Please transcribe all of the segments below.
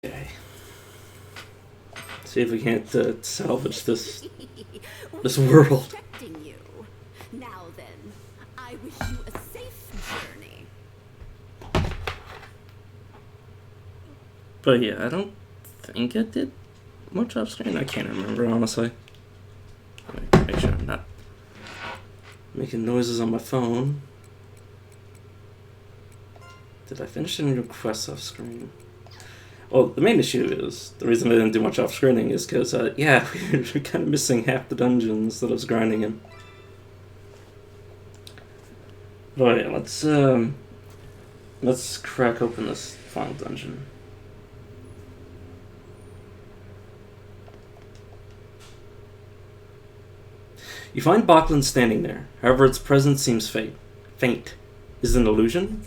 Okay. See if we can't salvage this world. Protecting you. Now then, I wish you a safe journey. But yeah, I don't think I did much off screen. I can't remember, honestly. Make sure I'm not making noises on my phone. Did I finish any requests off screen? Well, the main issue is, the reason I didn't do much off screening is because, yeah, we were kind of missing half the dungeons that I was grinding in. But yeah, let's crack open this final dungeon. You find Bachland standing there. However, its presence seems faint. Is it an illusion?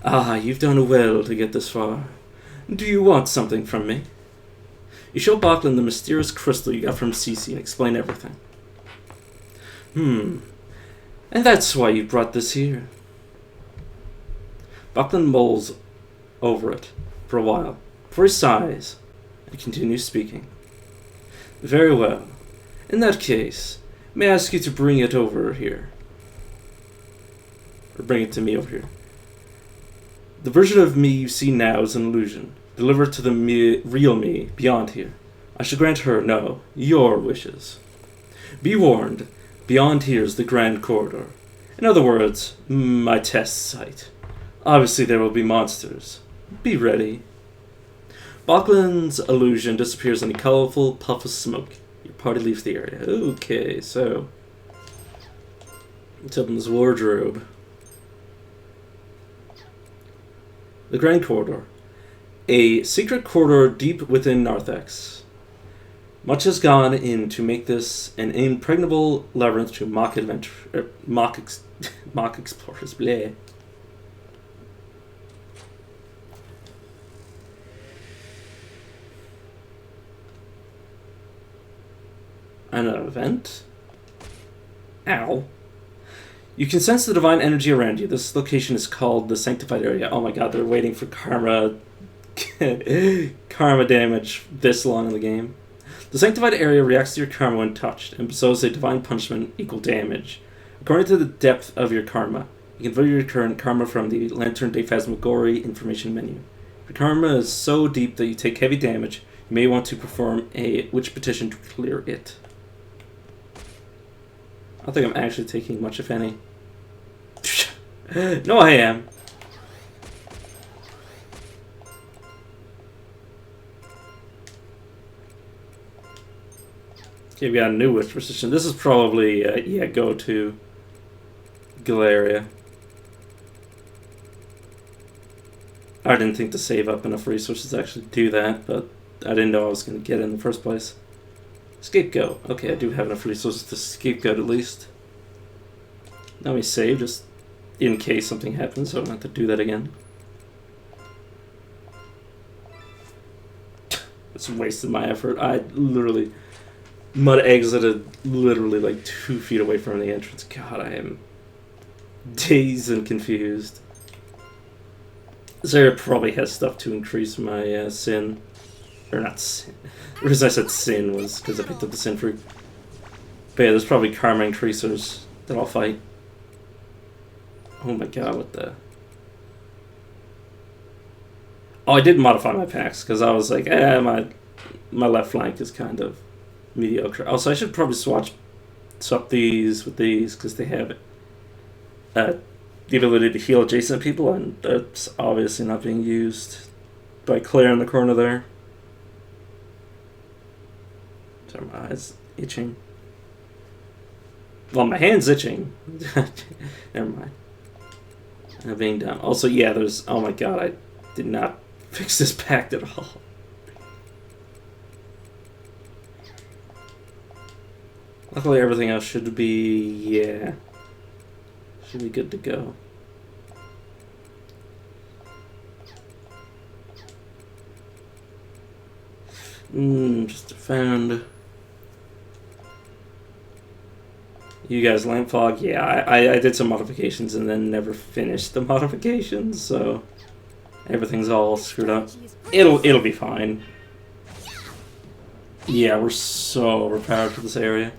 Ah, you've done well to get this far. Do you want something from me? You show Bachland the mysterious crystal you got from Cece and explain everything. And that's why you brought this here. Bachland mulls over it for a while, before he sighs and continues speaking. Very well. In that case, may I ask you to bring it over here? Or bring it to me over here. The version of me you see now is an illusion. Deliver it to the real me beyond here. I shall grant her, no, your wishes. Be warned, beyond here is the Grand Corridor. In other words, my test site. Obviously there will be monsters. Be ready. Bachland's illusion disappears in a colorful puff of smoke. Your party leaves the area. Okay, so let's open this wardrobe. The Grand Corridor. A secret corridor deep within Narthex. Much has gone in to make this an impregnable labyrinth to mock explorers. Bleh. An event? Ow. You can sense the divine energy around you. This location is called the Sanctified Area. Oh my god, they're waiting for karma damage this long in the game. The Sanctified Area reacts to your karma when touched and bestows a divine punishment equal damage. According to the depth of your karma, you can view your current karma from the Lantern de Phasmagoria information menu. If your karma is so deep that you take heavy damage, you may want to perform a witch petition to clear it. I don't think I'm actually taking much, if any. No, I am. Okay, we got a new witch position. This is probably, yeah, go to Galleria. I didn't think to save up enough resources to actually do that, but I didn't know I was going to get it in the first place. Scapegoat. Okay, I do have enough resources to scapegoat at least. Let me save, just in case something happens, so I don't have to do that again. It's wasted my effort. I literally mud exited literally like 2 feet away from the entrance. God, I am dazed and confused. This area probably has stuff to increase my sin. Or not sin. The reason I said sin was because I picked up the sin fruit. But yeah, there's probably karma increasers that I'll fight. Oh my god, what the... Oh, I did modify my packs, because I was like, my left flank is kind of mediocre. Also, I should probably swap these with these, because they have the ability to heal adjacent people, and that's obviously not being used by Claire in the corner there. Sorry, my eyes itching. Well, my hand's itching. Never mind. Being done. Also, yeah, there's... Oh my god, I did not fix this pack at all. Luckily, everything else should be... Yeah. Should be good to go. Just found... You guys, Lamp Fog, yeah, I did some modifications and then never finished the modifications, so... everything's all screwed up. It'll be fine. Yeah, we're so overpowered for this area.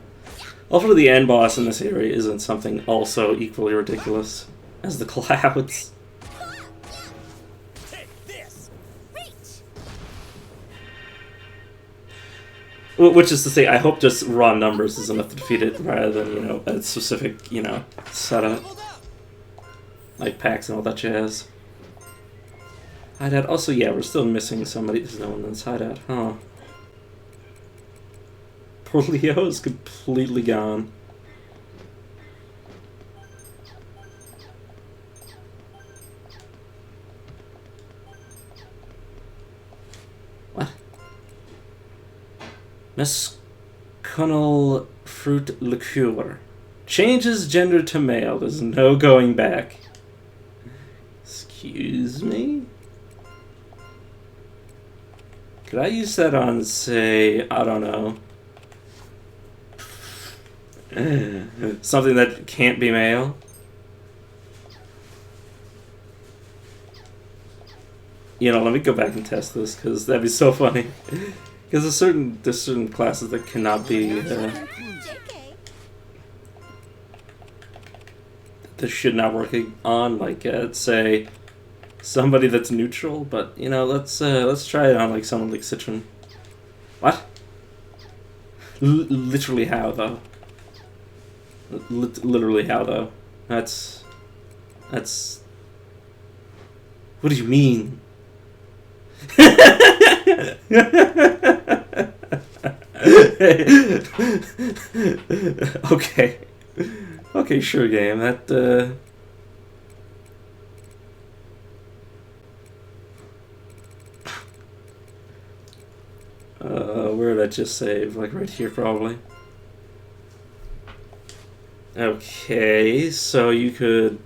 Hopefully the end boss in this area isn't something also equally ridiculous as the clouds. Which is to say, I hope just raw numbers is enough to defeat it rather than, you know, a specific, you know, setup. Like packs and all that jazz. Hideout. Also, yeah, we're still missing somebody. There's no one in this hideout, huh? Poor Leo is completely gone. What? Mescunal fruit liqueur. Changes gender to male. There's no going back. Excuse me? Could I use that on, say, I don't know, something that can't be male? You know, let me go back and test this, because that'd be so funny. Because there's certain classes that cannot be, that should not work on, like, say, somebody that's neutral, but, you know, let's try it on, like, someone like Citron. What? Literally how, though? Literally how, though? That's... What do you mean? Okay. Okay, sure, game. That, where did I just save? Like right here, probably. Okay, so you could...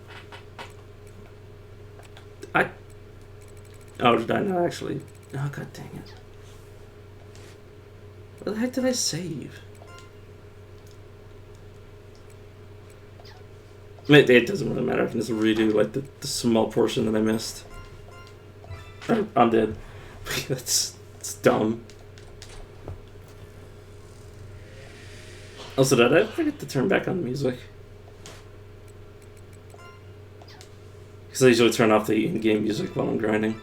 Oh, did I not actually? Oh, god dang it. What the heck did I save? It doesn't really matter. I can just redo, like, the small portion that I missed. I'm dead. It's dumb. Also, did I forget to turn back on the music? Because I usually turn off the in-game music while I'm grinding.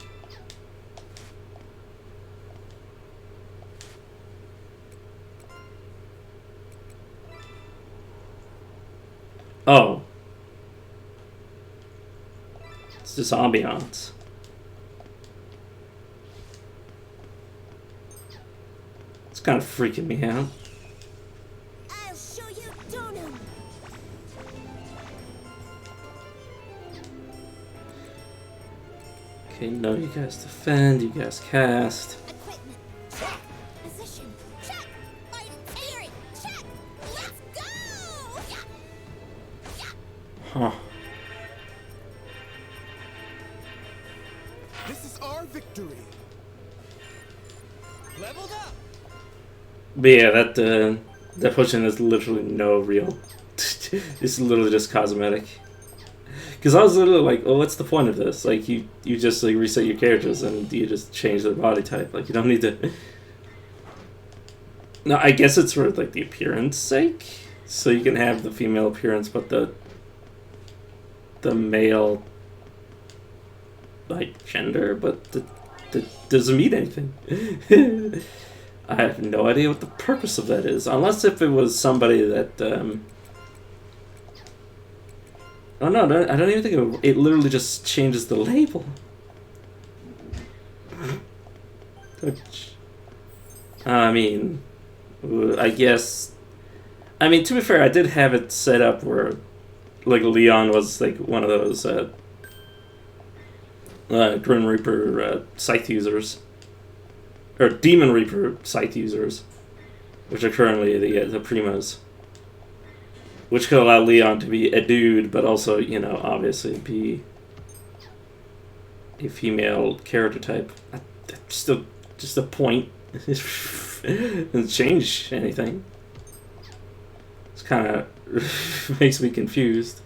Oh. It's just ambiance. It's kind of freaking me out. I'll show you Donum. Okay, no, you guys defend, you guys cast. Equipment. Check. Position. Check. Fighting spirit. Check. Let's go. Yeah. Yeah. Huh. This is our victory. Leveled up. But yeah, that potion is literally no real. It's literally just cosmetic. Because I was literally like, oh, what's the point of this? Like, you just like reset your characters and you just change their body type. Like, you don't need to. No, I guess it's for like the appearance sake, so you can have the female appearance, but the male like gender, but that doesn't mean anything. I have no idea what the purpose of that is, unless if it was somebody that. Oh no, I don't even think it literally just changes the label. I mean, I guess. I mean, to be fair, I did have it set up where, like, Leon was like one of those Grim Reaper scythe users, or Demon Reaper scythe users, which are currently the Primas. Which could allow Leon to be a dude, but also, you know, obviously be a female character type. That's still just a point. It doesn't change anything. It's kind of makes me confused.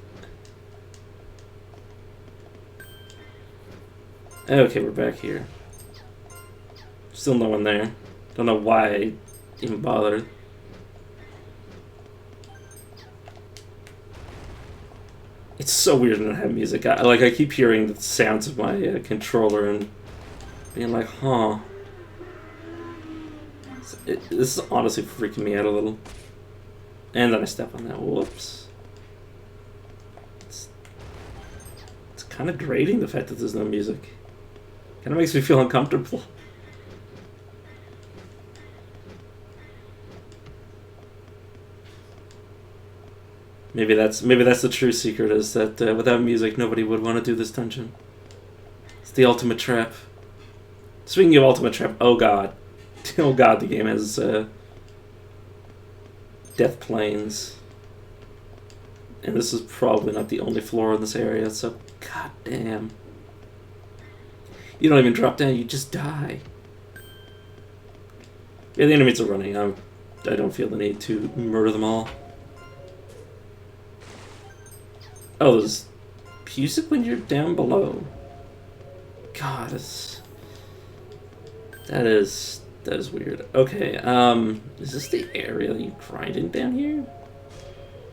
Okay, we're back here. Still no one there. Don't know why I even bothered. It's so weird to not have music. I keep hearing the sounds of my controller and being like, huh. This is honestly freaking me out a little. And then I step on that. Whoops. It's kind of grating, the fact that there's no music. Kind of makes me feel uncomfortable. Maybe that's the true secret, is that without music nobody would want to do this dungeon. It's the ultimate trap. Speaking of ultimate trap, oh god. Oh god, the game has death planes. And this is probably not the only floor in this area, so god damn. You don't even drop down, you just die. Yeah, the enemies are running. I don't feel the need to murder them all. Oh, there's music when you're down below. God, that is weird. Okay, is this the area that you grinding down here?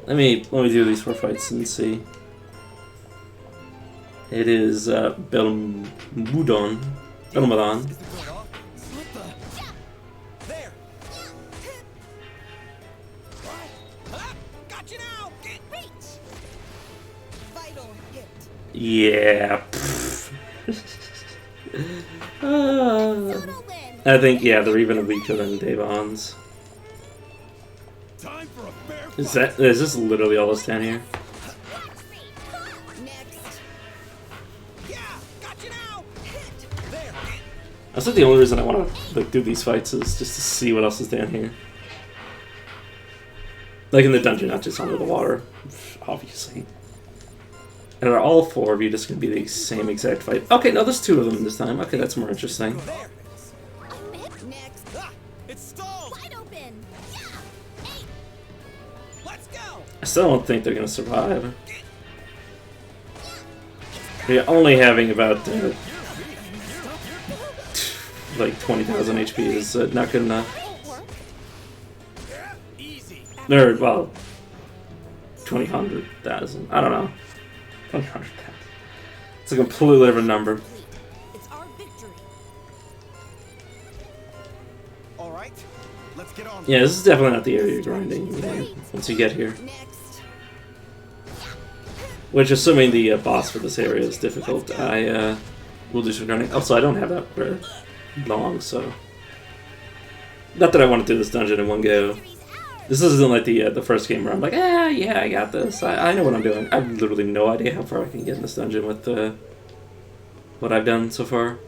Let me do these 4 fights and see. It is Belmudon. Belmudon. There. Got you now. Get reach. Vital hit. Yeah. I think, yeah, they're even weaker than Devon's. Time for a fair Is this literally all that's down here? Next. Yeah, got you now. Hit. There. That's like the only reason I want to do these fights, is just to see what else is down here. Like in the dungeon, not just under the water, obviously. And are all 4 of you just going to be the same exact fight? Okay, no, there's 2 of them this time. Okay, that's more interesting. There. Next. Ah, it's stalled. Wide open. Yeah. Hey. Let's go. I still don't think they're going to survive. They're only having about like 20,000 HP is not good enough. Easy. Or, well, 20,000. I don't know. 20,000. It's a completely different number. It's our victory. All right. Let's get on. Yeah, this is definitely not the area you're grinding once you get here. Next. Which, assuming the boss for this area is difficult, I will do some grinding. Also, I don't have that for long, so... Not that I want to do this dungeon in one go. This isn't like the first game where I'm like, yeah, I got this. I know what I'm doing. I have literally no idea how far I can get in this dungeon with what I've done so far.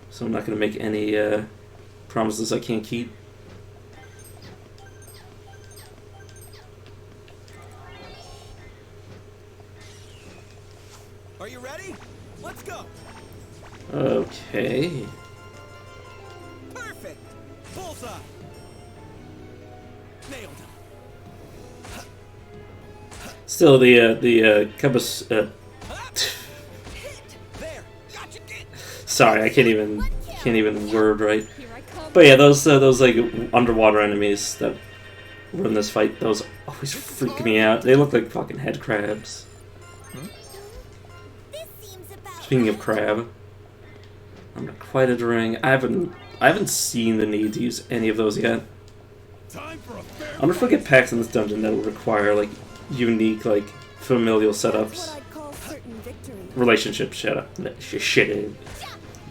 So I'm not going to make any promises I can't keep. Are you ready? Let's go. Okay. Perfect. Bullseye. Nailed him. Still, the Cubus... Hit. There. Gotcha. sorry, I can't even word right. Here I come. But yeah, those like underwater enemies that were in this fight, those always freak me out. They look like fucking head crabs. This seems about Speaking of crab, I'm not quite adoring. I haven't seen the need to use any of those yet. Time for a fair. I'm gonna forget packs in this dungeon that will require like unique, like familial That's setups, what I'd call certain victory. relationship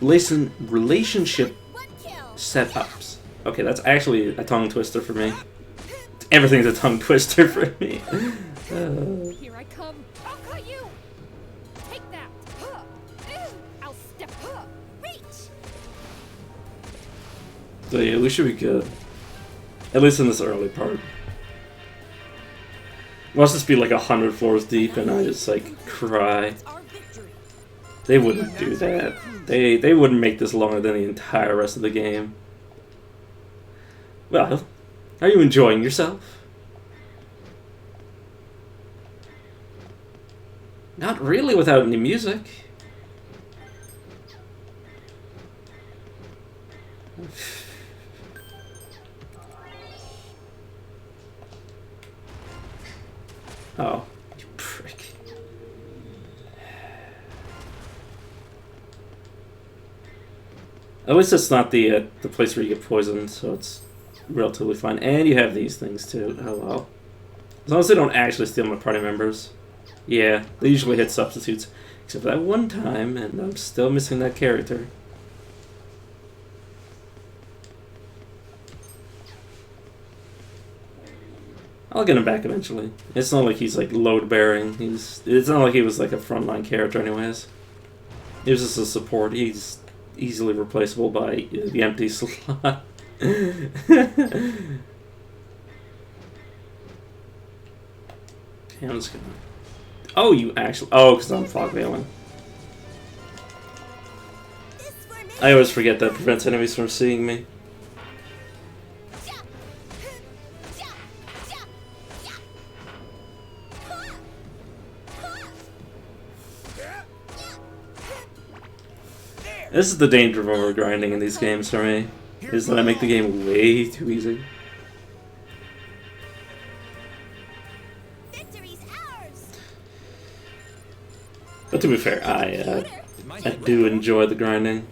relationship One kill. setups. Okay, that's actually a tongue twister for me. Everything's a tongue twister for me. Here I come. I'll cut you. Take that. I'll step. Reach. So yeah, we should be good. At least in this early part. Must just be like 100 floors deep and I just like cry. It's our victory. They wouldn't do that. They wouldn't make this longer than the entire rest of the game. Well, are you enjoying yourself? Not really without any music. Oh, you prick. At least it's not the place where you get poisoned, so it's relatively fine. And you have these things too. Oh well. As long as they don't actually steal my party members. Yeah, they usually hit substitutes. Except for that one time, and I'm still missing that character. I'll get him back eventually. It's not like he's like load bearing. It's not like he was like a frontline character anyways. He was just a support. He's easily replaceable by the empty slot. Okay, I'm just gonna... Oh, you actually... Oh, because I'm fog veiling. I always forget that prevents enemies from seeing me. This is the danger of overgrinding in these games for me, is that I make the game way too easy. But to be fair, I do enjoy the grinding,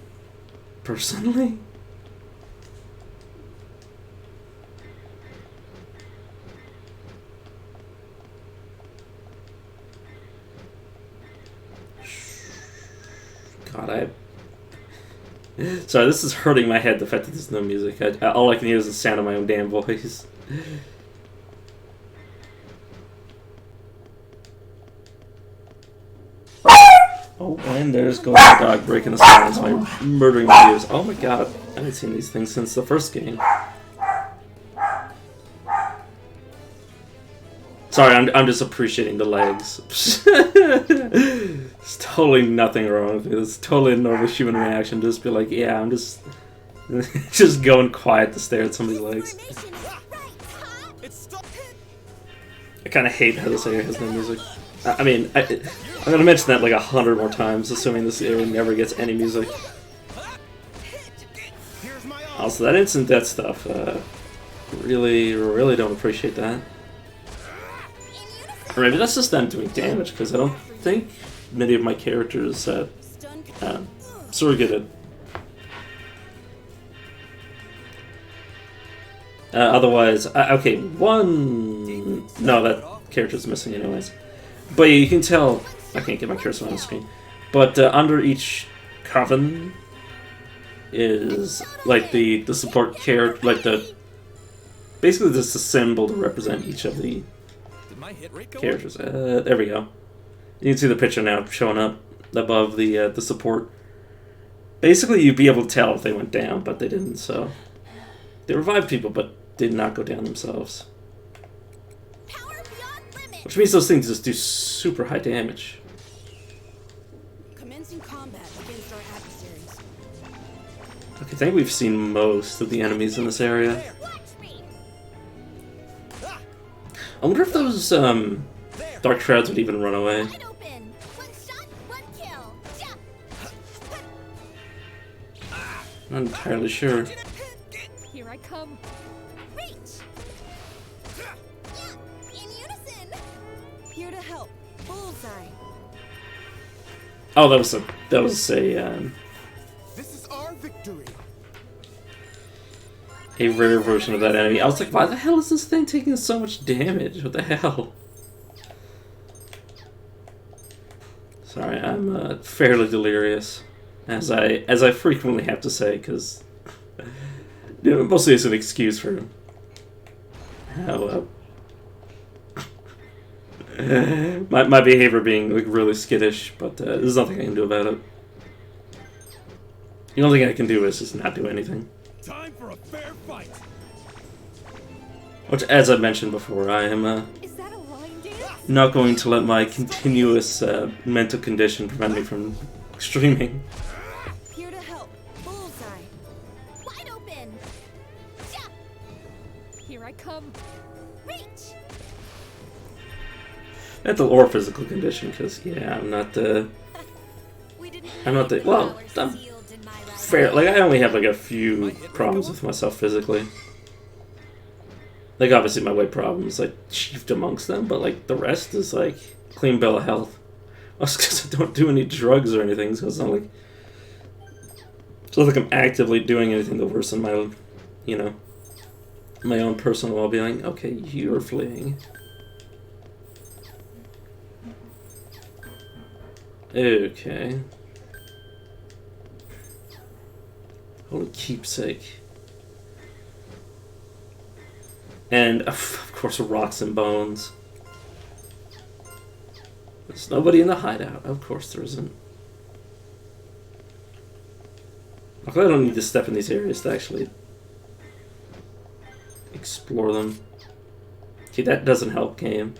personally. God, sorry, this is hurting my head, the fact that there's no music. All I can hear is the sound of my own damn voice. Oh, and there's going the dog breaking the silence by murdering my ears. Oh my god, I haven't seen these things since the first game. Sorry, I'm just appreciating the legs. There's totally nothing wrong with it. It's totally a normal human reaction. Just be like, yeah, I'm just just going quiet to stare at somebody's legs. I kind of hate how this area has no music. I mean, I'm gonna mention that like 100 more times, assuming this area never gets any music. Also, that instant death stuff, really don't appreciate that. Or maybe that's just them doing damage, because I don't think many of my characters sort of get it. Otherwise, okay, one... No, that character's missing anyways. But you can tell... I can't get my cursor on the screen. But under each coven is like the support character, like the... Basically just a symbol to represent each of the characters. There we go. You can see the picture now showing up above the support. Basically, you'd be able to tell if they went down, but they didn't, so... They revived people, but did not go down themselves. Which means those things just do super high damage. Commencing combat against our adversaries. Okay, I think we've seen most of the enemies in this area. I wonder if those dark shrouds would even run away. Not entirely sure. Here I come. Reach. In unison. Here to help. Bullseye. Oh, that was a This is our victory. a rare version of that enemy. I was like, why the hell is this thing taking so much damage? What the hell? Sorry, I'm fairly delirious, as I frequently have to say, because mostly it's an excuse for how my behavior being like really skittish. But there's nothing I can do about it. The only thing I can do is just not do anything. Time for a fair fight. Which, as I mentioned before, I am Is that a line dance? not going to let my continuous mental condition prevent me from streaming. Here to help. Bullseye. Wide open. Here I come. Reach. Mental or physical condition, because, yeah, I'm not the... Well, I'm fair. Like, I only have, like, a few problems with myself physically. Like, obviously my weight problem is, like, chiefed amongst them, but, like, the rest is, like, clean bill of health. Also, because I don't do any drugs or anything, so it's not like... It's not like I'm actively doing anything to worsen my, you know, my own personal well-being. Okay, you're fleeing. Okay. Holy keepsake. And, of course, rocks and bones. There's nobody in the hideout. Of course there isn't. Luckily I don't need to step in these areas to actually explore them. Okay, that doesn't help, game.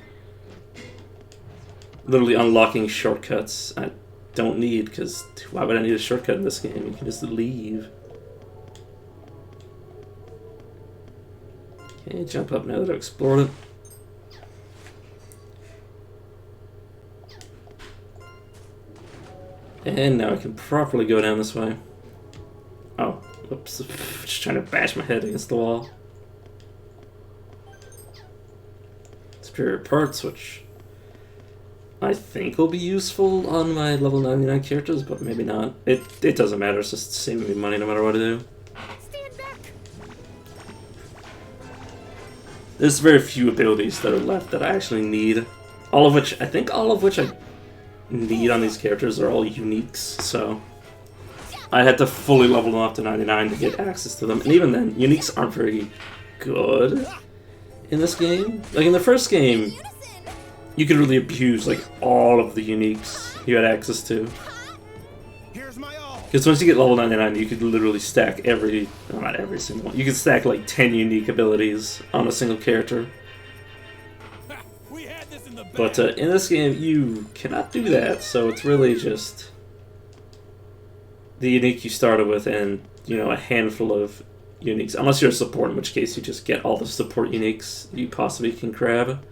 Literally unlocking shortcuts I don't need, because why would I need a shortcut in this game? You can just leave. Okay, jump up now that I've explored it. And now I can properly go down this way. Oh, whoops. Just trying to bash my head against the wall. Superior parts, which I think will be useful on my level 99 characters, but maybe not. It doesn't matter, it's just saving me money no matter what I do. Stand back. There's very few abilities that are left that I actually need. All of which I need on these characters are all uniques, so I had to fully level them up to 99 to get access to them. And even then, uniques aren't very good in this game. Like in the first game, you could really abuse like all of the uniques you had access to. Because once you get level 99, you could literally stack well, not every single one. You could stack like 10 unique abilities on a single character. But in this game, you cannot do that, so it's really just the unique you started with and, you know, a handful of uniques. Unless you're a support, in which case you just get all the support uniques you possibly can grab.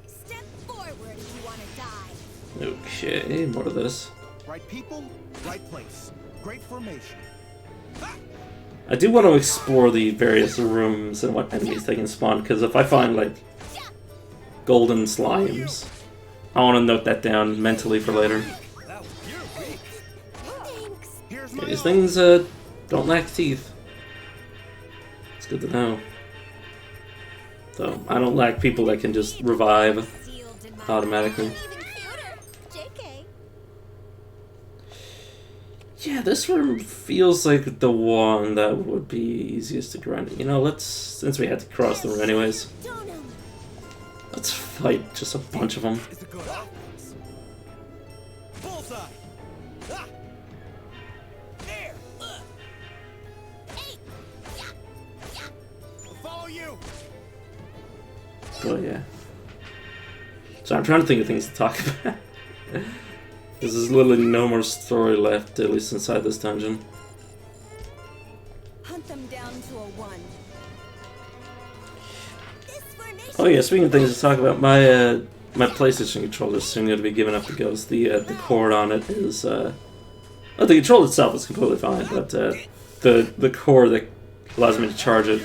Step forward if you want to die. Okay, more of this. Right people, right place. Great formation. I do want to explore the various rooms and what enemies they can spawn, because if I find, like, golden slimes, I want to note that down mentally for later. Okay, these things don't lack teeth. It's good to know. So, I don't lack people that can just revive automatically. Yeah, this room feels like the one that would be easiest to grind. You know, since we had to cross the room anyways, let's fight just a bunch of them. Bullseye. There. I'll follow you. Oh yeah. So I'm trying to think of things to talk about. There's literally no more story left, at least inside this dungeon. Hunt them down to a 1. This formation. Oh yeah, speaking of things to talk about, my my PlayStation controller is soon going to be giving up the ghost. The cord on it is the controller itself is completely fine, but the cord that allows me to charge it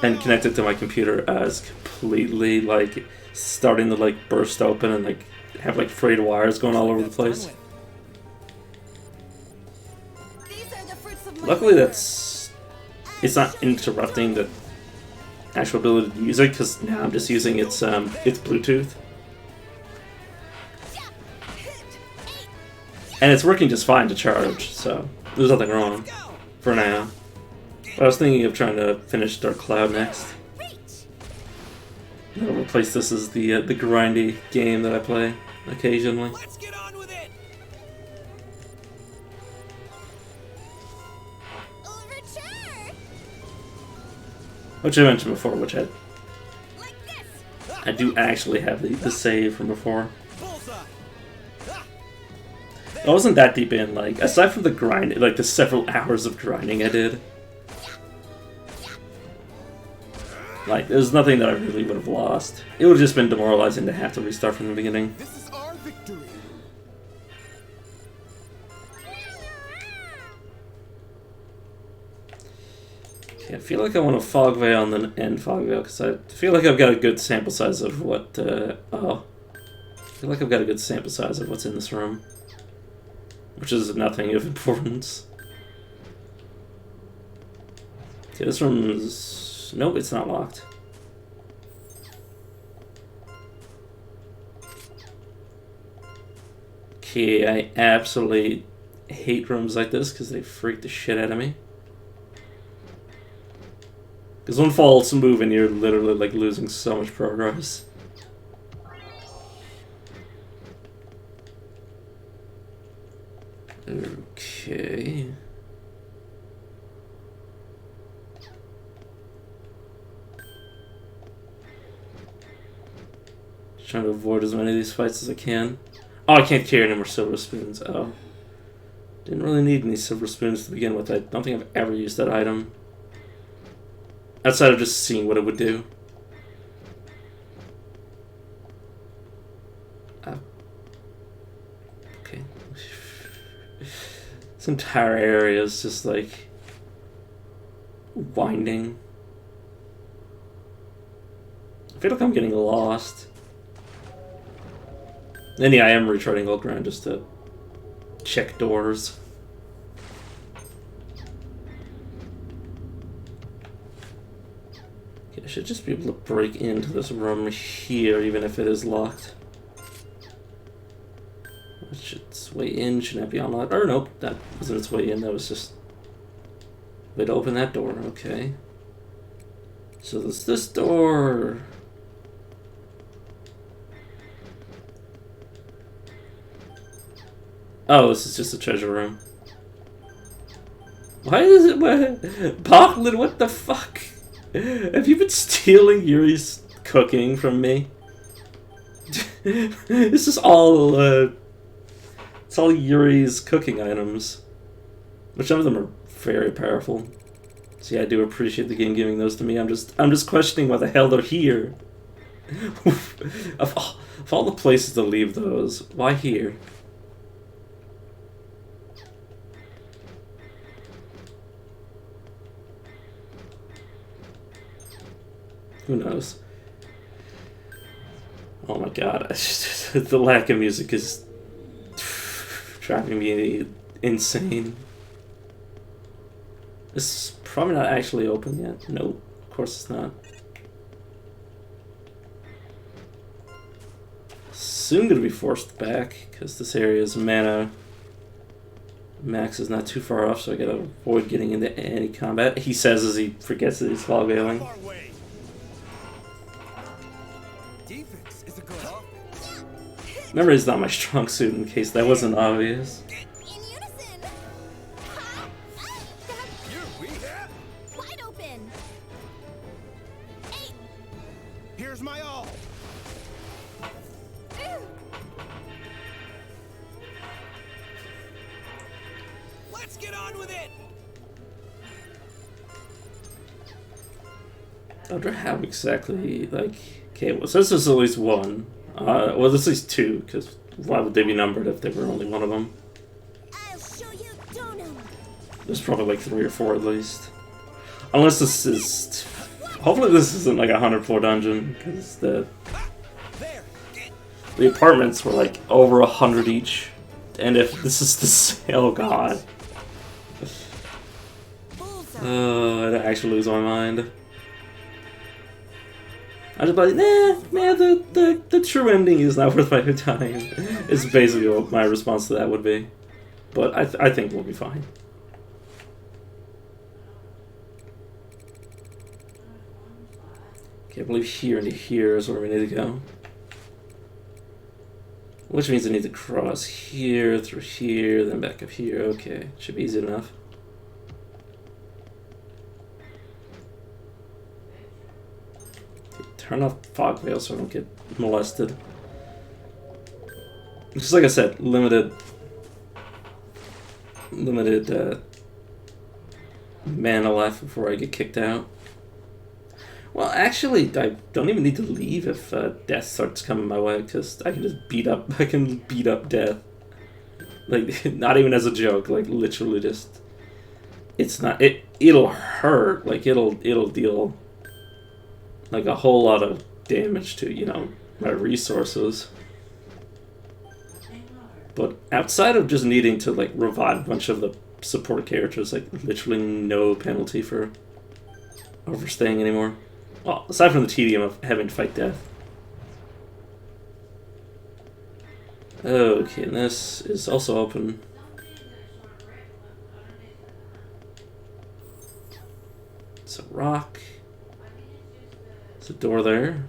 and connect it to my computer is completely like starting to like burst open and like have like frayed wires going all over the place. These are the fruits of my Luckily, labor. it's not interrupting the actual ability to use it, because now I'm just using its Bluetooth, and it's working just fine to charge. So there's nothing wrong for now. But I was thinking of trying to finish Dark Cloud next. I'll replace this as the grindy game that I play occasionally. Let's get on with it. Overture! Which I mentioned before, which Like this. I do actually have the save from before. Bullseye. I wasn't that deep in, like, aside from the grind, like the several hours of grinding I did. Like, there's nothing that I really would have lost. It would have just been demoralizing to have to restart from the beginning. This is our victory. Okay, I feel like I want to Fog Veil and then end Fog Veil, because I feel like I've got a good sample size of what, oh. I feel like I've got a good sample size of what's in this room. Which is nothing of importance. Okay, this room is... Nope, it's not locked. Okay, I absolutely hate rooms like this because they freak the shit out of me. Because one false move and you're literally like losing so much progress. Okay. Just trying to avoid as many of these fights as I can. Oh, I can't carry any more silver spoons. Oh. Didn't really need any silver spoons to begin with. I don't think I've ever used that item. Outside of just seeing what it would do. Okay. This entire area is just like winding. I feel like I'm getting lost. And yeah, I am retreading old ground just to check doors. Okay, I should just be able to break into this room here, even if it is locked. Its way in should not be unlocked. Or nope, that wasn't its way in, that was just a way to open that door, okay. So there's this door. Oh, this is just a treasure room. Why is it... Bachlan, what the fuck? Have you been stealing Yuri's cooking from me? This is all, it's all Yuri's cooking items. Which some of them are very powerful. See, I do appreciate the game giving those to me. I'm just questioning why the hell they're here. Of all the places to leave those, why here? Who knows? Oh my god, the lack of music is driving me insane. This is probably not actually open yet. Nope, of course it's not. Soon gonna be forced back, because this area's mana max is not too far off, so I gotta avoid getting into any combat. He says as he forgets that he's fog veiling. Memory is not my strong suit, in case that wasn't obvious. In unison. Wide open. Hey. Here's my all. Let's get on with it. I wonder how exactly, like... Okay, well, so this is at least one. Well, this is two, because why would they be numbered if they were only one of them? I'll show you Donum. There's probably like 3 or 4 at least. Unless this is... Hopefully this isn't like a 100-floor dungeon, because the apartments were like over 100 each. And if this is the same... Oh god. I'd actually lose my mind. I just like, nah, the true ending is not worth my time. Is basically what my response to that would be. But I think we'll be fine. Okay, I believe here and here is where we need to go. Which means I need to cross here, through here, then back up here. Okay, should be easy enough. Turn off fog veil so I don't get molested. Just like I said, limited mana left before I get kicked out. Well, actually, I don't even need to leave if death starts coming my way, because I can just beat up. I can beat up death. Like, not even as a joke. Like, literally just. It's not. It'll hurt. Like, it'll deal like a whole lot of damage to, you know, my resources. But outside of just needing to like revive a bunch of the support characters, like literally no penalty for overstaying anymore. Well, aside from the tedium of having to fight death. Okay, and this is also open. It's a rock. There's a door there.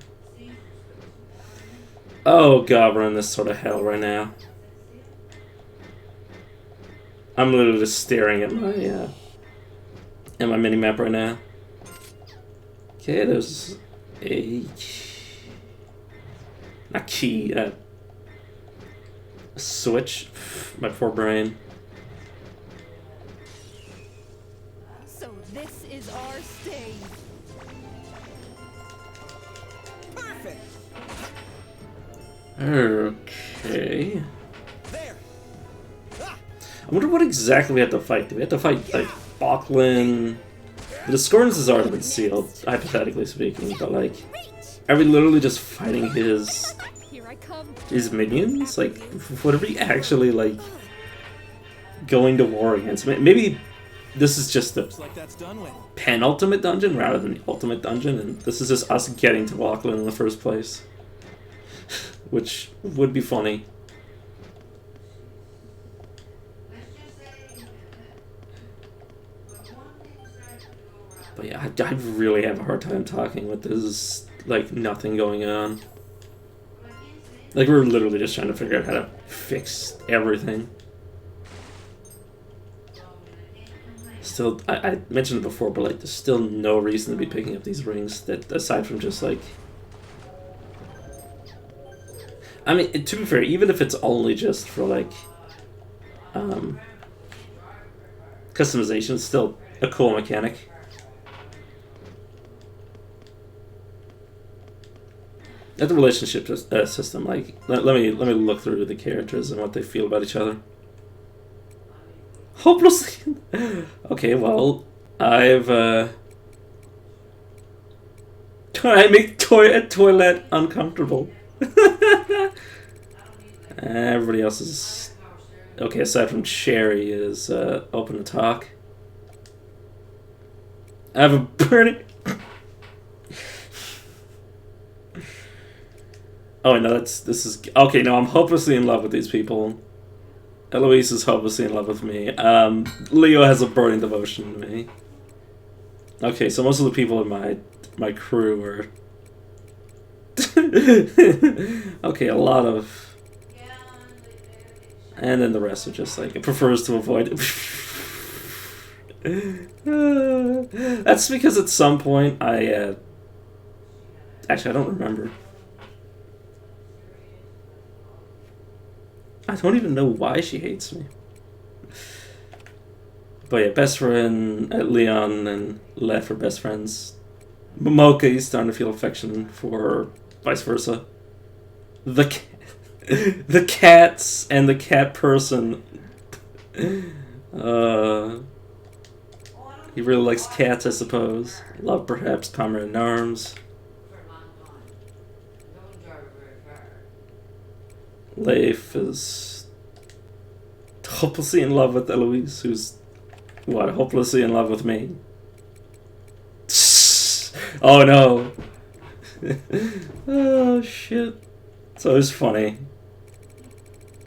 Oh god, we're in this sort of hell right now. I'm literally just staring at my mini-map right now. Okay, there's a key, a switch. My poor brain. So this is our stage. Perfect. Okay. There. Ah, I wonder what exactly we have to fight. Do we have to fight, like, Bocklin? The Discordance has already been sealed, hypothetically speaking, but, like, are we literally just fighting his Here I come. minions? Like, what are we actually, like, going to war against? Maybe this is just the looks like that's done with. penultimate dungeon rather than the ultimate dungeon, and this is just us getting to Bocklin in the first place. Which would be funny. But yeah, I really have a hard time talking with this, like, nothing going on. Like, we're literally just trying to figure out how to fix everything. Still, I mentioned it before, but, like, there's still no reason to be picking up these rings, that aside from just, like... I mean, to be fair, even if it's only just for, like, customization, it's still a cool mechanic. At the relationship system, like, let me look through the characters and what they feel about each other. Hopelessly. Okay, well, I've I make a toilet uncomfortable. Everybody else is okay. Aside from Sherry, is open to talk. I have a burning. Oh no, this is okay. No, I'm hopelessly in love with these people. Eloise is hopelessly in love with me. Leo has a burning devotion to me. Okay, so most of the people in my crew are okay. A lot of, and then the rest are just like it prefers to avoid it. That's because at some point I actually I don't remember. I don't even know why she hates me. But yeah, best friend Leon and Lef are best friends. Momoka is starting to feel affection for vice versa. The cats and the cat person. He really likes cats, I suppose. Love perhaps Comrade in Arms. Leif is hopelessly in love with Eloise, who's, what, hopelessly in love with me. Oh no. Oh shit. It's always funny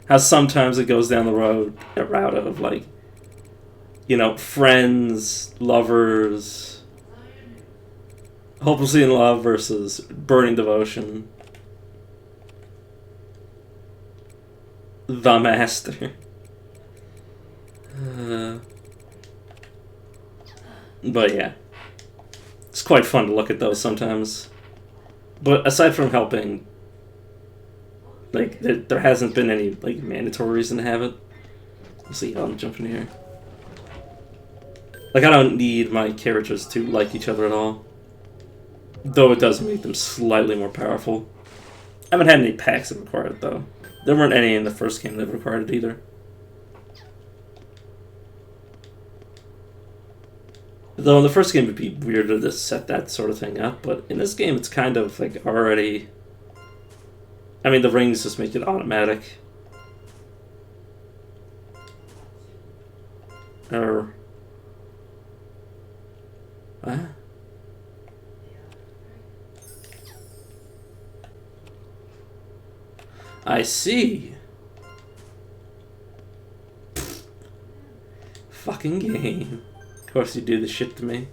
how sometimes it goes down the route of, like, you know, friends, lovers, hopelessly in love versus burning devotion. The master. But yeah, it's quite fun to look at those sometimes. But aside from helping, like, there hasn't been any, like, mandatory reason to have it. Let's see, I'm jumping here. Like, I don't need my characters to like each other at all. Though it does make them slightly more powerful. I haven't had any packs that require it, though. There weren't any in the first game that required it either. Though in the first game it'd be weirder to set that sort of thing up, but in this game it's kind of like already... I mean, the rings just make it automatic. Or... What? I see. Fucking game. Of course you do the shit to me.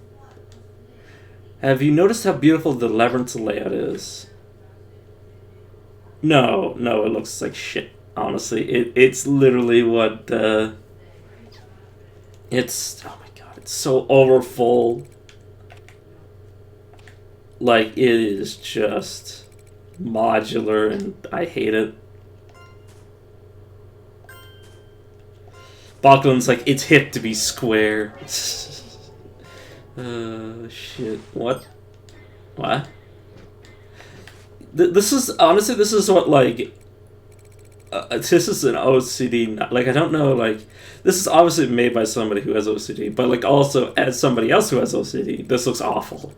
Have you noticed how beautiful the Labyrinth's layout is? No, it looks like shit, honestly. It's literally what, it's, oh my god, it's so overfull. Like, it is just modular, and I hate it. Bachlin's like, it's hip to be square. Shit. What? What? This is, honestly, this is what, like, this is an OCD, like, I don't know, like, this is obviously made by somebody who has OCD, but, like, also, as somebody else who has OCD, this looks awful.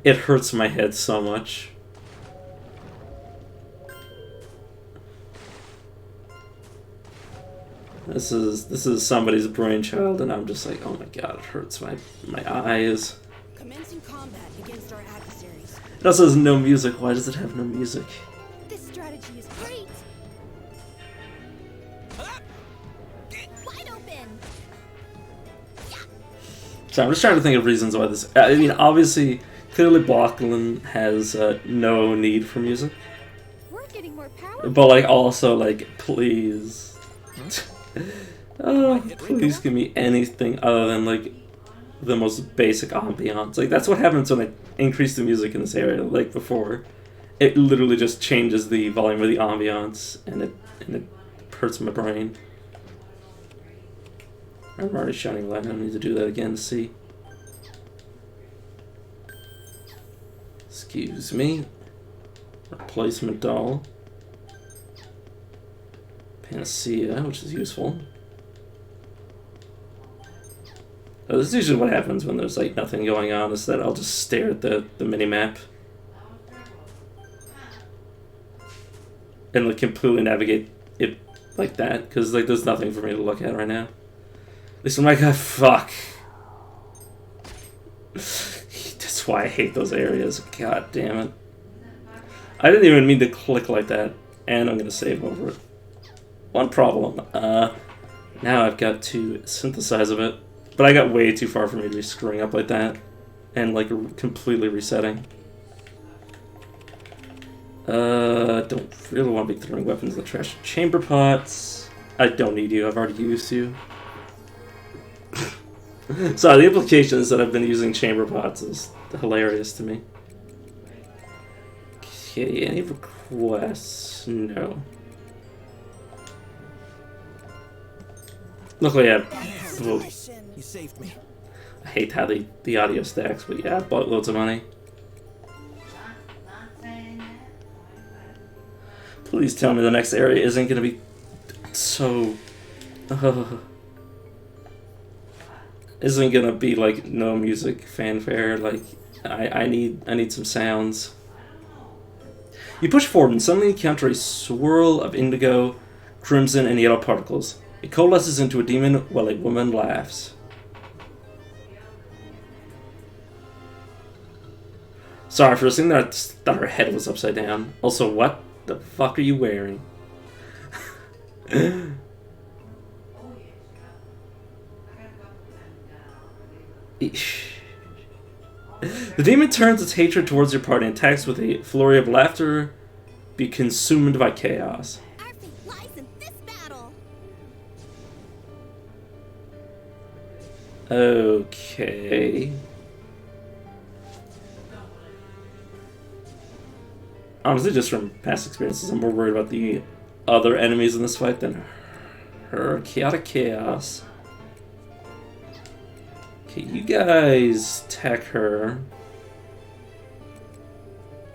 It hurts my head so much. This is somebody's brainchild, and I'm just like, oh my god, it hurts my eyes. Commencing combat against our adversaries. It also has no music. Why does it have no music? This strategy is great. Wide open. So I'm just trying to think of reasons why this... I mean, obviously, clearly Bachlan has no need for music. We're getting more power. But, like, also, like, please... Oh, please give me anything other than, like, the most basic ambiance. Like, that's what happens when I increase the music in this area, like before. It literally just changes the volume of the ambiance, and it hurts my brain. I'm already shining light, I don't need to do that again to see. Excuse me. Replacement doll. Panacea, which is useful. This is usually what happens when there's like nothing going on, is that I'll just stare at the mini-map and like completely navigate it like that, because like there's nothing for me to look at right now. At least I'm like, oh, fuck. That's why I hate those areas. God damn it. I didn't even mean to click like that, and I'm gonna save over it. One problem, now I've got to synthesize a bit, but I got way too far for me to be screwing up like that, and like completely resetting. Don't really want to be throwing weapons in the trash. Chamber pots, I don't need you, I've already used you. So the implications that I've been using chamber pots is hilarious to me. Okay, any requests? No. Luckily, I You saved me. I hate how the audio stacks, but yeah, I bought loads of money. Please tell me the next area isn't gonna be so... isn't gonna be like no music fanfare. Like I need some sounds. You push forward and suddenly encounter a swirl of indigo, crimson, and yellow particles. It coalesces into a demon while a woman laughs. Sorry for a second there, I thought her head was upside down. Also, what the fuck are you wearing? The demon turns its hatred towards your party and attacks with a flurry of laughter. Be consumed by chaos. Our fate lies in this battle. Okay. Honestly, just from past experiences, I'm more worried about the other enemies in this fight than her. Chaotic chaos. Okay, you guys attack her.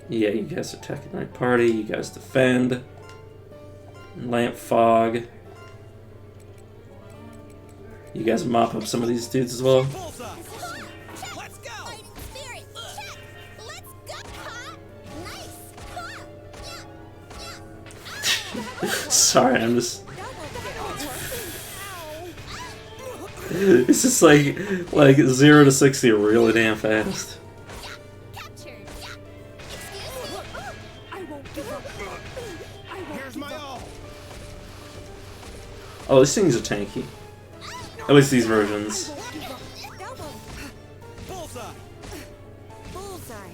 Yeah, you guys are attacking the right party. You guys defend. Lamp fog. You guys mop up some of these dudes as well. Bullseye. Let's go. Fighting spirit. Check. Let's go. Huh? Nice. Huh? Yeah. Sorry, I'm just. Double. It's just like 0 to 60 really damn fast. Captured. Yeah. Excuse me. I won't give up. I won't Here's give my up. all. Oh, these things are tanky. At least these versions. Double. Bullseye. Bullseye.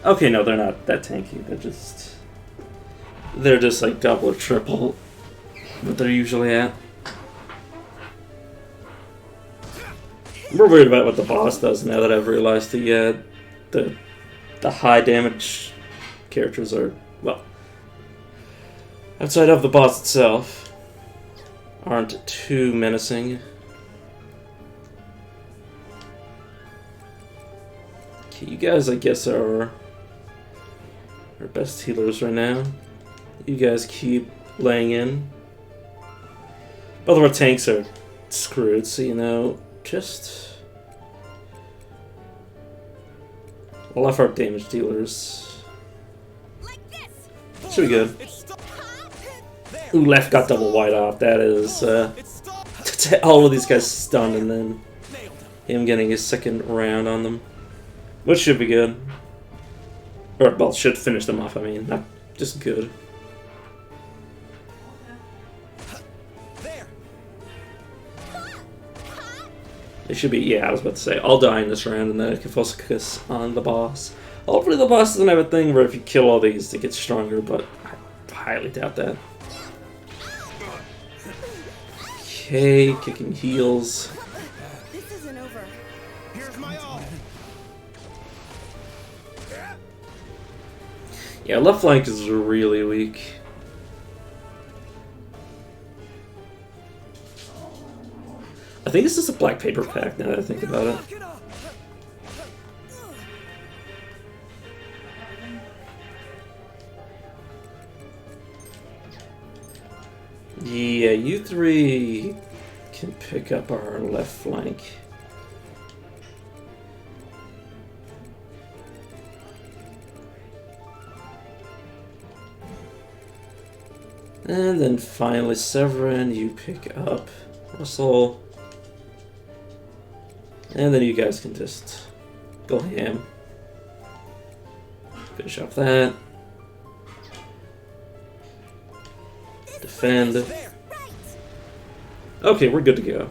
Okay, no, they're not that tanky. They're just like double or triple what they're usually at. We're worried about what the boss does now that I've realized the high damage characters are, well, outside of the boss itself, aren't too menacing. Okay, you guys, I guess, are our best healers right now. You guys keep laying in. Both of our tanks are screwed, so you know, just left our damage dealers. Like this. Should be good. It's stuck. There. Ooh, left got double white off. That is It's stuck. all of these guys stunned, and then Nailed him. him getting his second round on them, which should be good. Or well, should finish them off. I mean, not just good. There. It should be, yeah, I was about to say, I'll die in this round and then I can focus on the boss. Hopefully the boss doesn't have a thing where if you kill all these it gets stronger, but I highly doubt that. Okay, kicking heels. This isn't over. Here's my all. Yeah, left flank is really weak. I think this is a black paper pack now that I think about it. Get up. Yeah, you three can pick up our left flank. And then finally, Severin, you pick up Russell. And then you guys can just go ham. Finish off that. Defend. There. Okay, we're good to go.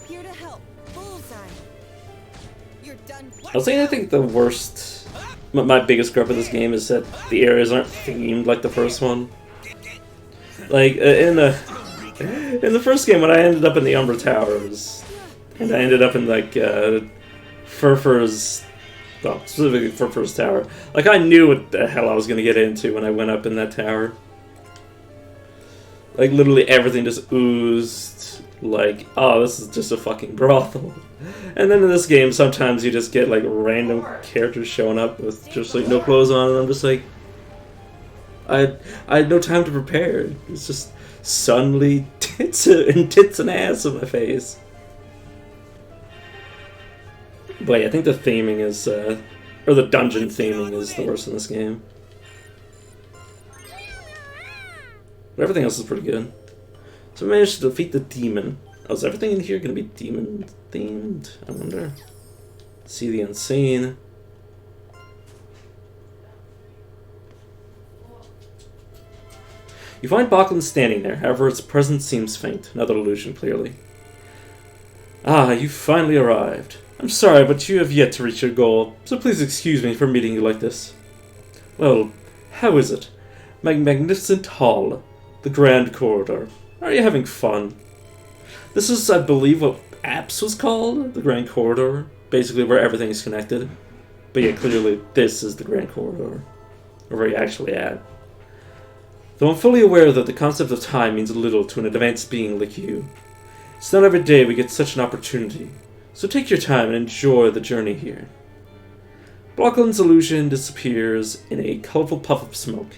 Here to help. Bullseye. You're done. I was saying I think the worst, my biggest gripe of this game is that the areas aren't themed like the first one. Like in the first game when I ended up in the Umbra Towers, and I ended up in like Furfur's, well, specifically Furfur's Tower. Like I knew what the hell I was gonna get into when I went up in that tower. Like literally everything just oozed like, oh, this is just a fucking brothel. And then in this game, sometimes you just get like random characters showing up with just like no clothes on, and I'm just like, I had no time to prepare. It's just suddenly tits and ass on my face. But yeah, I think the theming is, or the dungeon theming is the worst in this game. But everything else is pretty good. So we managed to defeat the demon. Oh, is everything in here going to be demon themed? I wonder. See the unseen. You find Bachlan standing there, however its presence seems faint. Another illusion, clearly. Ah, you finally arrived. I'm sorry, but you have yet to reach your goal, so please excuse me for meeting you like this. Well, how is it? Magnificent hall. The grand corridor. Are you having fun? This is, I believe, what Apps was called? The grand corridor. Basically where everything is connected. But yeah, clearly this is the grand corridor. Or where you're actually at. Though I'm fully aware that the concept of time means little to an advanced being like you, it's not every day we get such an opportunity, so take your time and enjoy the journey here. Blockland's illusion disappears in a colorful puff of smoke.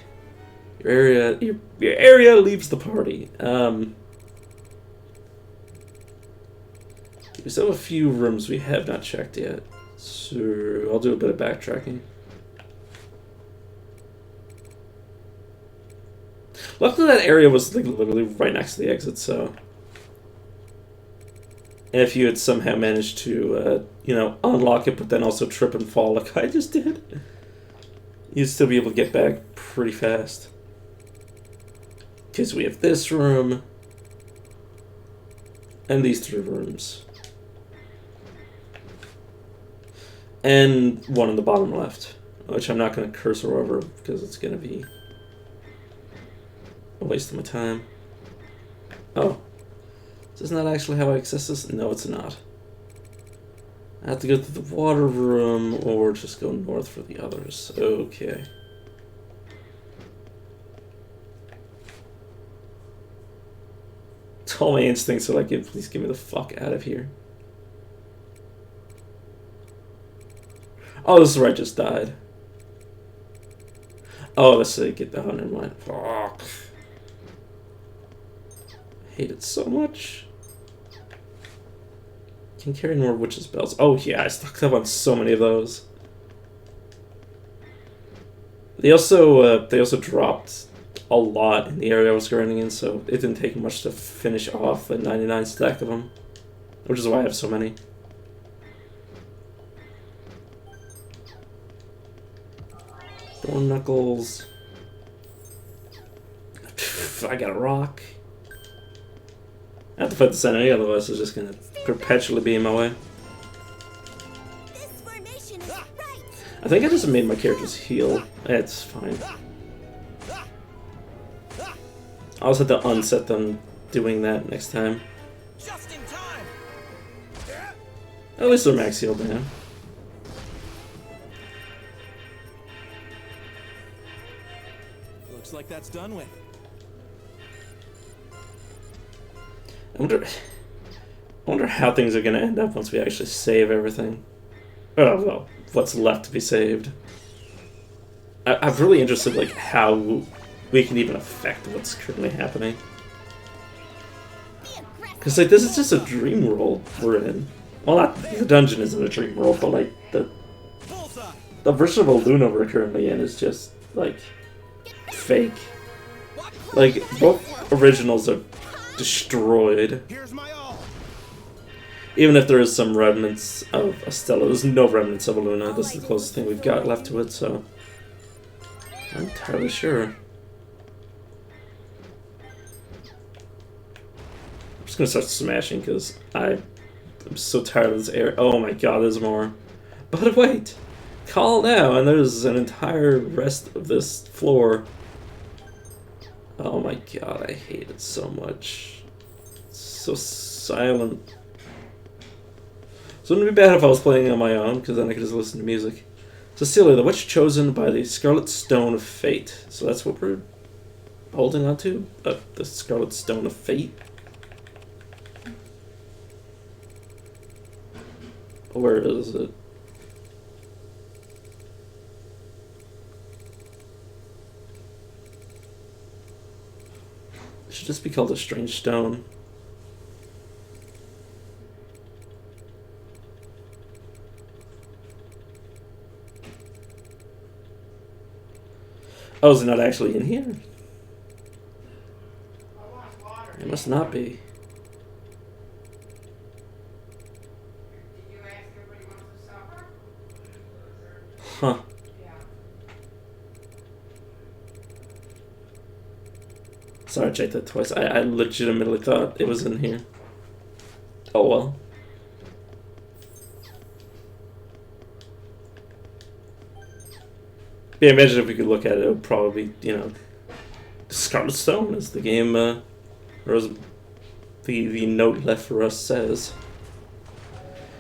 Your area leaves the party. We still have a few rooms we have not checked yet, so I'll do a bit of backtracking. Luckily that area was like literally right next to the exit, so... And if you had somehow managed to, you know, unlock it but then also trip and fall like I just did, you'd still be able to get back pretty fast. Okay, so we have this room, and these 3 rooms. And one in the bottom left, which I'm not going to cursor over because it's going to be a waste of my time. Oh. Is this not actually how I access this? No, it's not. I have to go to the water room or just go north for the others. Okay. All my instincts are like, please get me the fuck out of here. Oh, this is where I just died. Oh, let's see, get down, never mind. Fuck. I hate it so much. Can carry more witch's bells. Oh yeah, I stocked up on so many of those. They also dropped a lot in the area I was grinding in, so it didn't take much to finish off a 99 stack of them, which is why I have so many. Thorn knuckles. I got a rock. I have to fight this enemy, otherwise it's just gonna perpetually be in my way. This formation is right. I think I just made my characters heal. It's fine. I'll just have to unset them doing that next time. Just in time. At least they're max healed now. Looks like that's done with. I wonder how things are going to end up once we actually save everything. Oh, well, what's left to be saved. I'm really interested, like, how we can even affect what's currently happening. Because, like, this is just a dream world we're in. Well, not the dungeon isn't a dream world, but, like, the version of Luna we're currently in is just, like, fake. Like, both originals are destroyed. Here's my all. Even if there is some remnants of Estella, there's no remnants of Luna. This is the closest thing we've got left to it, so I'm entirely sure. I'm just gonna start smashing because I'm so tired of this area. Oh my god, there's more. But wait! Call now, and there's an entire rest of this floor. Oh my god, I hate it so much. It's so silent. So it wouldn't be bad if I was playing on my own, because then I could just listen to music. Cecilia, the witch chosen by the Scarlet Stone of Fate. So that's what we're holding on to? The Scarlet Stone of Fate? Where is it? It should just be called a strange stone. Oh, is it not actually in here? It must not be. Huh. Sorry, I checked that twice. I legitimately thought it was in here. Oh well. Yeah, imagine if we could look at it, it would probably be, you know, Scarlet Stone, as the game, or as the note left for us says.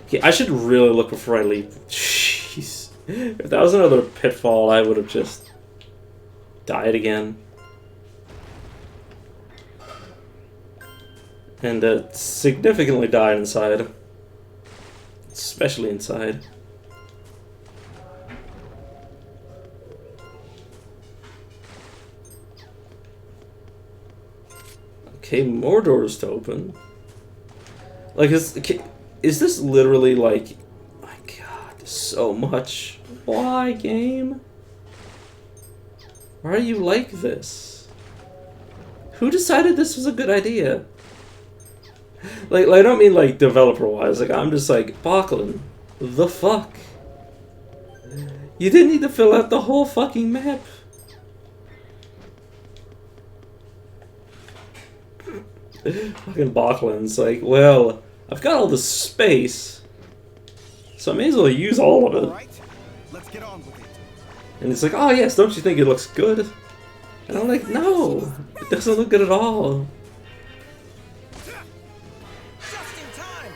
Okay, I should really look before I leave. Jeez. If that was another pitfall, I would have just died again. And significantly died inside. Especially inside. Okay, more doors to open. Like, is this literally like... My god, so much. Why, game? Why are you like this? Who decided this was a good idea? Like I don't mean like developer-wise. Like, I'm just like, Bachlan, the fuck? You didn't need to fill out the whole fucking map. Fucking Bachlan's like, well, I've got all this space, so I may as well use all of it. All right, let's get on with it. And it's like, oh yes, don't you think it looks good? And I'm like, no, it doesn't look good at all. Just in time.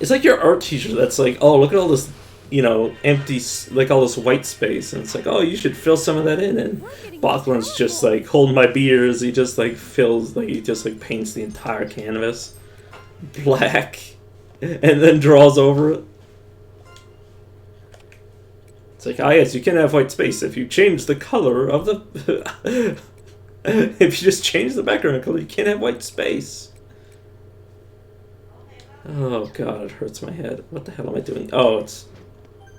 It's like your art teacher that's like, oh, look at all this, you know, empty, like all this white space. And it's like, oh, you should fill some of that in. And Bachlan's just like holding my beer as he just like fills, like he just like paints the entire canvas black and then draws over it. It's like, ah, yes, you can have white space if you change the color of the... if you just change the background color, you can't have white space. Oh god, it hurts my head. What the hell am I doing? Oh, it's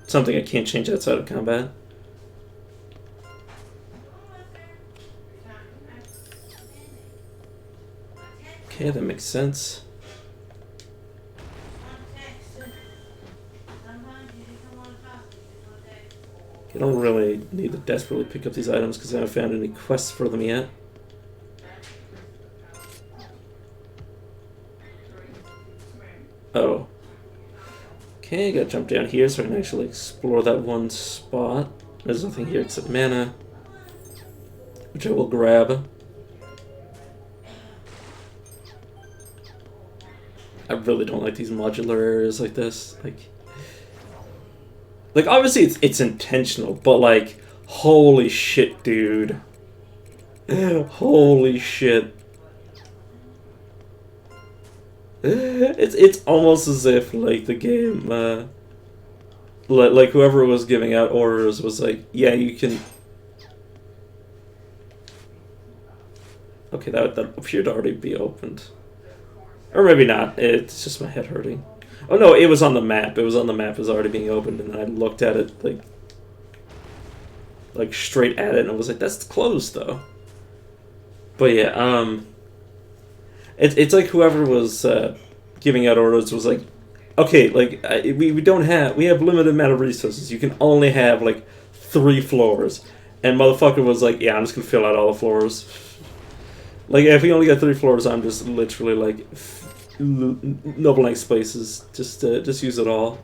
something I can't change outside of combat. Okay, that makes sense. I don't really need to desperately pick up these items because I haven't found any quests for them yet. Oh. Okay, gotta jump down here so I can actually explore that one spot. There's nothing here except mana, which I will grab. I really don't like these modular areas like this. Like obviously it's intentional, but like, holy shit, dude. Holy shit. It's almost as if like the game, like whoever was giving out orders was like, yeah, you can. Okay, that appeared to already be opened, or maybe not. It's just my head hurting. Oh no, it was on the map. It was on the map as already being opened, and then I looked at it like straight at it, and I was like, "That's closed, though." But yeah, it's like whoever was giving out orders was like, "Okay, like we have limited amount of resources. You can only have like 3 floors," and motherfucker was like, "Yeah, I'm just gonna fill out all the floors." Like if we only got 3 floors, I'm just literally like. No blank spaces. Just use it all.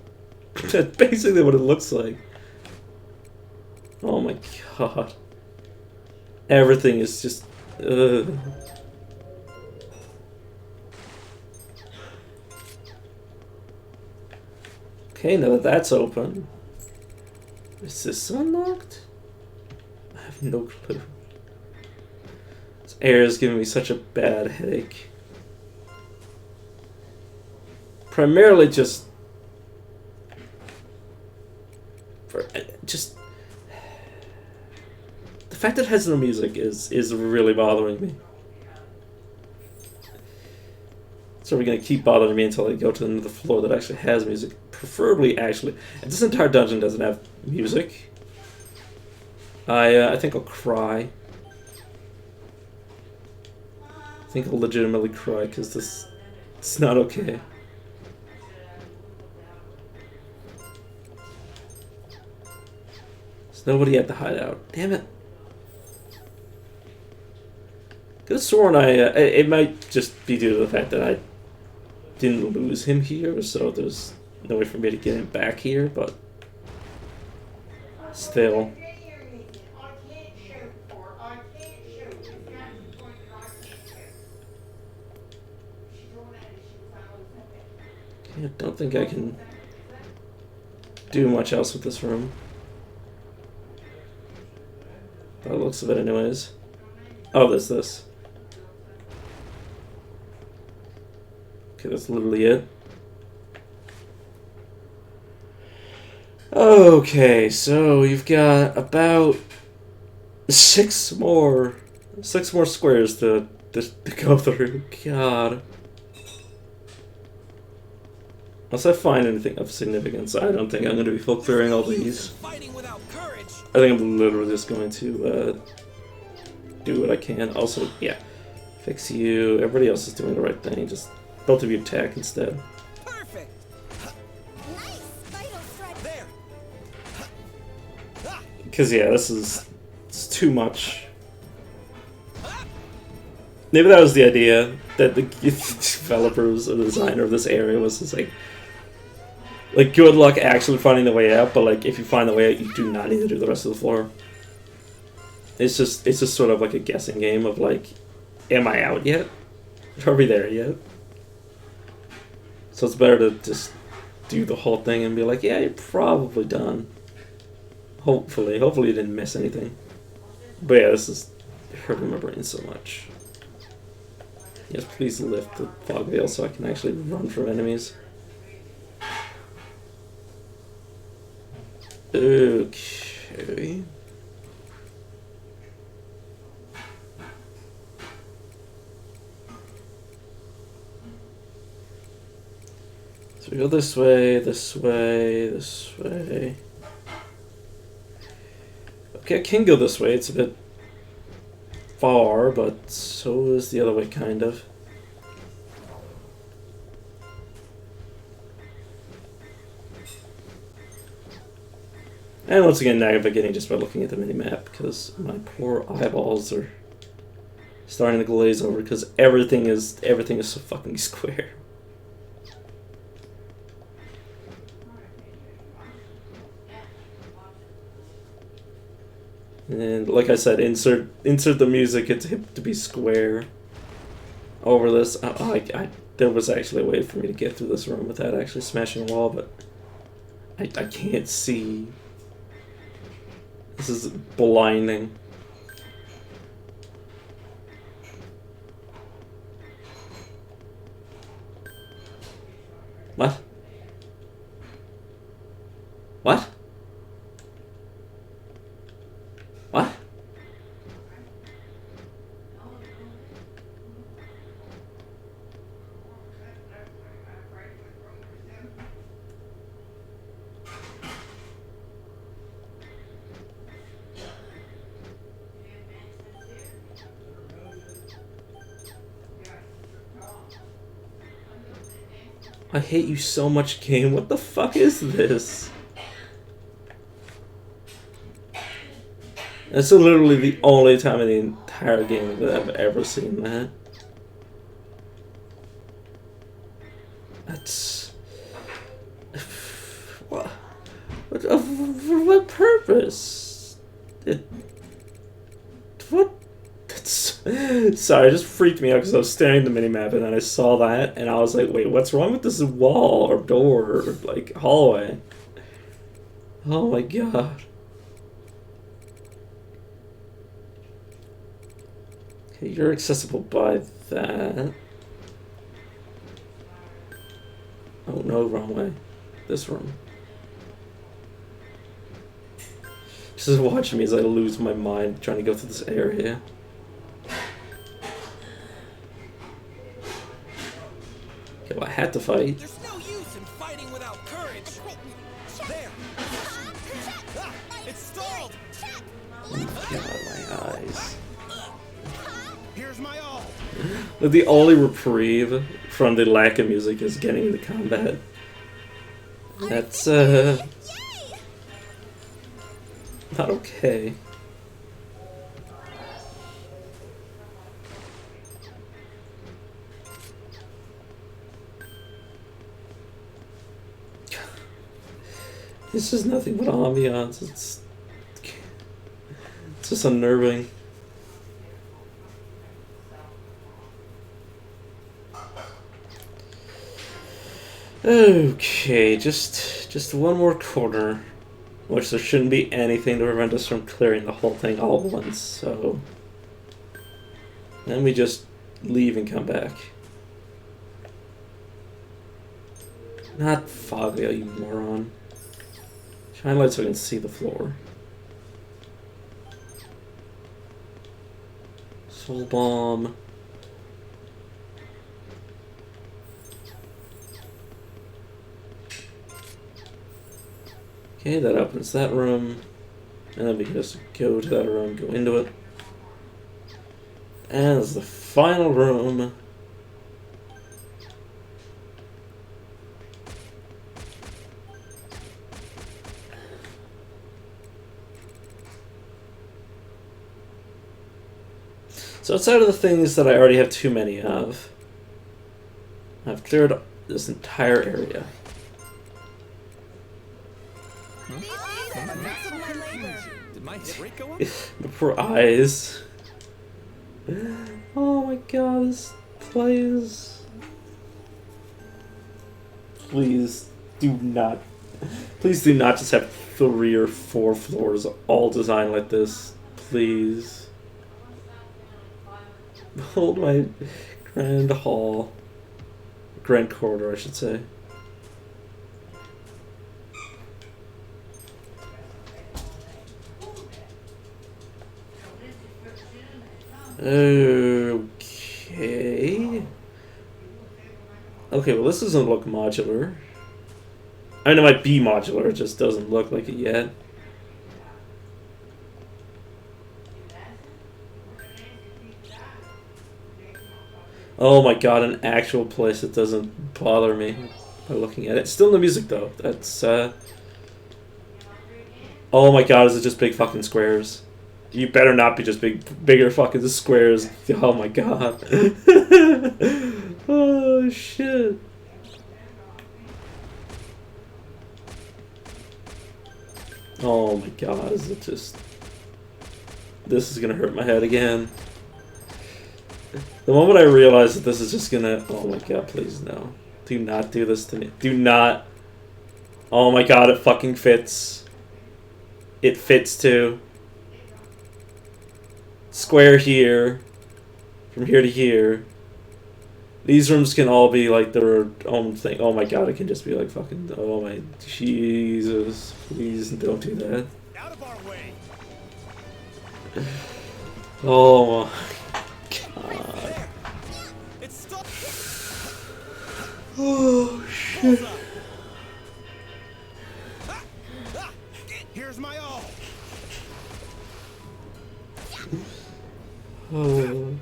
That's basically what it looks like. Oh my god. Everything is just... Okay, now that that's open. Is this unlocked? I have no clue. This air is giving me such a bad headache. Primarily just the fact that it has no music is really bothering me. So we're gonna keep bothering me until I go to another floor that actually has music. Preferably, actually, and this entire dungeon doesn't have music. I think I'll cry. I think I'll legitimately cry because it's not okay. Nobody at the hideout. Damn it. Could have sworn it might just be due to the fact that I didn't lose him here, so there's no way for me to get him back here, but still. I don't think I can do much else with this room. By the looks of it anyways. Oh, there's this. Okay, that's literally it. Okay, so you've got about six more squares to go through. God. Unless I find anything of significance, I don't think I'm going to be full clearing all these. Fighting without courage. I think I'm literally just going to do what I can. Also, yeah, fix you. Everybody else is doing the right thing. Just both of you attack instead. Perfect. Nice! Vital strike. There. Because yeah, it's too much. Maybe that was the idea that the developers or the designer of this area was just like good luck actually finding the way out, but like if you find the way out, you do not need to do the rest of the floor. It's just sort of like a guessing game of like, am I out yet? Are we there yet? So it's better to just do the whole thing and be like, yeah, you're probably done. Hopefully you didn't miss anything. But yeah, this is hurting my brain so much. Yes, please lift the fog veil so I can actually run from enemies. Okay. So we go this way, this way, this way. Okay, I can go this way. It's a bit far, but so is the other way, kind of. And once again, navigating just by looking at the mini-map, because my poor eyeballs are starting to glaze over, because everything is so fucking square. And like I said, insert the music. It's hip to be square. Over this, there was actually a way for me to get through this room without actually smashing a wall, but I can't see. This is blinding. What? What? What? I hate you so much, game. What the fuck is this? That's literally the only time in the entire game that I've ever seen that. That's... What? For what purpose? What? Sorry, it just freaked me out because I was staring at the minimap and then I saw that and I was like, wait, what's wrong with this wall or door or like hallway? Oh my god. Okay, you're accessible by that. Oh no, wrong way. This room. Just watching me as I lose my mind trying to go through this area. Okay, well, I had to fight. There's no use in fighting without courage. There. It's stalled. Oh my god, my eyes. Here's my all. The only reprieve from the lack of music is getting into combat. That's, not okay. It's just nothing but ambiance. It's just unnerving. Okay, just one more corner, which there shouldn't be anything to prevent us from clearing the whole thing all at once. So then we just leave and come back. Not foggy, you moron. Shine light so I can see the floor. Soul bomb. Okay, that opens that room. And then we can just go to that room, go into it. And it's the final room. So outside of the things that I already have too many of, I've cleared this entire area. Did my hit rate go up? The poor eyes. Oh my god, this place. Please do not. Please do not just have 3 or 4 floors all designed like this. Please. Hold my grand hall. Grand corridor, I should say. Okay. Okay, well this doesn't look modular. I mean, it might be modular, it just doesn't look like it yet. Oh my god, an actual place that doesn't bother me by looking at it. Still no music though. That's, oh my god, is it just big fucking squares? You better not be just bigger fucking squares. Oh my god. Oh shit. Oh my god, is it just... This is gonna hurt my head again. The moment I realize that this is just gonna... Oh my god, please no. Do not do this to me. Do not. Oh my god, it fucking fits. It fits too. Square here. From here to here. These rooms can all be like their own thing. Oh my god, it can just be like fucking... Oh my... Jesus. Please don't do that. Out of our way. Oh my god. It's stuck. Oh shit. Here's my all. Oh.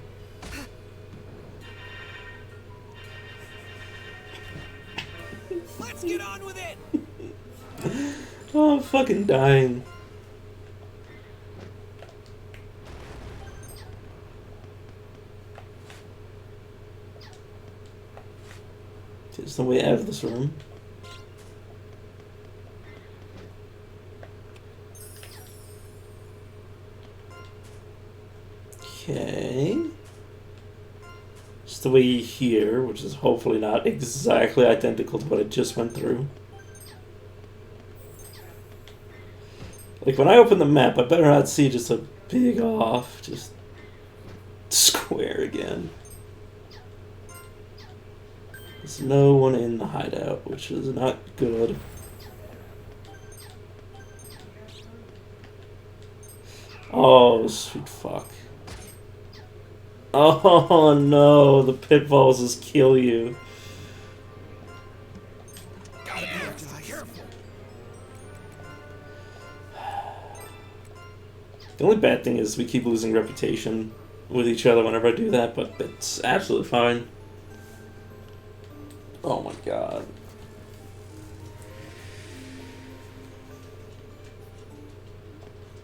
Let's get on with it. Oh, I'm fucking dying. There's no way out of this room. Okay. Just the way here, which is hopefully not exactly identical to what I just went through. Like, when I open the map, I better not see just a big off, just square again. There's no one in the hideout, which is not good. Oh, sweet fuck. Oh no, the pitfalls just kill you. Gotta be careful. The only bad thing is we keep losing reputation with each other whenever I do that, but it's absolutely fine. Oh my god.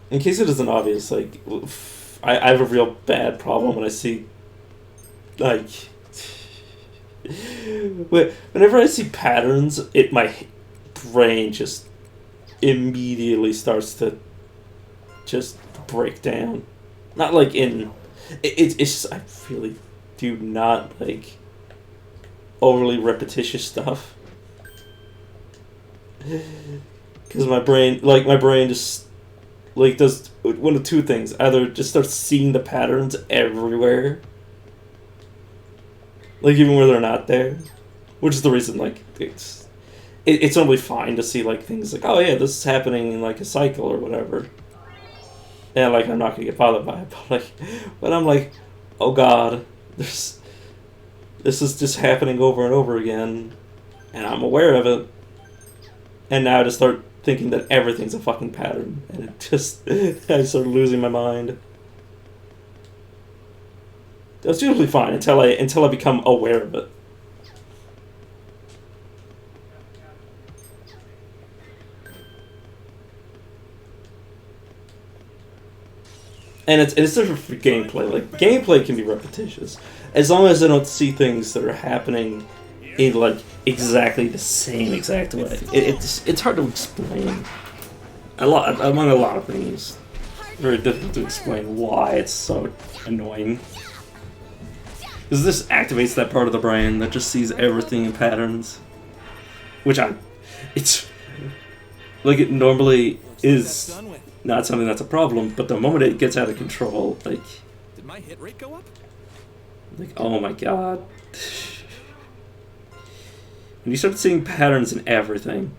In case it isn't obvious, like, I have a real bad problem when I see, like, whenever I see patterns, my brain just immediately starts to just break down. Not like in, it's just, I really do not like overly repetitious stuff. Because my brain just, like, does one of two things. Either just starts seeing the patterns everywhere. Like, even where they're not there. Which is the reason, like, it's normally fine to see like things like, oh yeah, this is happening in like a cycle or whatever. And like I'm not gonna get bothered by it, but I'm like, oh god, this is just happening over and over again, and I'm aware of it. And now I just start thinking that everything's a fucking pattern, and it just I start losing my mind. That's usually fine until I become aware of it. And it's different for gameplay. Like, gameplay can be repetitious. As long as I don't see things that are happening in, like, exactly the same exact way. It's hard to explain. Among a lot of things. Very difficult to explain why it's so annoying. Because this activates that part of the brain that just sees everything in patterns. Which it's... Like, it normally is... not something that's a problem, but the moment it gets out of control, like... Did my hit rate go up? Like, oh my god. When you start seeing patterns in everything,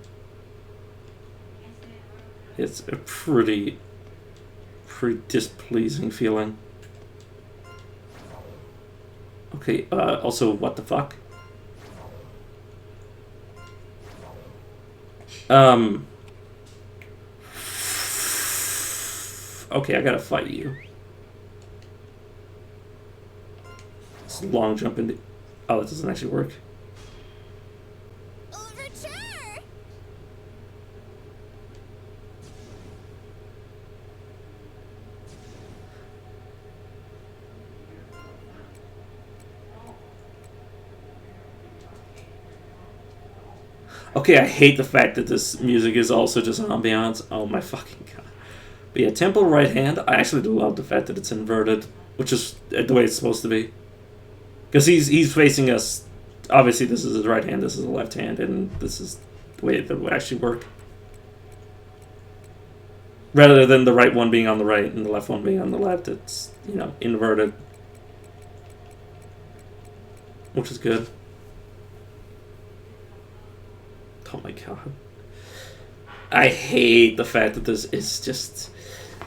it's a pretty displeasing feeling. Okay, also, what the fuck? Okay, I gotta fight you. It's a long jump into... Oh, that doesn't actually work. Overture! Okay, I hate the fact that this music is also just ambiance. Oh my fucking god. But yeah, temple right hand, I actually do love the fact that it's inverted, which is the way it's supposed to be. Because he's facing us. Obviously, this is his right hand, this is the left hand, and this is the way that would actually work. Rather than the right one being on the right and the left one being on the left, it's, you know, inverted. Which is good. Oh my god. I hate the fact that this is just...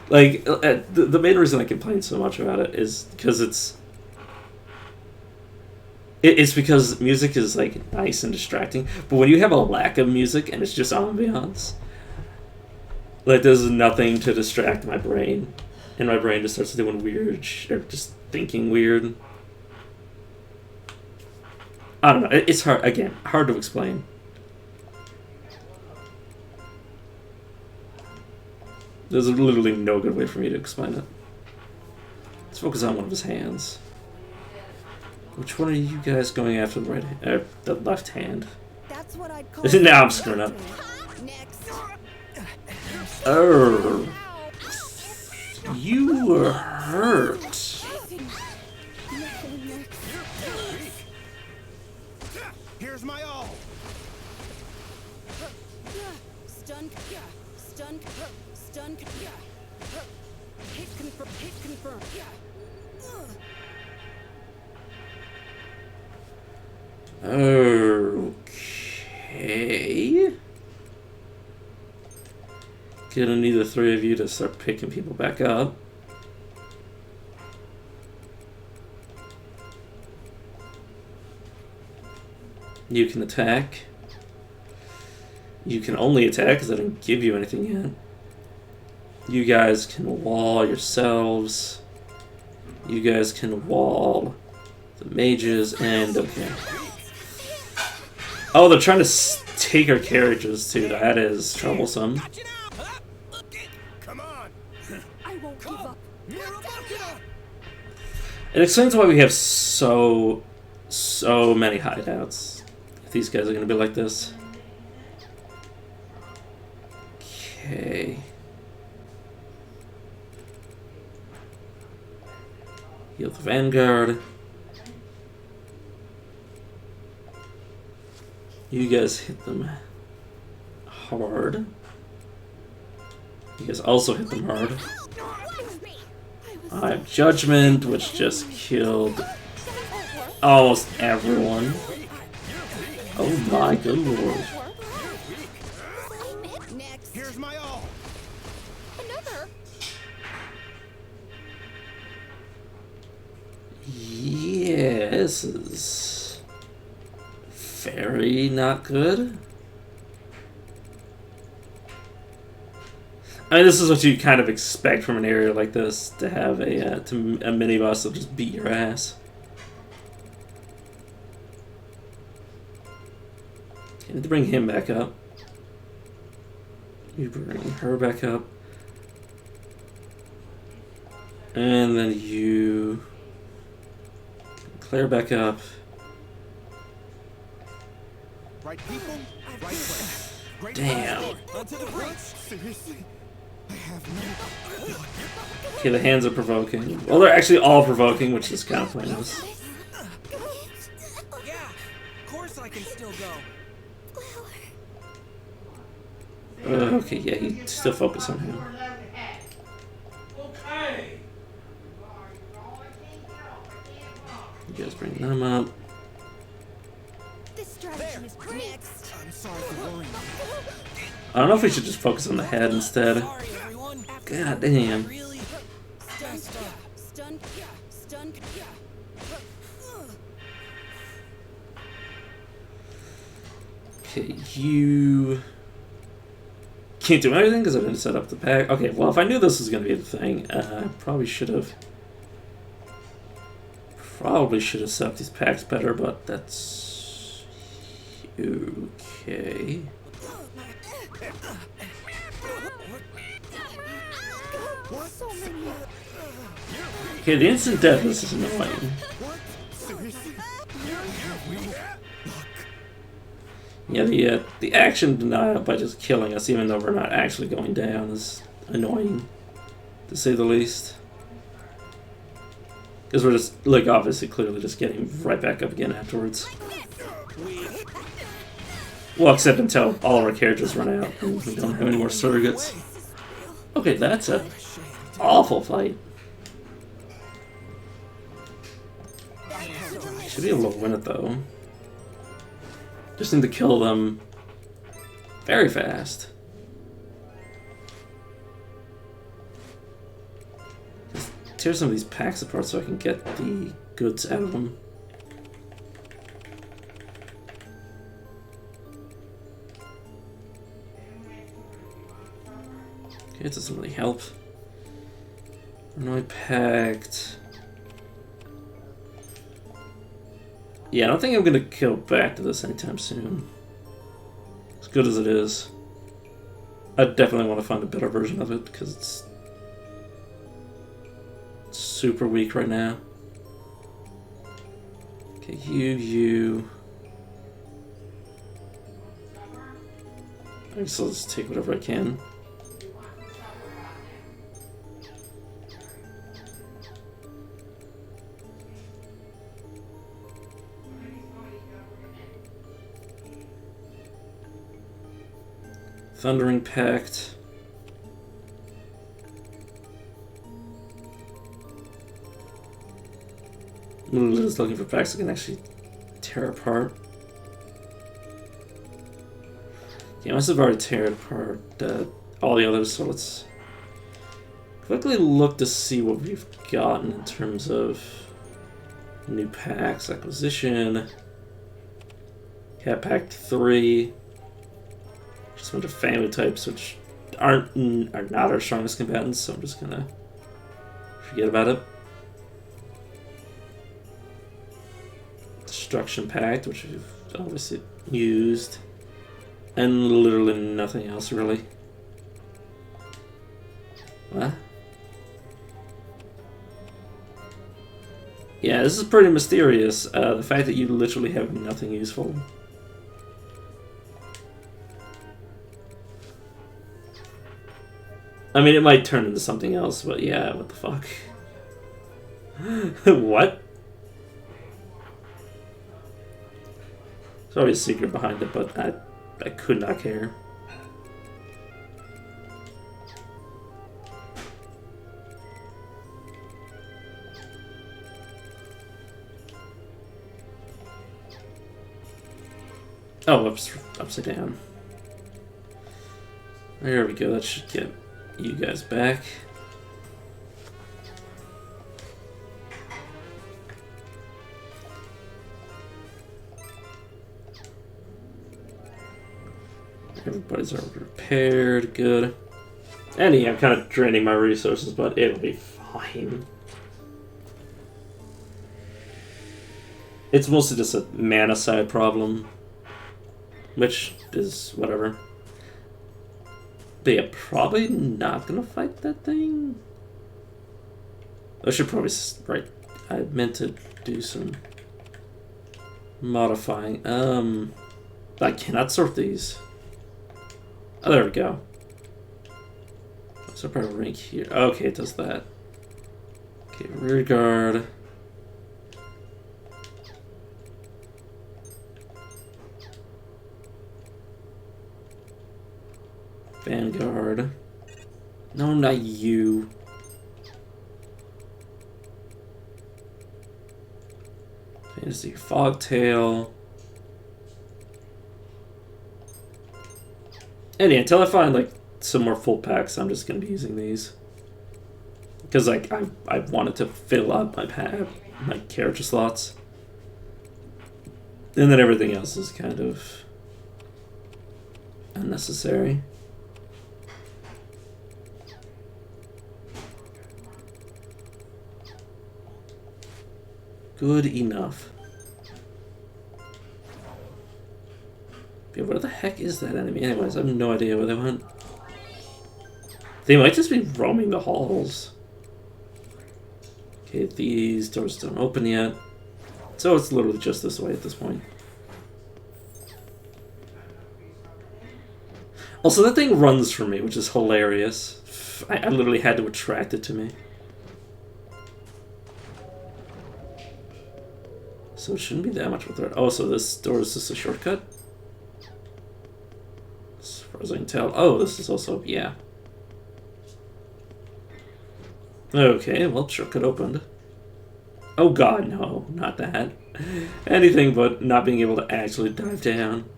Like, the main reason I complain so much about it is because it's because music is, like, nice and distracting. But when you have a lack of music and it's just ambiance, like, there's nothing to distract my brain. And my brain just starts doing weird or just thinking weird. I don't know. It's hard, again, hard to explain. There's literally no good way for me to explain it. Let's focus on one of his hands. Which one are you guys going after? The right hand, the left hand. That's what I'd call Now I'm screwing up. Next. Oh, you were hurt. Here's my all. Stun. Stun. Stun. Hit confirm. Hit confirm. Okay. Gonna need the three of you to start picking people back up. You can attack. You can only attack because I didn't give you anything yet. You guys can wall yourselves. You guys can wall the mages, and okay. Oh, they're trying to take our carriages too. That is troublesome. Come on. I won't give up. It explains why we have so many hideouts. If these guys are gonna be like this. Okay. Heal the Vanguard. You guys hit them hard. You guys also hit them hard. I have Judgment, which just killed almost everyone. Oh my good lord. Mother! Yeah, this is very not good. I mean, this is what you kind of expect from an area like this, to have a mini boss that'll just beat your ass. Okay, need to bring him back up. You bring her back up. And then you Claire back up. Right people, right place. Great Damn. onto the breach. Seriously, I have no. Okay, the hands are provoking. Well, they're actually all provoking, which is kind of pointless. Yeah, of course I can still go. Okay, yeah, you still focus on him. You guys bring them up. This strategy is great. Next. I'm sorry for worrying. I don't know if we should just focus on the head instead. Sorry, everyone. God damn. Really messed up. Stun. Stun. Okay, you can't do anything because I didn't set up the pack. Okay, well, if I knew this was going to be the thing, I probably should have set up these packs better, but that's okay. So many. Okay, the instant deadness is annoying. What? Seriously? Yeah, the action denial by just killing us, even though we're not actually going down, is annoying, to say the least. Because we're just, like, obviously, clearly just getting right back up again afterwards. Well, except until all of our characters run out and we don't have any more surrogates. Okay, that's a awful fight. Should be able to win it, though. Just need to kill them very fast. Just tear some of these packs apart so I can get the goods out of them. Okay, it doesn't really help. Annoy packed. Yeah, I don't think I'm gonna go back to this anytime soon. As good as it is. I definitely want to find a better version of it, because it's super weak right now. Okay, you. I guess I'll just take whatever I can. Thundering Pact. I'm just looking for packs I can actually tear apart. Yeah, I must have already teared apart all the others, so let's quickly look to see what we've gotten in terms of new packs. Acquisition. Cat Pack 3. Just a bunch of family types which are not our strongest combatants, so I'm just gonna forget about it. Destruction Pact, which we've obviously used, and literally nothing else really. What? Yeah, this is pretty mysterious. The fact that you literally have nothing useful. I mean, it might turn into something else, but yeah, what the fuck? What? There's always a secret behind it, but I could not care. Oh, upside down. There we go, that should get You guys back. Everybody's already repaired. Good. And yeah, I'm kind of draining my resources, but it'll be fine. It's mostly just a mana side problem, which is whatever. But yeah, probably not gonna fight that thing. I should probably I meant to do some modifying. I cannot sort these. Oh, there we go. So probably rank here. Okay, it does that. Okay, rear guard. Vanguard. No, not you. Fantasy Fogtail. And yeah, until I find like some more full packs, I'm just gonna be using these. Because like I wanted to fill up my character slots. And then everything else is kind of unnecessary. Good enough. Yeah, where the heck is that enemy? Anyways, I have no idea where they went. They might just be roaming the halls. Okay, these doors don't open yet. So it's literally just this way at this point. Also, that thing runs from me, which is hilarious. I literally had to attract it to me. So it shouldn't be that much of a threat. Oh, so this door is just a shortcut? As far as I can tell. Oh, this is also, yeah. Okay, well, shortcut opened. Oh god, no, not that. Anything but not being able to actually dive down.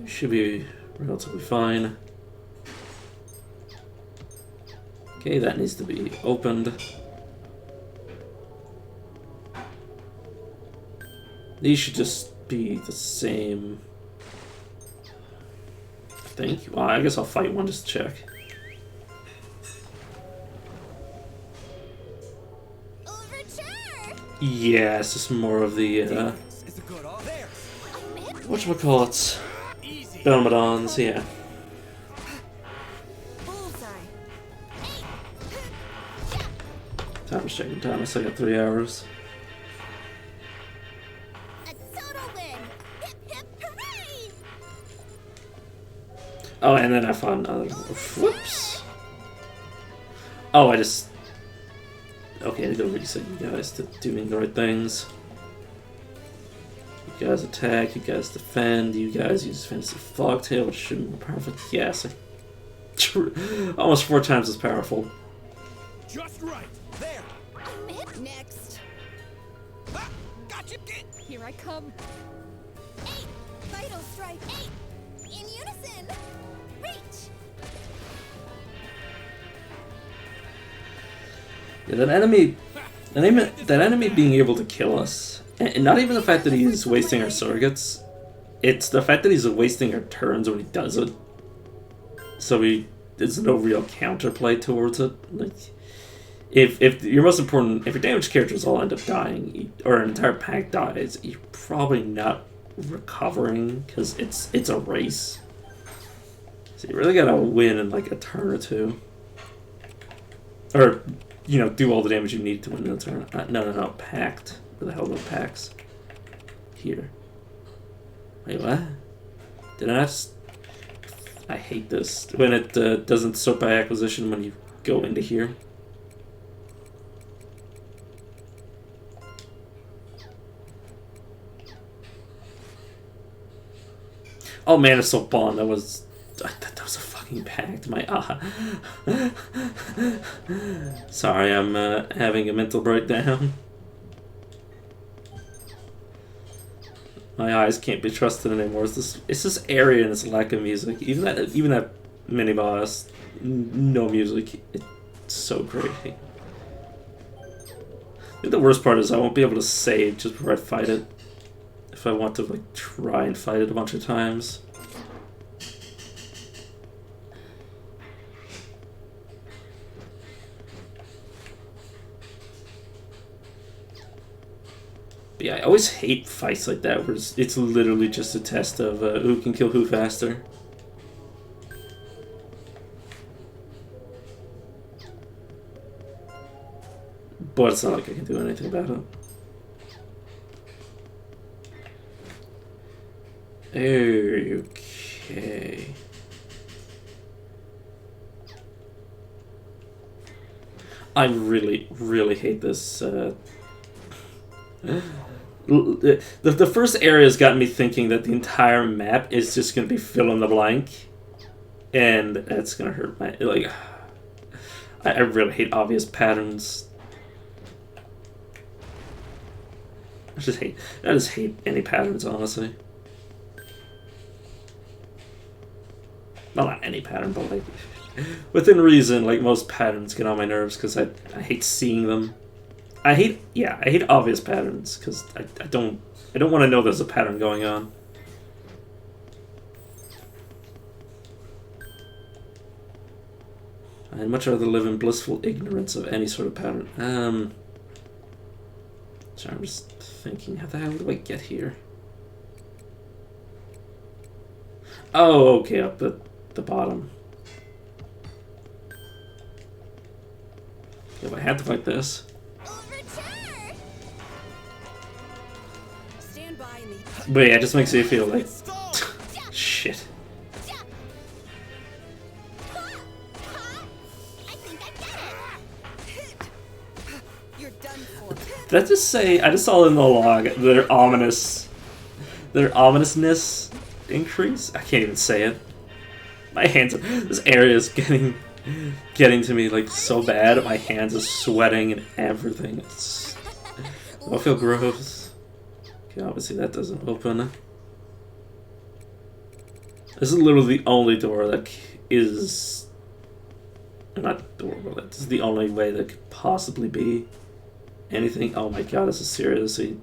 Should be relatively fine. Okay, that needs to be opened. These should just be the same. I think. Well, I guess I'll fight one just to check. Yeah, it's just more of the whatchamacallits? Belmadons, yeah. Timer's checking time, I still got 3 hours. A total win! Hip hip hooray! Oh, and then I found another. Whoops. Oh, I just. Okay, I need to reset you guys to doing the right things. You guys attack, you guys defend, you guys use Fantasy Fogtail, which should be more powerful. Yes, almost 4 times as powerful. Just right. There. I'm hit next. Ah, gotcha. Here I come. 8. Vital strike. 8. In unison. Reach. Yeah, that enemy being able to kill us, and not even the fact that he's wasting our surrogates, it's the fact that he's wasting our turns when he does it. So there's no real counterplay towards it. Like, if your most important, if your damaged characters all end up dying, or an entire pack dies, you're probably not recovering because it's a race. So you really gotta win in like a turn or two, or do all the damage you need to win in a turn. No, packed. Where the hell are packs? Here. Wait, what? Did I not? I hate this when it doesn't sort by acquisition when you go into here. Oh man, it's so bond. I thought that was a fucking pact. My Sorry, I'm having a mental breakdown. My eyes can't be trusted anymore. It's this area and its lack of music. Even that mini boss, no music. It's so crazy. I think the worst part is I won't be able to save just before I fight it. If I want to like try and fight it a bunch of times. But yeah, I always hate fights like that where it's literally just a test of who can kill who faster. But it's not like I can do anything about it. Okay. I really, really hate this. The first area has gotten me thinking that the entire map is just going to be fill in the blank. And that's going to hurt my... Like, I really hate obvious patterns. I just hate any patterns, honestly. Well, not any pattern, but like within reason. Like most patterns get on my nerves because I hate seeing them. I hate obvious patterns because I don't want to know there's a pattern going on. I'd much rather live in blissful ignorance of any sort of pattern. So I'm just thinking, how the hell do I get here? Oh, okay, up at the bottom. If I had to fight this. But yeah, it just makes me feel like shit. Did I just say, I just saw in the log their ominousness increase? I can't even say it. My hands, this area is getting to me like so bad. My hands are sweating and everything. I feel gross. Okay, obviously that doesn't open. This is literally the only door that is... Not door, but this is the only way that could possibly be anything. Oh my god, this is seriously...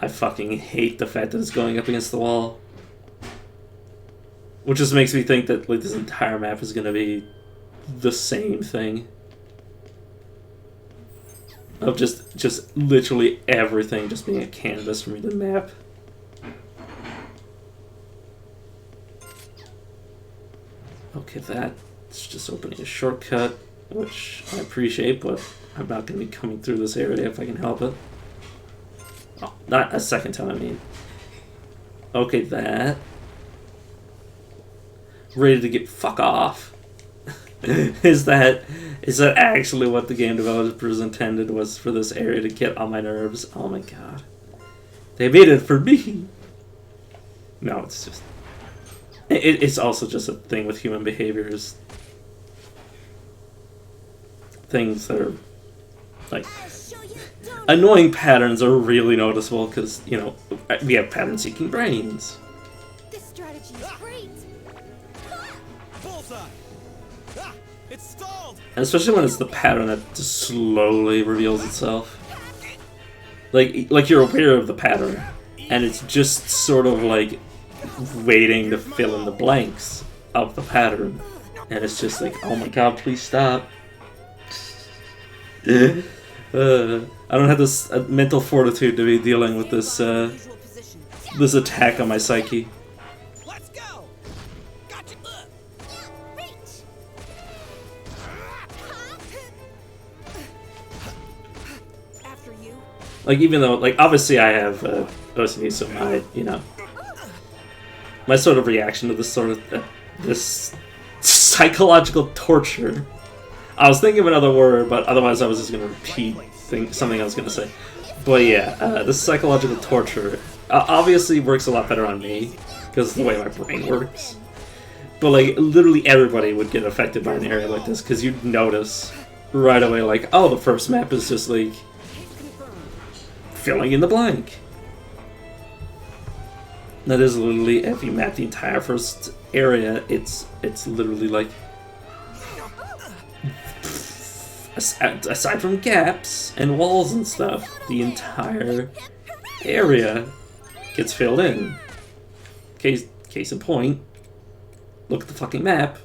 I fucking hate the fact that it's going up against the wall. Which just makes me think that like this entire map is gonna be the same thing. Of just literally everything just being a canvas for me to map. Okay, that's just opening a shortcut, which I appreciate, but I'm not going to be coming through this area if I can help it. Oh, not a second time, I mean. Okay, that. Ready to get fuck off. Is that actually what the game developers intended, was for this area to get on my nerves? Oh my god. They made it for me! No, it's just... It's also just a thing with human behaviors. Things that are, like... Annoying patterns are really noticeable because, you know, we have pattern-seeking brains. This strategy is great. Bullseye. It's stalled. And especially when it's the pattern that just slowly reveals itself. Like you're aware of the pattern, and it's just sort of like waiting to fill in the blanks of the pattern. And it's just like, oh my god, please stop. I don't have this mental fortitude to be dealing with this this attack on my psyche. Let's go. Gotcha. After you. Like, even though, like, obviously I have OCD, so my sort of reaction to this sort of this psychological torture. I was thinking of another word, but otherwise I was just going to repeat something I was going to say. But yeah, this psychological torture obviously works a lot better on me, because of the way my brain works. But like, literally everybody would get affected by an area like this, because you'd notice right away, like, oh, the first map is just like filling in the blank. That is literally, if you map the entire first area, it's literally like, aside from gaps and walls and stuff, the entire area gets filled in. Case in point, look at the fucking map.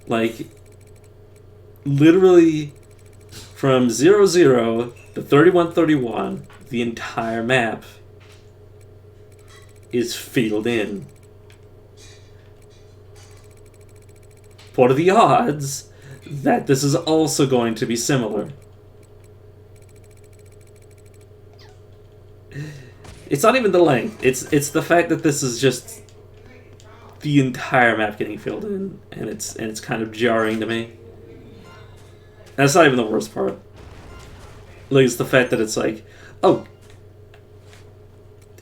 Like, literally from 00 to 3131, the entire map is filled in. What are the odds that this is also going to be similar? It's not even the length. It's the fact that this is just the entire map getting filled in, and it's kind of jarring to me. And that's not even the worst part. Like, it's the fact that it's like, oh.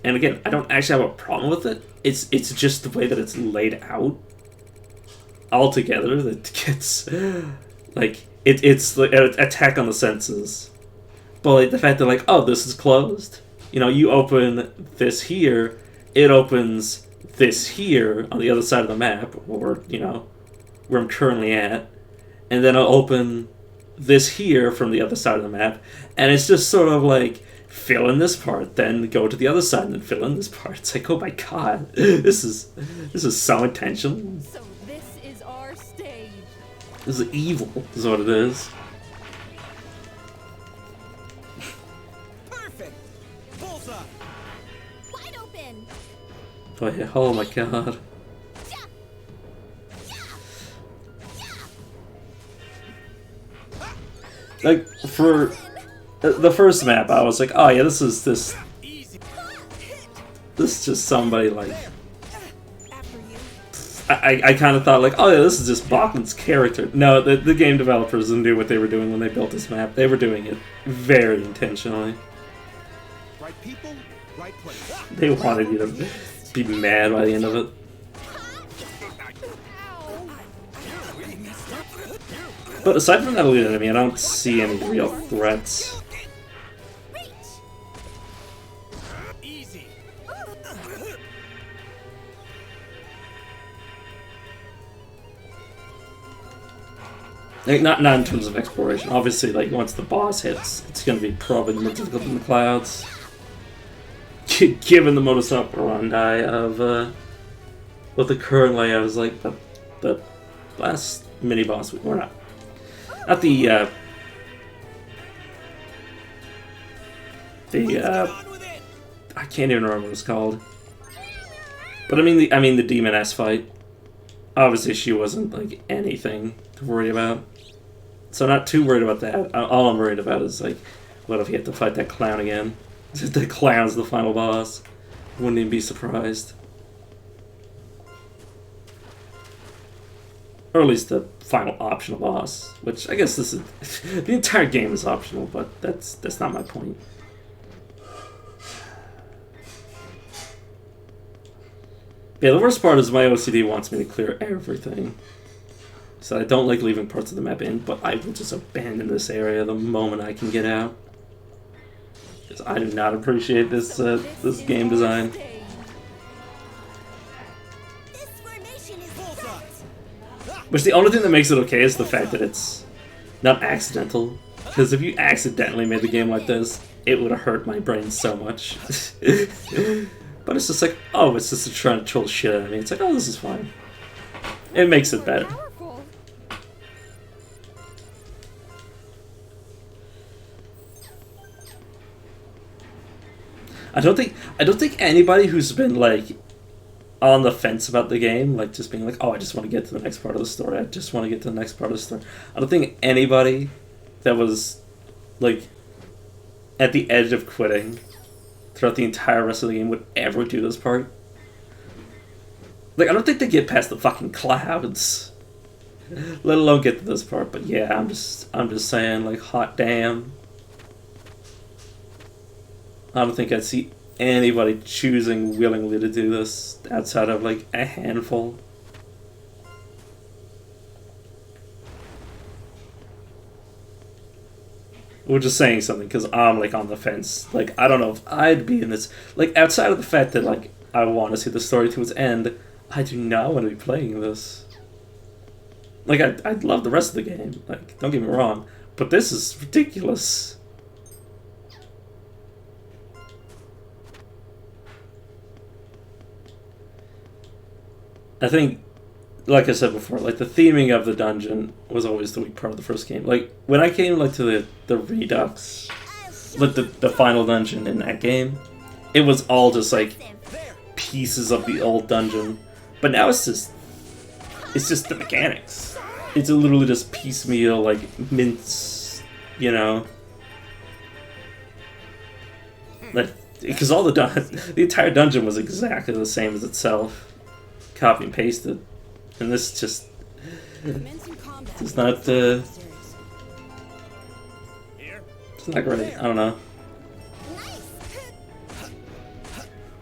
And again, I don't actually have a problem with it. It's just the way that it's laid out altogether that gets like it's like an attack on the senses. But like the fact that like, oh, this is closed. You know, you open this here, it opens this here on the other side of the map, or, you know, where I'm currently at, and then I'll open this here from the other side of the map, and it's just sort of like, fill in this part, then go to the other side, and then fill in this part. It's like, oh my god, this is so intentional. So this is our stage. This is evil, is what it is. Perfect. Bullseye. Wide open. Oh, yeah, oh my god. Like, for the first map, I was like, oh yeah, this is just somebody, like, I kind of thought, like, oh yeah, this is just Bachman's character. No, the game developers knew what they were doing when they built this map. They were doing it very intentionally. Right people, right place. They wanted you to be mad by the end of it. But aside from that lead enemy, I don't see any real threats. Easy. Like, not in terms of exploration. Obviously, like, once the boss hits, it's going to be probably more difficult in the clouds. Given the modus operandi of what the current layout is like, the last mini boss, we're not the I can't even remember what it's called. But I mean the demoness fight. Obviously, she wasn't like anything to worry about, so not too worried about that. All I'm worried about is like, what if you have to fight that clown again? The clown's the final boss. Wouldn't even be surprised. Or at least the final optional boss, which I guess this is the entire game is optional, but that's not my point. Yeah, the worst part is my OCD wants me to clear everything. So I don't like leaving parts of the map in, but I will just abandon this area the moment I can get out. Because I do not appreciate this this game design. Which the only thing that makes it okay is the fact that it's not accidental. Because if you accidentally made the game like this, it would have hurt my brain so much. But it's just like, oh, it's just trying to troll shit out of me. It's like, oh, this is fine. It makes it better. Powerful. I don't think anybody who's been like on the fence about the game, like just being like, oh, I just want to get to the next part of the story. I just want to get to the next part of the story. I don't think anybody that was like at the edge of quitting throughout the entire rest of the game would ever do this part. Like, I don't think they get past the fucking clouds, let alone get to this part. But yeah, I'm just saying, like, hot damn. I don't think I'd see anybody choosing willingly to do this outside of like a handful. We're just saying something because I'm like on the fence. Like, I don't know if I'd be in this. Like, outside of the fact that like I want to see the story to its end. I do not want to be playing this. Like, I love the rest of the game. Like, don't get me wrong. But this is ridiculous. I think, like I said before, like the theming of the dungeon was always the weak part of the first game. Like when I came like to the Redux, like the final dungeon in that game, it was all just like pieces of the old dungeon. But now it's just the mechanics. It's literally just piecemeal, like mints, you know. Like because all the entire dungeon was exactly the same as itself. Copy and pasted, and this just it's not it's not great. I don't know.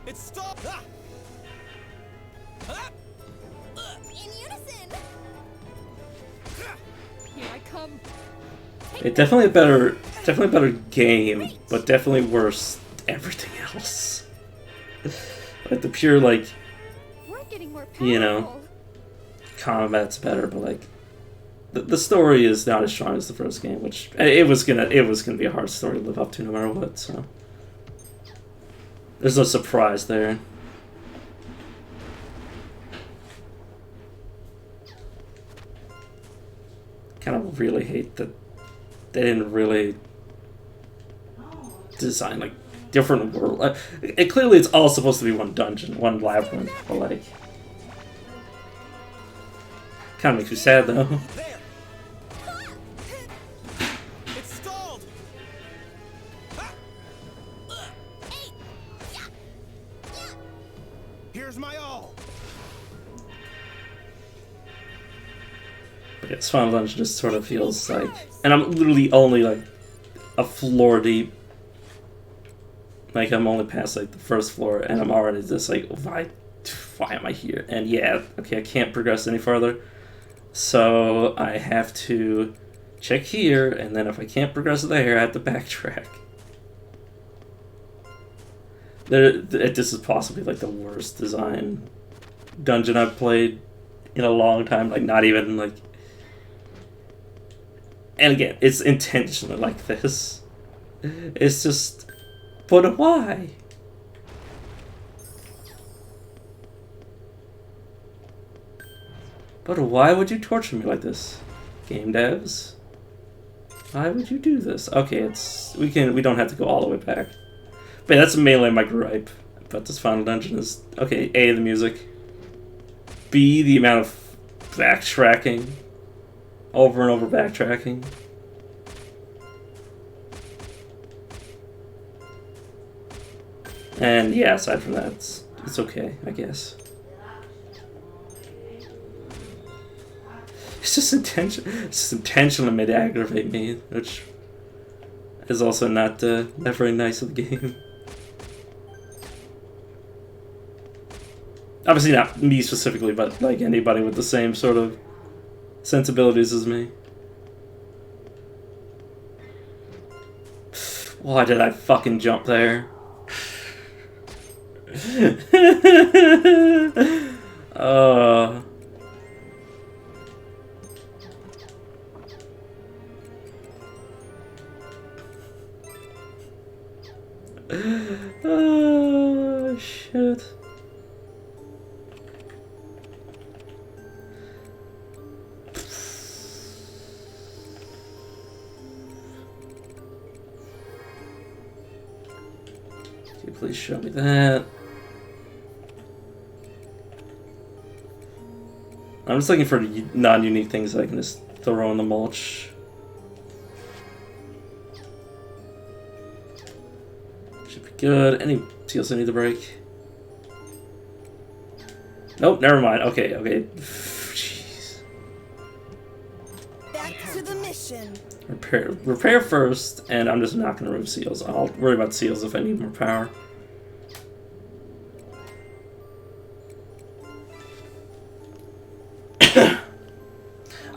It's stopped. In unison. Here I come. It definitely a better game, but definitely worse everything else. Like the pure like. We're getting more powerful. You know, combat's better, but like the story is not as strong as the first game, which it was gonna be a hard story to live up to no matter what. So there's no surprise there. Kind of really hate that they didn't really design like different world. Clearly, it's all supposed to be one dungeon, one labyrinth, but like. Kind of makes me sad though. There. It's stalled. Here's my all. But yeah, this final dungeon just sort of feels like, and I'm literally only like a floor deep. Like I'm only past like the first floor, and I'm already just like, why am I here? And yeah, okay, I can't progress any further. So I have to check here, and then if I can't progress there, I have to backtrack. This is possibly like the worst design dungeon I've played in a long time. Like not even like. And again, it's intentionally like this. It's just, but why? But why would you torture me like this? Game devs? Why would you do this? Okay, we don't have to go all the way back. But that's mainly my gripe about this final dungeon is okay, A, the music. B, the amount of backtracking. Over and over backtracking. And yeah, aside from that, it's okay, I guess. It's just intentionally made to aggravate me, which is also not very nice of the game. Obviously not me specifically, but like anybody with the same sort of sensibilities as me. Why did I fucking jump there? Oh, shit. Can you please show me that? I'm just looking for non-unique things that I can just throw in the mulch. Should be good. Any seals I need to break? Nope, never mind. Okay. Jeez. Back to the mission. Repair first, and I'm just not going to remove seals. I'll worry about seals if I need more power.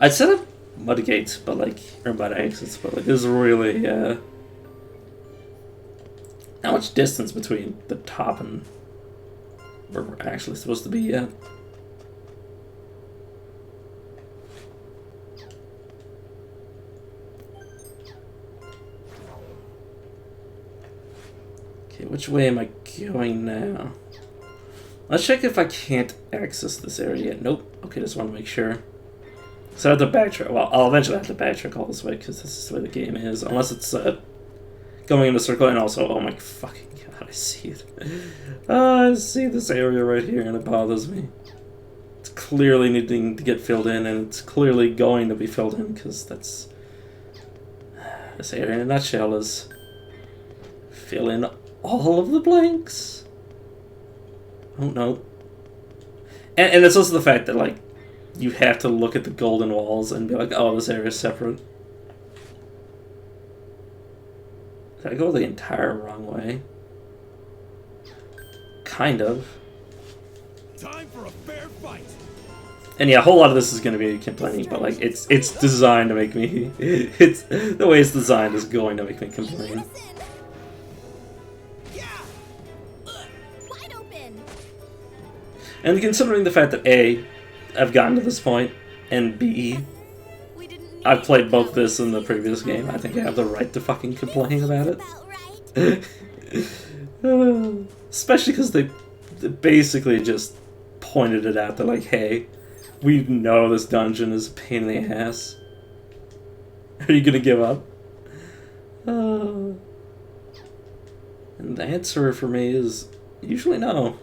I'd set up mud gates, but like, or mud exits, but like, there's really not much distance between the top and where we're actually supposed to be yet. Okay, which way am I going now? Let's check if I can't access this area yet. Nope. Okay, just want to make sure. So I have to backtrack. Well, I'll eventually have to backtrack all this way because this is the way the game is. Unless it's going in a circle. And also, oh my fucking god, I see it. I see this area right here and it bothers me. It's clearly needing to get filled in, and it's clearly going to be filled in because that's... This area in a nutshell is... Fill in all of the blanks. Oh no. And it's also the fact that, like, you have to look at the golden walls and be like, oh, this area is separate. Did I go the entire wrong way? Kind of. Time for a fair fight. And yeah, a whole lot of this is going to be complaining, but like it's designed to make me. It's the way it's designed is going to make me complain. Yeah. Wide open. And considering the fact that A, I've gotten to this point, and B, We didn't need I've played both this and the previous game, I think I have the right to fucking complain about it. about right. Especially because they basically just pointed it out. They're like, hey, we know this dungeon is a pain in the ass. Are you gonna give up? And the answer for me is usually no.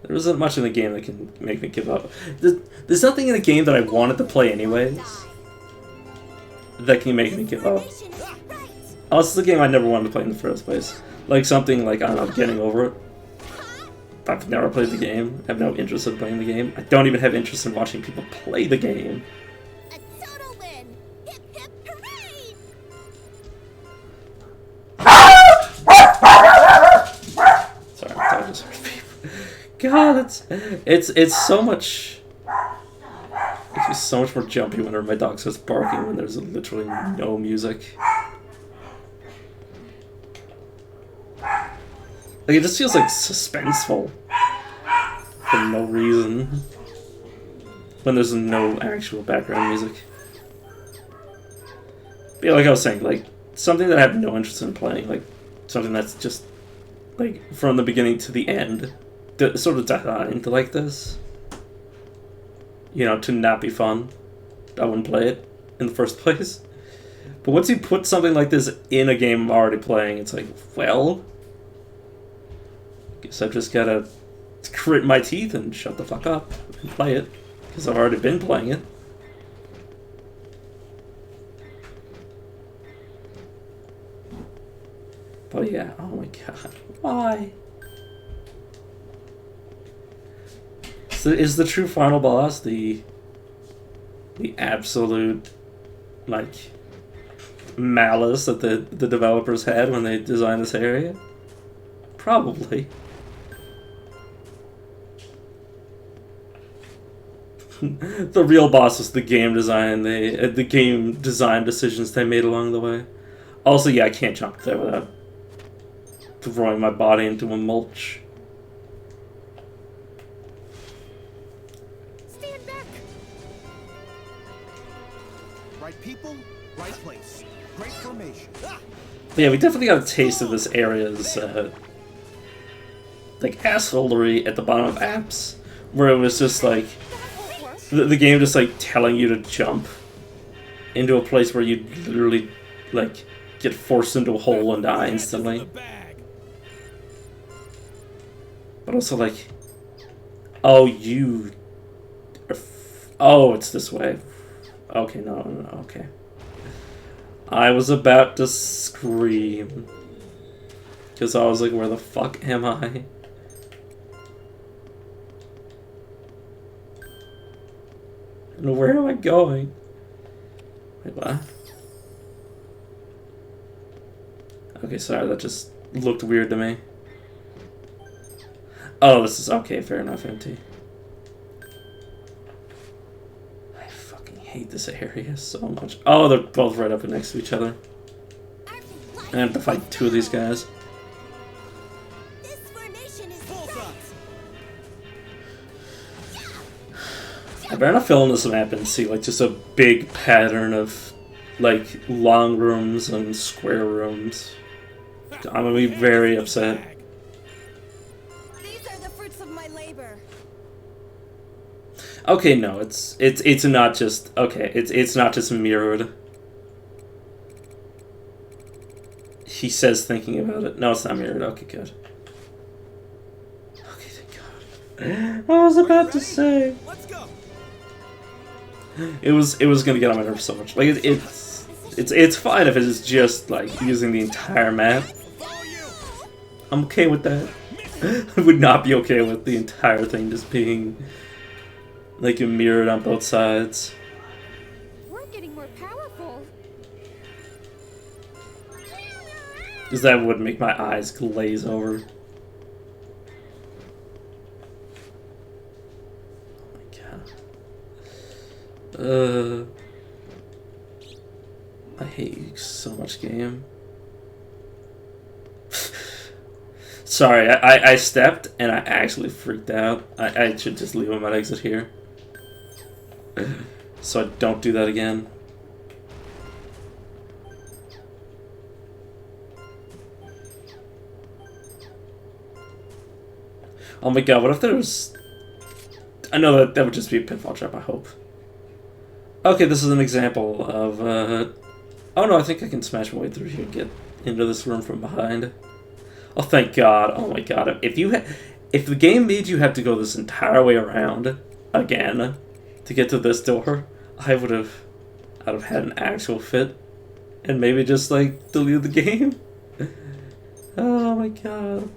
There isn't much in the game that can make me give up. There's nothing in the game that I wanted to play anyways that can make me give up. Formation is right. Unless it's a game I never wanted to play in the first place. Like something like, I don't know, Getting Over It. I've never played the game. I have no interest in playing the game. I don't even have interest in watching people play the game. A total win. Hip hip hooray. Sorry, I thought I just heard people. God, it's so much. It makes me so much more jumpy whenever my dog starts barking when there's literally no music. Like, it just feels like suspenseful for no reason when there's no actual background music. But yeah, like I was saying, like something that I have no interest in playing, like something that's just like from the beginning to the end, sort of designed like this. You know, to not be fun, I wouldn't play it in the first place. But once you put something like this in a game I'm already playing, it's like, well, guess I've just gotta grit my teeth and shut the fuck up and play it, because I've already been playing it. But yeah, oh my god, why? So is the true final boss the absolute, like, malice that the developers had when they designed this area? Probably. The real boss was the game design. The game design decisions they made along the way. Also, yeah, I can't jump there without throwing my body into a mulch. Stand back. Right people, right place. Great formation. Ah! Yeah, we definitely got a taste of this area's like assholery at the bottom of apps, where it was just like the game just like telling you to jump into a place where you literally like get forced into a hole and die instantly. But also like, oh, you are oh, it's this way. Okay, no, okay. I was about to scream because I was like, where the fuck am I? And where am I going? Wait, what? Okay, sorry, that just looked weird to me. Oh, this is okay, fair enough, empty. I fucking hate this area so much. Oh, they're both right up next to each other. I have to fight two of these guys. This formation is Bullseye. right. I better not fill in this map and see like just a big pattern of like long rooms and square rooms. I'm gonna be very upset. These are the fruits of my labor. Okay, no, it's not just it's not just mirrored. He says thinking about it. No, it's not mirrored. Okay, good. Okay, thank God. I was about to say. Let's go. It was gonna get on my nerves so much. Like it's fine if it's just like using the entire map. Follow you. I'm okay with that. I would not be okay with the entire thing just being like mirrored on both sides. We're getting more powerful. Because that would make my eyes glaze over. Oh my god. I hate you so much, game. Sorry, I stepped and I actually freaked out. I should just leave him at exit here. So I don't do that again. Oh my god, what if there was... I know that would just be a pitfall trap, I hope. Okay, this is an example of... Oh no, I think I can smash my way through here and get into this room from behind. Oh, thank god. Oh my god. If the game made you have to go this entire way around again to get to this door, I'd have had an actual fit and maybe just like delete the game. Oh my god.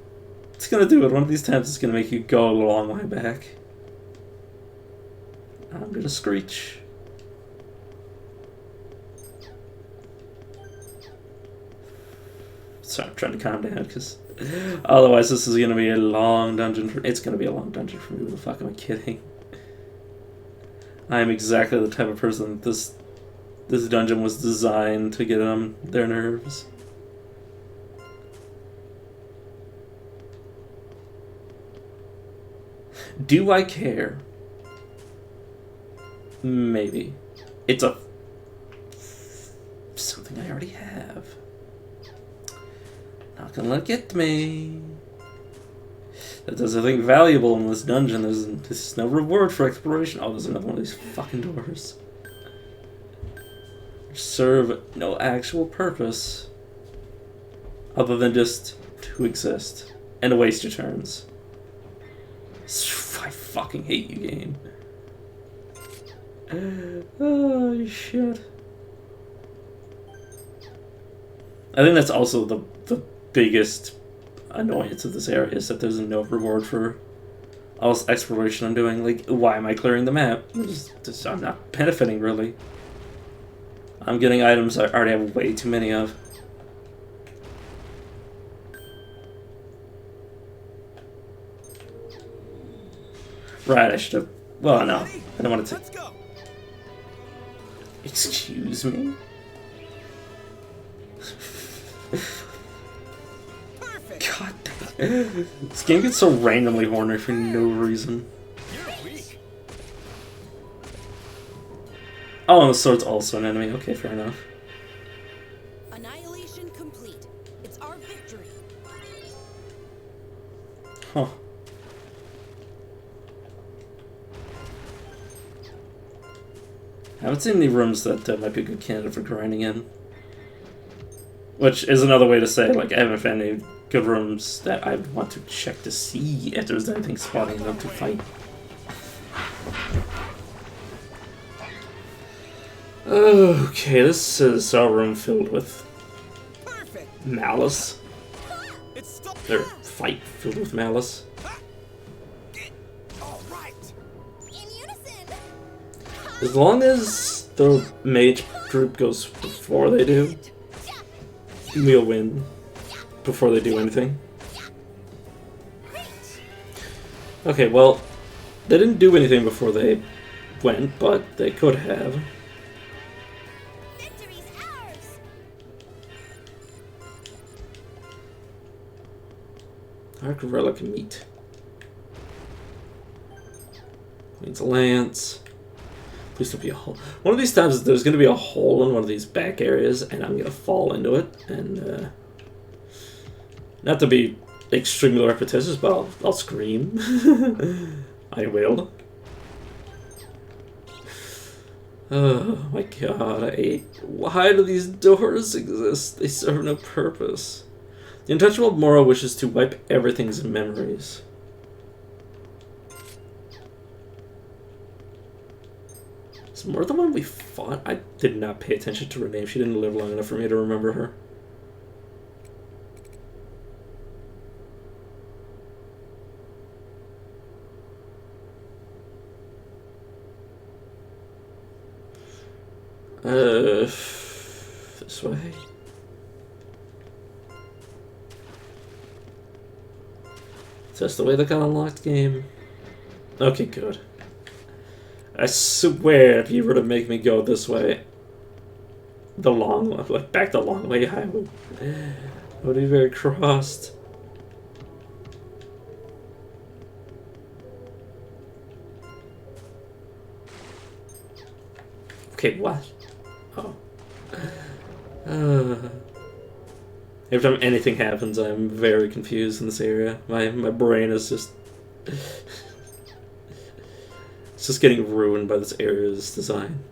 It's gonna do it. One of these times it's gonna make you go a long way back. I'm gonna screech. Sorry, I'm trying to calm down because otherwise this is gonna be a long dungeon. It's gonna be a long dungeon for me. Who the fuck am I kidding? I am exactly the type of person that this dungeon was designed to get on their nerves. Do I care? Maybe. It's something I already have. Not gonna let it get to me. That does anything valuable in this dungeon. There's no reward for exploration. Oh, there's another one of these fucking doors. Serve no actual purpose other than just to exist and to waste your turns. I fucking hate you, game. Oh, shit. I think that's also the biggest annoyance of this area is that there's no reward for all this exploration I'm doing. Like, why am I clearing the map? I'm not benefiting, really. I'm getting items I already have way too many of. Right, I should have... Well, no. I don't want to take... Excuse me? God damn. This game gets so randomly horny for no reason. Oh, and the sword's also an enemy. Okay, fair enough. Annihilation complete. It's our victory. Huh. I haven't seen any rooms that might be a good candidate for grinding in. Which is another way to say, like, I haven't found any good rooms that I want to check to see if there's anything spawning them to fight. Okay, this is a room filled with malice. Or fight filled with malice. As long as the mage group goes before they do, we'll win before they do anything. Okay, well, they didn't do anything before they went, but they could have. Dark relic meat. Means lance. Please don't be a hole. One of these times there's going to be a hole in one of these back areas, and I'm going to fall into it. And, not to be extremely repetitious, but I'll scream. I will. Oh my god, why do these doors exist? They serve no purpose. The untouchable Mora wishes to wipe everything's memories. Is Mora the one we fought? I did not pay attention to her name. She didn't live long enough for me to remember her. This way. That's the way that got unlocked, game. Okay, good. I swear if you were to make me go this way, the long way, like back the long way, I would be very crossed. Okay, what? Oh. Every time anything happens, I'm very confused in this area. My brain is just... it's just getting ruined by this area's design.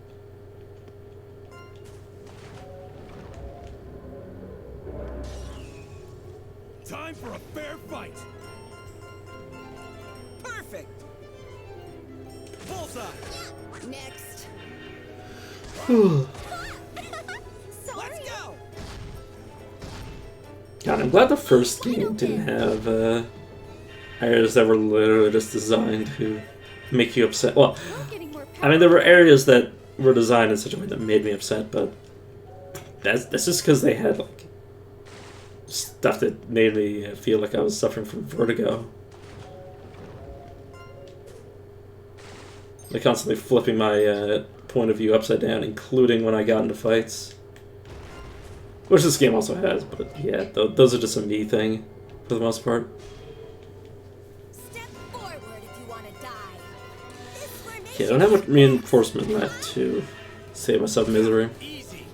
Time for a fair fight. Perfect. Bullseye. Next. Let's Sorry. go. God, I'm glad the first game didn't have areas that were literally just designed to make you upset. Well, You're getting more I mean, there were areas that were designed in such a way that made me upset, but that's just because they had like stuff that made me feel like I was suffering from vertigo. Like constantly flipping my point of view upside down, including when I got into fights. Which this game also has, but yeah, those are just a me thing, for the most part. Step forward if you want to die. This formation Yeah, I don't have much reinforcement left to save myself misery. Easy.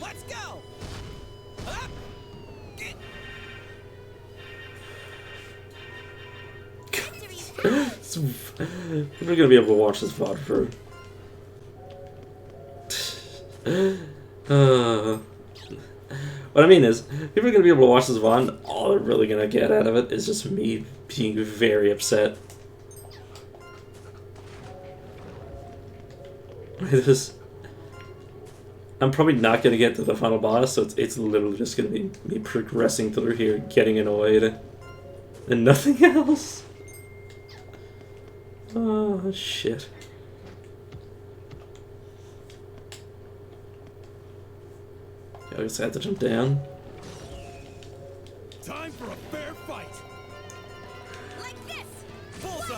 Let's go. Up. Get. We're gonna be able to watch this VOD for... what I mean is, people are gonna be able to watch this VOD, and all they're really gonna get out of it is just me being very upset. I'm probably not gonna get to the final boss, so it's literally just gonna be me progressing through here, getting annoyed, and nothing else. Oh shit. I guess I have to jump down. Time for a fair fight. like this. Bullseye.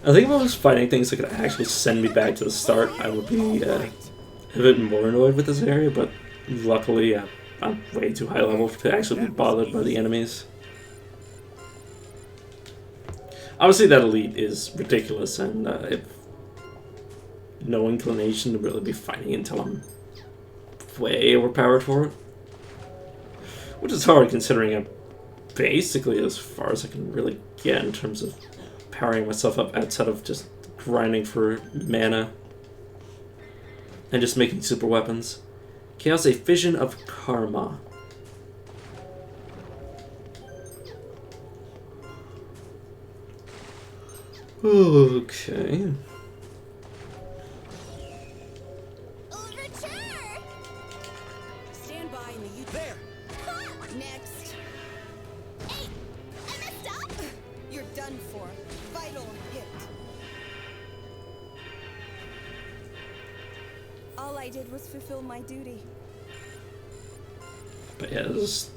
I think if I was fighting things that could actually send me back to the start, I would be a bit more annoyed with this area, but luckily I'm way too high level to actually be bothered by the enemies. Obviously that elite is ridiculous, and I have no inclination to really be fighting until I'm way overpowered for it. Which is hard considering I'm basically as far as I can really get in terms of powering myself up outside of just grinding for mana and just making super weapons. Chaos, a fission of karma. Okay. Overture. Stand by in the U. There. Next. Hey, I messed up. You're done for. Vital hit. All I did was fulfill my duty. But yeah,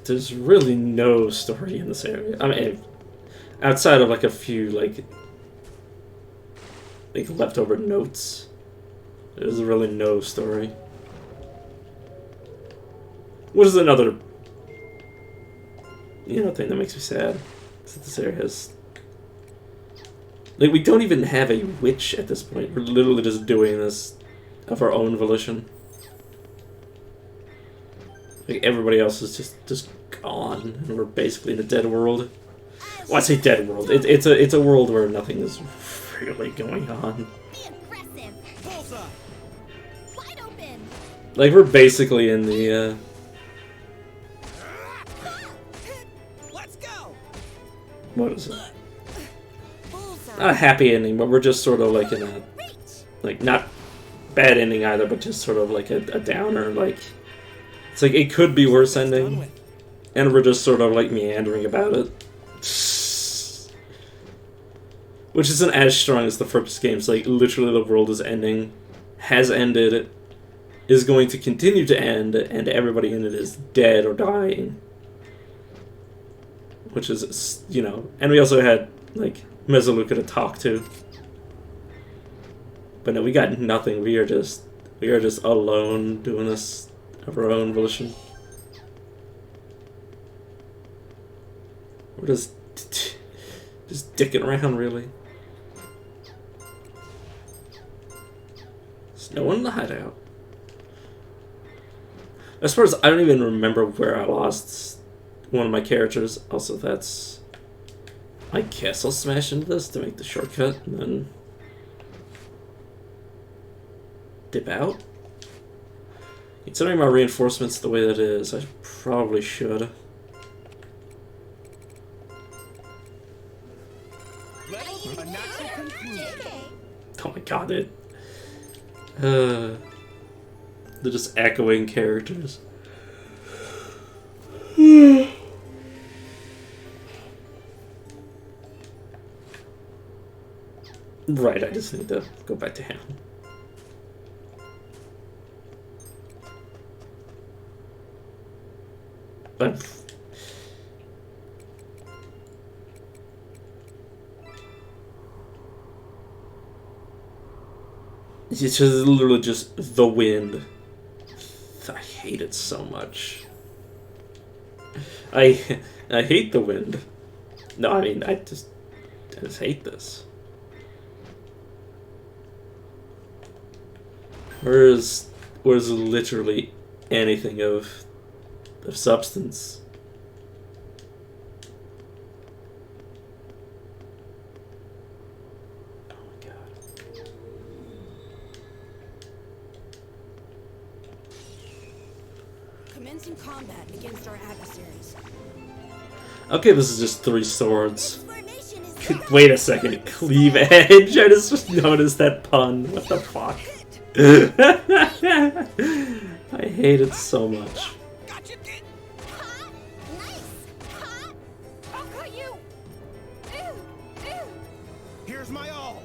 there's really no story in this area. I mean, outside of like a few like leftover notes, there's really no story. Which is another, thing that makes me sad. Is that this area has Like, we don't even have a witch at this point. We're literally just doing this of our own volition. Like, everybody else is just gone, and we're basically in a dead world. Well, I say dead world. It's a world where nothing is really going on. Be aggressive. Bullseye. Wide open. Like, we're basically in the, Let's go. what is it? Bullseye. Not a happy ending, but we're just sort of like in a, Reach. like, not bad ending either, but just sort of like a downer, like, it's like, it could be worse Done ending, with. and we're just sort of like meandering about it. Which isn't as strong as the first games, like, literally the world is ending, has ended, is going to continue to end, and everybody in it is dead or dying. Which is, you know, and we also had, like, Mesoluca to talk to. But no, we got nothing. We are just alone doing this of our own volition. We're just dicking around, really. There's no one in the hideout. As far as I don't even remember where I lost one of my characters. Also, that's, I guess I'll smash into this to make the shortcut and then dip out. Considering my reinforcements the way that is, I probably should. A natural conclusion. Oh my god, dude. They're just echoing characters. Right, I just need to go back to him. But it's just literally just the wind. I hate it so much. I hate the wind. No, I mean, I just hate this. Where's literally anything of substance? Oh my god. Commencing combat against our adversaries. Okay, this is just 3 swords. Formation is Wait a second, cleave edge? I just noticed that pun. What the fuck? I hate it so much. Gotcha, kid. hot. Nice. Hot. I'll cut you! Ew! Ew! Here's my all.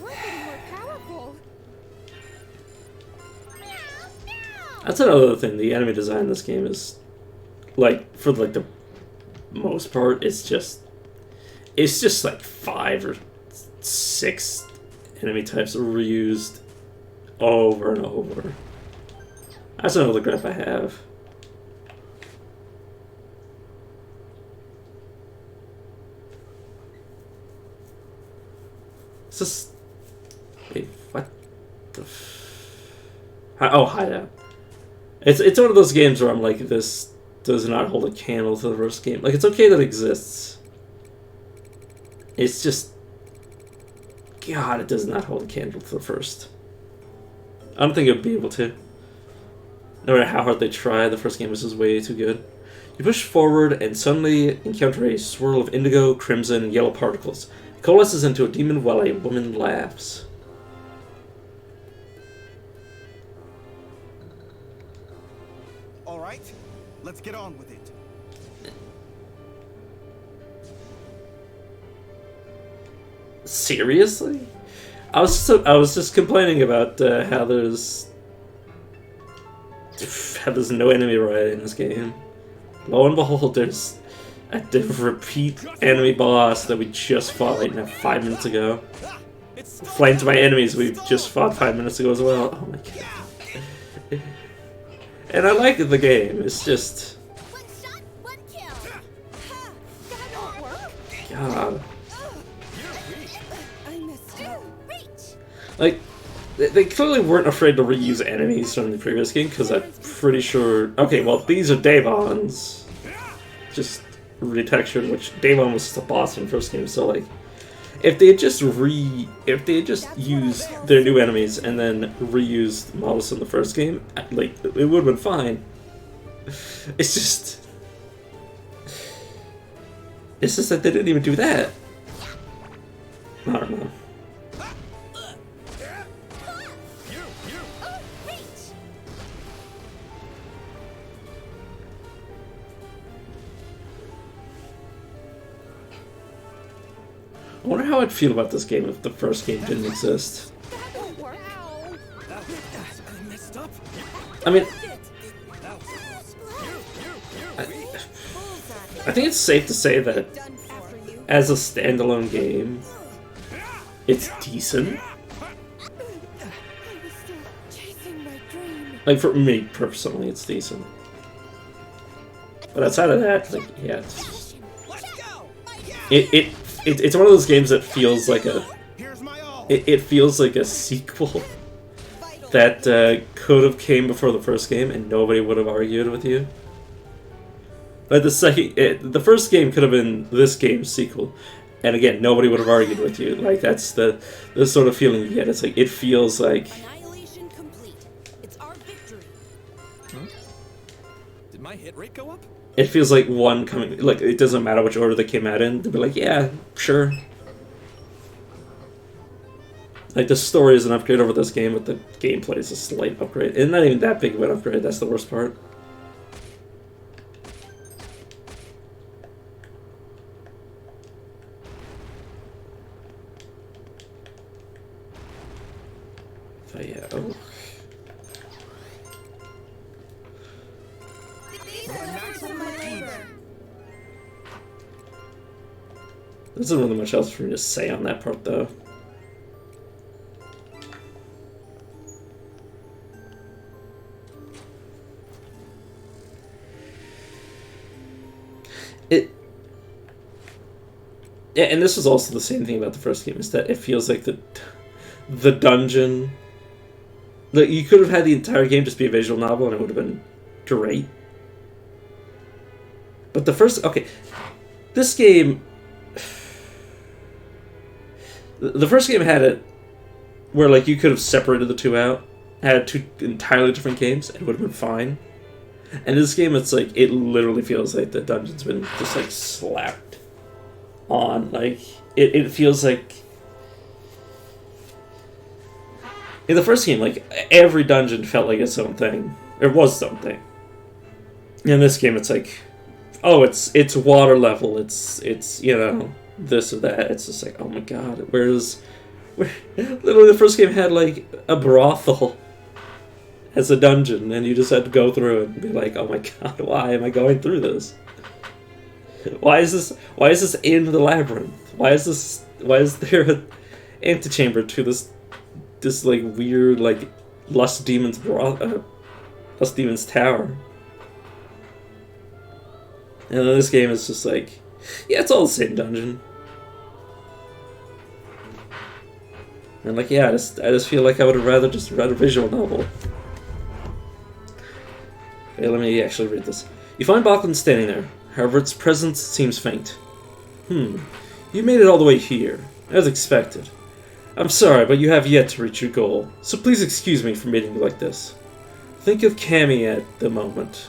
We're getting more powerful! That's another thing. The enemy design in this game is, like, for like the most part, it's just like 5 or 6 enemy types reused over and over. That's another gripe I have. It's just, wait, what the? Oh, hideout. It's one of those games where I'm like, this does not hold a candle to the first game. Like, it's okay that it exists. It's just, God, it does not hold a candle to the first. I don't think it would be able to. No matter how hard they try, the first game was just way too good. You push forward and suddenly encounter a swirl of indigo, crimson, and yellow particles. It coalesces into a demon while a woman laughs. All right, let's get on with it. Seriously? I was just complaining about how there's no enemy variety in this game. Lo and behold, there's a repeat enemy boss that we just fought like 5 minutes ago. Ah, it's Flanked by enemies we've just fought 5 minutes ago as well. Oh my god. And I like the game. It's just, One shot. god. I messed up. Reach! Like, they clearly weren't afraid to reuse enemies from the previous game, because I'm pretty sure... Okay, well, these are Davons. Just retextured, which Davon was the boss in the first game, so, like... If they had just used their new enemies and then reused models from the first game, like, it would have been fine. It's just that they didn't even do that. I don't know. I wonder how I'd feel about this game if the first game didn't exist. That won't work. I messed up. I mean, I think it's safe to say that Done for you. as a standalone game, it's decent. I was still chasing my dream. Like, for me personally, it's decent. But outside of that, like, yeah, it's Let's go. it's one of those games that feels like a Here's my all. it feels like a sequel that could have came before the first game and nobody would have argued with you. Like the first game could have been this game's sequel, and again, nobody would have argued with you. Like, that's the sort of feeling you get. It's like, it feels like... Annihilation complete. It's our victory. Did my hit rate go up? It feels like one coming... Like, it doesn't matter which order they came out in. They'd be like, yeah, sure. Like, the story is an upgrade over this game, but the gameplay is a slight upgrade. And not even that big of an upgrade, that's the worst part. So yeah, oh. These are the fruits of my labor. There isn't really much else for me to say on that part, though. Yeah, and this was also the same thing about the first game, is that it feels like the dungeon... Like, you could have had the entire game just be a visual novel and it would have been great. But the first... Okay, this game... The first game had it where, like, you could have separated the two out, had two entirely different games, and it would have been fine. And this game, it's like, it literally feels like the dungeon's been just, like, slapped on. Like, it feels like... In the first game, like, every dungeon felt like its own thing. It was something. In this game, it's like, oh, it's water level, it's you know, this or that. It's just like, oh my god, whereas... Literally, the first game had, like, a brothel as a dungeon, and you just had to go through it and be like, oh my god, why am I going through this? Why is this in the labyrinth? Why is there an antechamber to this like weird, like, Lust Demon's tower? And then this game is just like, yeah, it's all the same dungeon. And like, yeah, I just feel like I would have rather just read a visual novel. Okay, let me actually read this. You find Bachlan standing there. However, its presence seems faint. You made it all the way here, as expected. I'm sorry, but you have yet to reach your goal, so please excuse me for meeting you like this. Think of Cammy at the moment.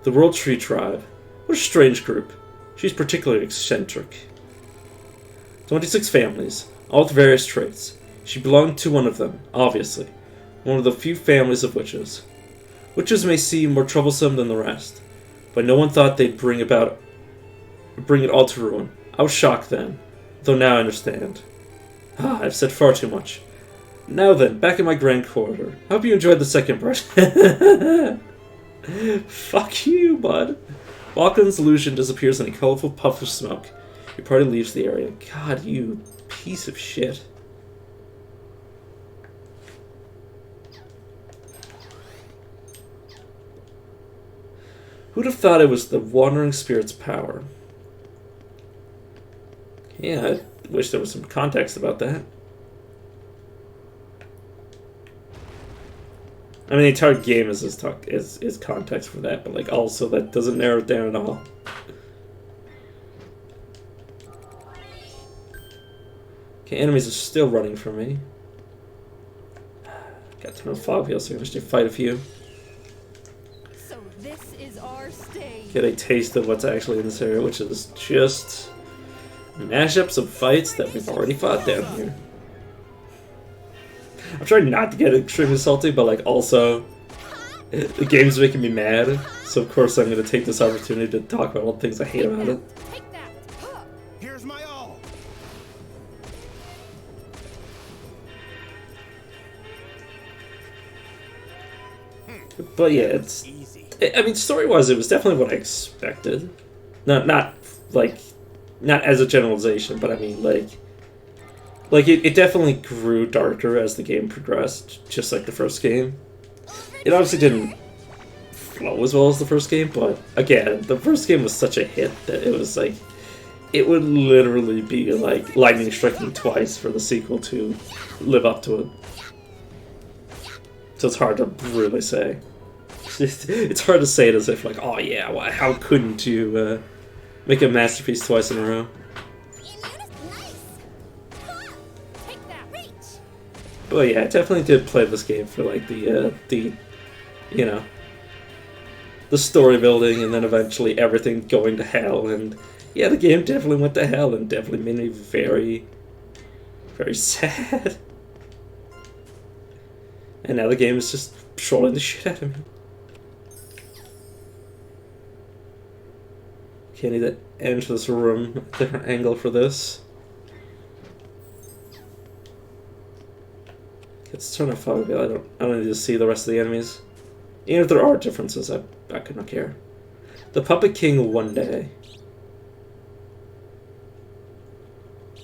The World Tree Tribe. What a strange group. She's particularly eccentric. 26 families, all with various traits. She belonged to one of them, obviously. One of the few families of witches. Witches may seem more troublesome than the rest, but no one thought they'd bring it all to ruin. I was shocked then, though now I understand. I've said far too much. Now then, back in my grand quarter. I hope you enjoyed the second part. Fuck you, bud. Walken's illusion disappears in a colorful puff of smoke. Your party leaves the area. God, you piece of shit. Who'd have thought it was the wandering spirit's power? Yeah, I wish there was some context about that. I mean, the entire game is context for that, but like also that doesn't narrow it down at all. Okay, enemies are still running from me. Got to turn on fog wheel so I can actually fight a few. So this is our stage. Get a taste of what's actually in this area, which is just mashups of fights that we've already fought down here. I'm trying not to get extremely salty, but like also, the game's making me mad, so of course I'm going to take this opportunity to talk about all the things I hate about it. Take that. Huh. Here's my all. But yeah, it's... Easy. I mean, story-wise, it was definitely what I expected. Not as a generalization, but I mean, like it definitely grew darker as the game progressed, just like the first game. It obviously didn't flow as well as the first game, but again, the first game was such a hit that it was like, it would literally be like lightning striking twice for the sequel to live up to it. So it's hard to really say. It's hard to say it as if like, oh yeah, well, how couldn't you make a masterpiece twice in a row? Take that. Reach. But yeah, I definitely did play this game for like the you know, the story building and then eventually everything going to hell, and yeah, the game definitely went to hell and definitely made me very, very sad. And now the game is just trolling the shit out of me. Okay, I need to enter this room, a different angle for this. Let's turn off fog wheel. I don't need to see the rest of the enemies. Even if there are differences, I could not care. The Puppet King one day.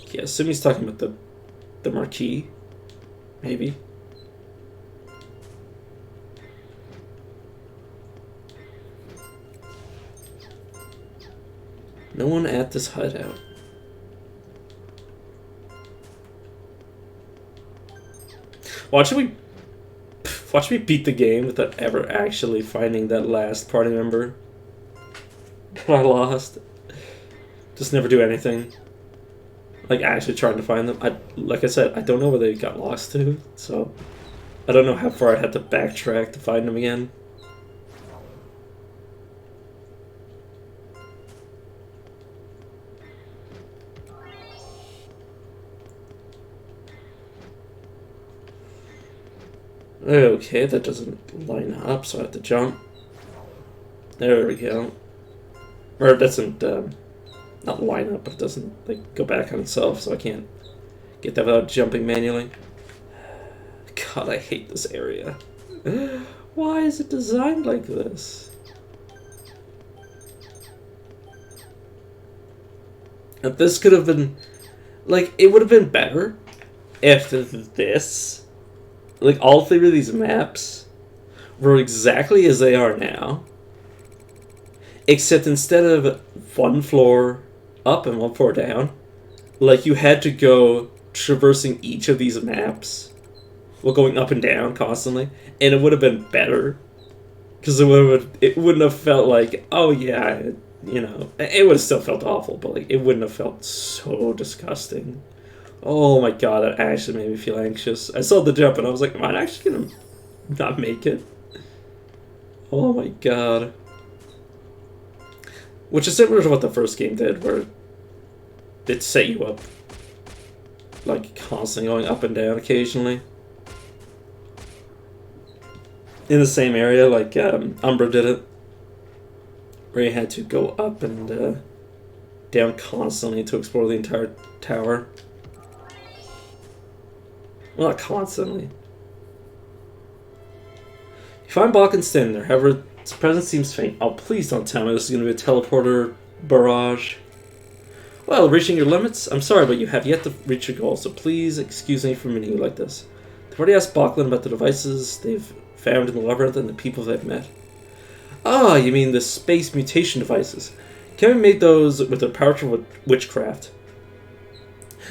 Okay, I assume he's talking about the Marquis. Maybe. No one at this hideout. Watch me beat the game without ever actually finding that last party member that I lost. Just never do anything. Like actually trying to find them. Like I said, I don't know where they got lost to, so I don't know how far I had to backtrack to find them again. Okay, that doesn't line up, so I have to jump. There we go. Or it doesn't, not line up, but it doesn't, like, go back on itself, so I can't get that without jumping manually. God, I hate this area. Why is it designed like this? If this could have been, like, it would have been better if this... Like, all three of these maps were exactly as they are now. Except instead of one floor up and one floor down, like, you had to go traversing each of these maps while going up and down constantly. And it would have been better. Because it wouldn't have felt like, oh yeah, you know. It would have still felt awful, but like, it wouldn't have felt so disgusting. Oh my god, that actually made me feel anxious. I saw the jump and I was like, am I actually gonna not make it? Oh my god. Which is similar to what the first game did, where it set you up, like, constantly going up and down occasionally. In the same area, like, Umbra did it. Where you had to go up and down constantly to explore the entire tower. Well, not constantly. You find Balkan standing there, however, its presence seems faint. Oh, please don't tell me this is going to be a teleporter barrage. Well, reaching your limits? I'm sorry, but you have yet to reach your goal, so please excuse me for meeting you like this. They've already asked Balkan about the devices they've found in the Labyrinth and the people they've met. Ah, you mean the space mutation devices. Kevin made those with their powerful witchcraft.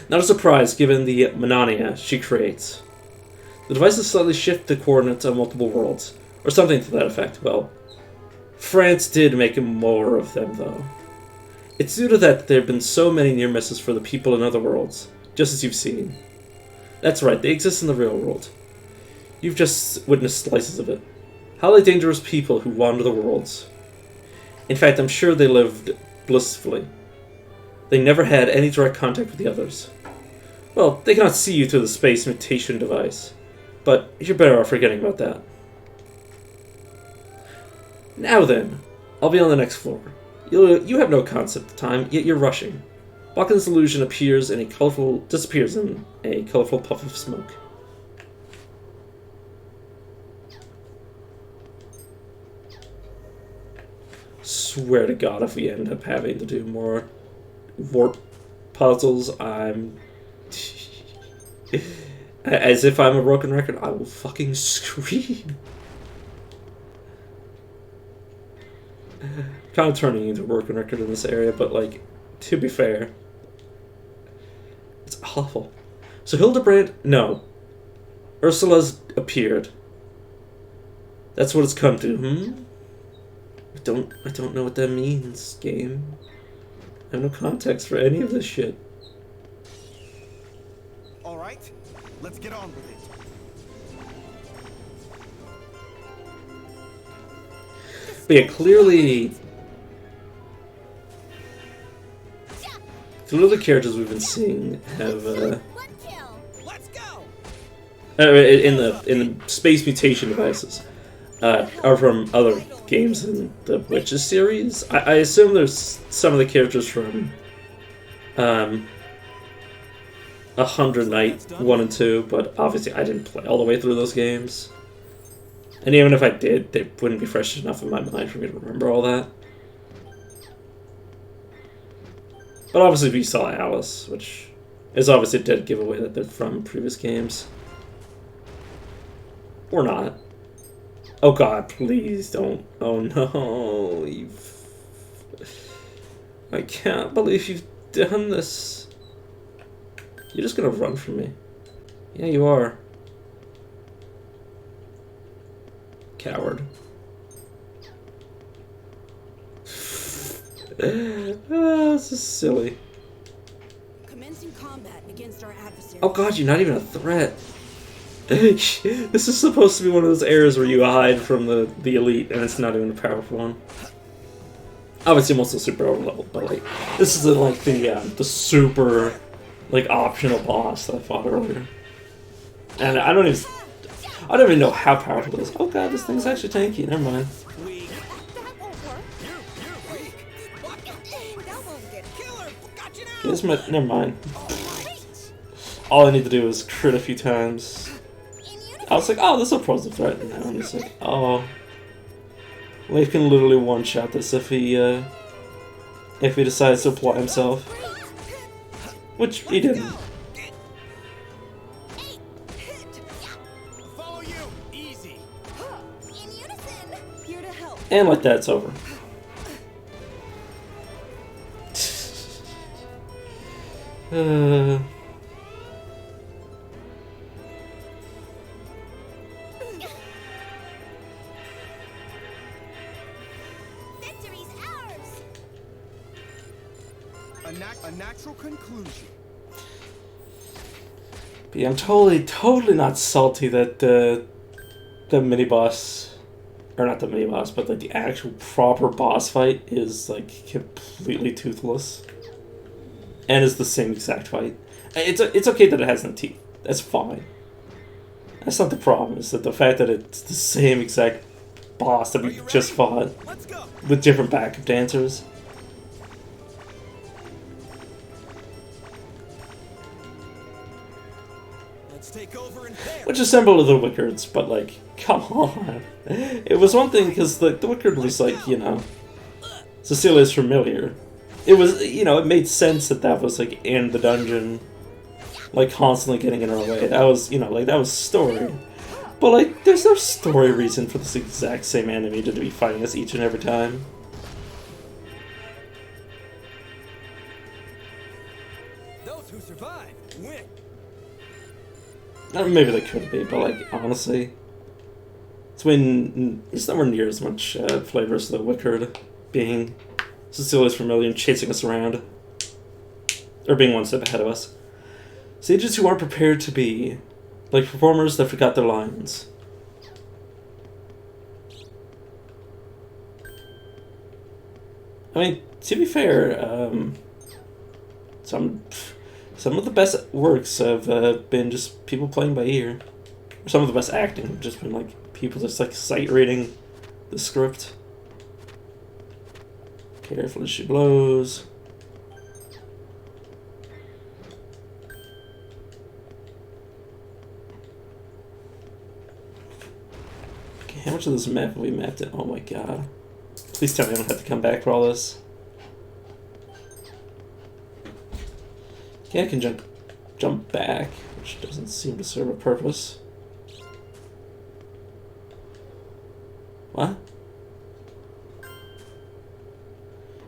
Not a surprise given the mania she creates. The devices slightly shift the coordinates on multiple worlds, or something to that effect. Well, France did make more of them, though. It's due to that there have been so many near misses for the people in other worlds, just as you've seen. That's right, they exist in the real world. You've just witnessed slices of it. Highly dangerous people who wander the worlds. In fact, I'm sure they lived blissfully. They never had any direct contact with the others. Well, they cannot see you through the space mutation device, but you're better off forgetting about that. Now then, I'll be on the next floor. You have no concept of time, yet you're rushing. Balkan's illusion disappears in a colorful puff of smoke. Swear to God, if we end up having to do more warp puzzles, I'm... As if I'm a broken record, I will fucking scream. Kind of turning into a broken record in this area, but like, to be fair, it's awful. So Hildebrand, no. Ursula's appeared. That's what it's come to, I don't know what that means, game. I have no context for any of this shit. Alright, let's get on with it. But yeah, clearly the characters we've been seeing have One kill. Let's go! in the space mutation devices are from other games in the Witches series. I assume there's some of the characters from 100 Night 1 and 2, but obviously I didn't play all the way through those games. And even if I did, they wouldn't be fresh enough in my mind for me to remember all that. But obviously we saw Alice, which is obviously a dead giveaway that they're from previous games. Or not. Oh God, please don't. Oh no, I can't believe you've done this. You're just gonna run from me. Yeah, you are. Coward. This is silly. Commencing combat against our adversary. Oh God, you're not even a threat. This is supposed to be one of those areas where you hide from the elite, and it's not even a powerful one. Obviously, I'm also super overleveled, but like, this is like the super like optional boss that I fought earlier, and I don't even know how powerful it is. Oh God, this thing's actually tanky. Never mind. That won't work. That won't get Killer! Got you now! Here's never mind. All I need to do is crit a few times. I was like, oh, this will pose a threat. And now I'm just like, oh. Leif can literally one-shot this if he decides to apply himself. Which he didn't. Follow you! Easy! in unison. Here to help. And like that, it's over. Victory's ours. A natural conclusion. But yeah, I'm totally not salty that the mini boss, or not the mini boss, but like the actual proper boss fight is like completely toothless, and is the same exact fight. It's okay that it has no teeth. That's fine. That's not the problem. It's that the fact that it's the same exact boss that we just fought Let's go! with different backup dancers. Let's take over and there! Which is symbol of the Wickards, but like, come on. It was one thing because the Wickard was like, you know, Cecilia's familiar. It was, you know, it made sense that was like in the dungeon, like constantly getting in our way. That was, you know, like that was story. But like, there's no story reason for this exact same enemy to be fighting us each and every time. those who survive win. Maybe they could be, but like honestly, it's nowhere near as much flavor as the Wickard being Cecilia's familiar and chasing us around, or being one step ahead of us. Sages who aren't prepared to be, like performers that forgot their lines. I mean, to be fair, some of the best works have been just people playing by ear. Some of the best acting have just been like people just like sight reading the script. Careful as she blows. Okay, how much of this map have we mapped in? Oh my god. Please tell me I don't have to come back for all this. Okay, I can jump back, which doesn't seem to serve a purpose. What?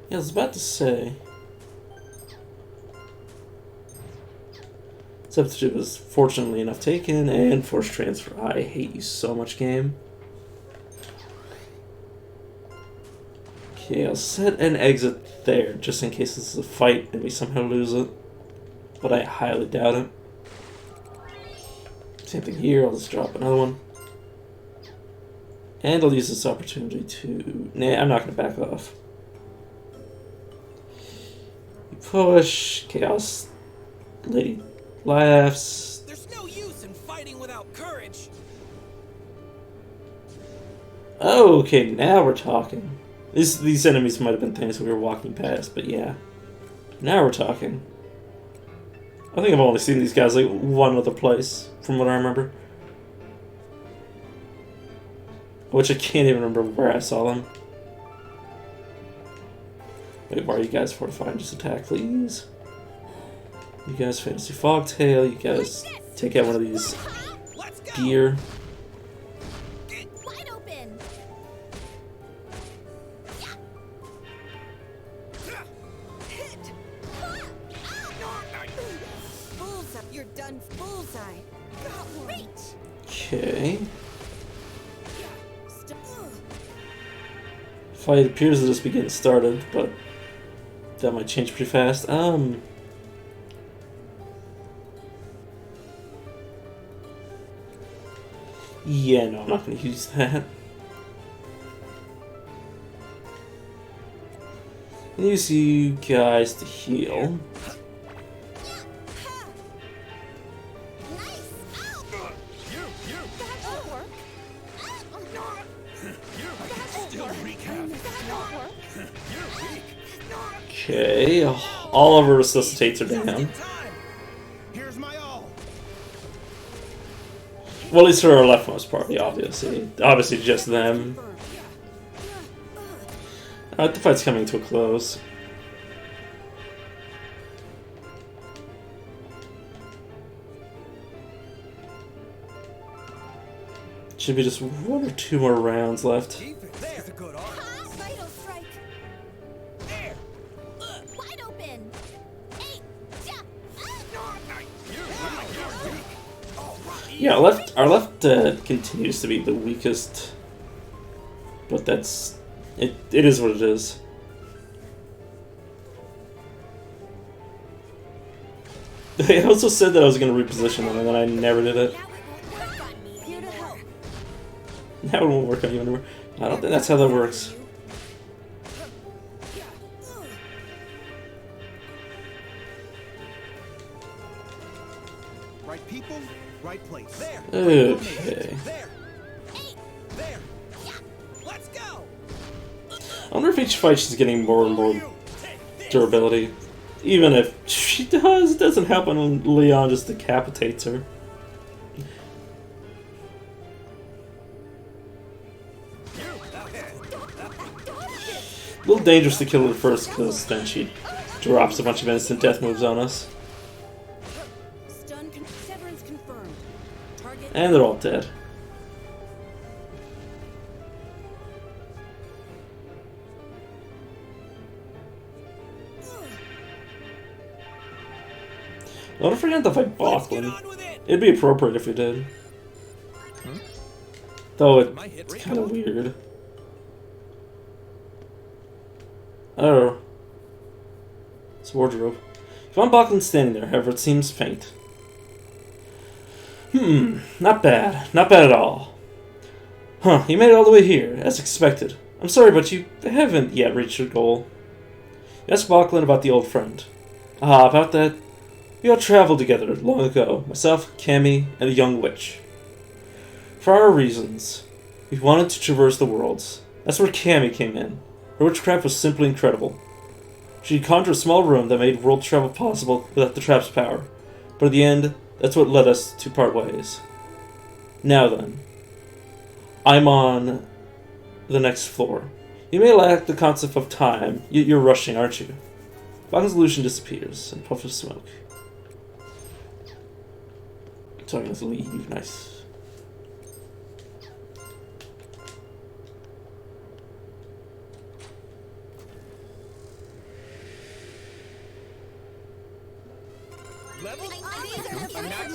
Yeah, I was about to say. Substitute was fortunately enough taken, and forced transfer. I hate you so much, game. Okay, I'll set an exit there, just in case this is a fight and we somehow lose it. But I highly doubt it. Same thing here, I'll just drop another one. And I'll use this opportunity to... Nah, I'm not going to back off. You push, Chaos Lady laughs. There's no use in fighting without courage. Oh, okay, now we're talking. These enemies might have been things we were walking past, but yeah. Now we're talking. I think I've only seen these guys like one other place, from what I remember. Which I can't even remember where I saw them. Wait, why are you guys fortifying? Just attack, please. You guys fantasy fogtail, you guys take out one of these Let's go. deer. Wide open. Hit. Bullseye. You're done. Bullseye. Got one. Reach. Okay. St- Fight appears to just be getting started, but that might change pretty fast. Yeah, no, I'm not going to use that. Use you guys to heal. Nice. Ow. That'll work. Still wreak havoc. That'll work. You're weak. Okay, all of our resuscitates are down. Time. Here's my all. Well, at least for our leftmost party, obviously. Obviously, just them. The fight's coming to a close. Should be just one or two more rounds left. There's a good arm. Vital strike. There. Wide open. Eight. You're weak. All right. Yeah, our left continues to be the weakest, but that's it. It is what it is. I also said that I was going to reposition them, and then I never did it. Now it won't work on me. Here to help. Now it won't work on you anymore. I don't think that's how that works. Right people, right place. There. Okay. There. There. Let's go. I wonder if each fight she's getting more and more durability. Even if she does, it doesn't help when Leon just decapitates her. A little dangerous to kill her first, because then she drops a bunch of instant death moves on us. Severance confirmed. Target. And they're all dead. I wonder if we're gonna have to fight Let's get Bachlan. on with it. It'd be appropriate if we did. Though My hit it's rate kind of up? weird. Oh. It's a wardrobe. You find Bachlan standing there, however it seems faint. Not bad. Not bad at all. Huh, you made it all the way here, as expected. I'm sorry, but you haven't yet reached your goal. You ask Bachlan about the old friend. Ah, about that. We all traveled together long ago. Myself, Cammy, and a young witch. For our reasons, we wanted to traverse the worlds. That's where Cammy came in. Her witchcraft was simply incredible. She conjured a small room that made world travel possible without the trap's power. But in the end, that's what led us to part ways. Now then, I'm on the next floor. You may lack the concept of time, yet you're rushing, aren't you? Bachlan's illusion disappears, and puff of smoke. So I'm going to leave, nice. Level? I'm not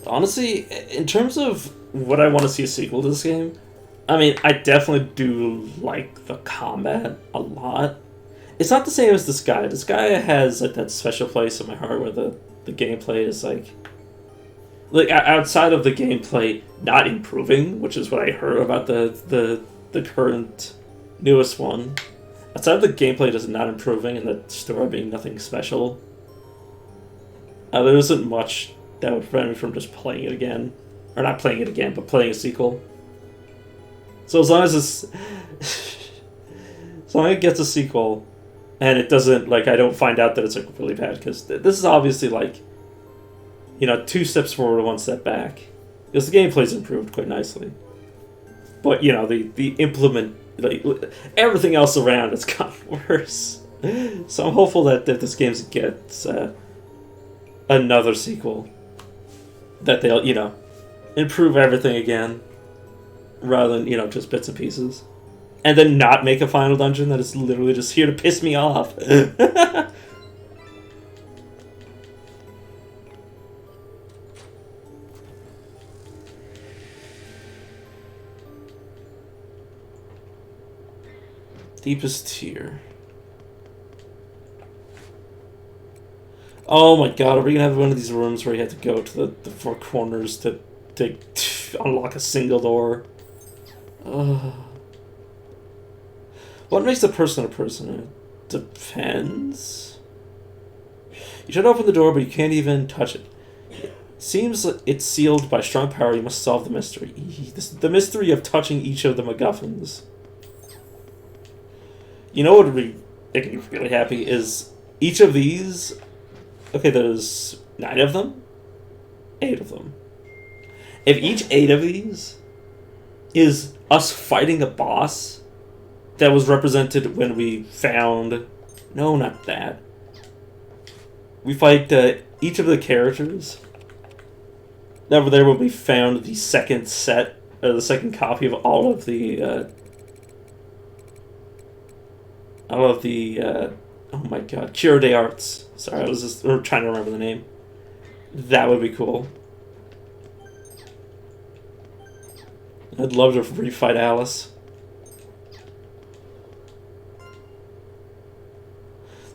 Honestly, in terms of what I want to see a sequel to this game, I mean, I definitely do like the combat a lot. It's not the same as this guy. This guy has like that special place in my heart where the gameplay is like outside of the gameplay not improving, which is what I heard about the current newest one. Outside of the gameplay just not improving and the story being nothing special, there isn't much that would prevent me from just playing it again. Or not playing it again, but playing a sequel. So as long as it's... as long as it gets a sequel, and it doesn't, like, I don't find out that it's, like, really bad, because this is obviously, like, you know, 2 steps forward and 1 step back. Because the gameplay's improved quite nicely. But, you know, the implement... like, everything else around has gotten worse. So I'm hopeful that this game gets another sequel. That they'll, you know, improve everything again, rather than, you know, just bits and pieces. And then not make a final dungeon that is literally just here to piss me off. Deepest tier. Oh my god, are we gonna have one of these rooms where you have to go to the 4 corners to unlock a single door? What makes a person a person? It depends. You try to open the door, but you can't even touch it. It seems like it's sealed by strong power. You must solve the mystery. The mystery of touching each of the MacGuffins. You know what would be making me really happy is each of these... Okay, there's 9 of them? 8 of them. If each 8 of these is us fighting a boss that was represented when we found... No, not that. We fight each of the characters that were there when we found the second set, or the second copy of all of the... oh my god, Cure de Arts. Sorry, I was just trying to remember the name. That would be cool. I'd love to refight Alice.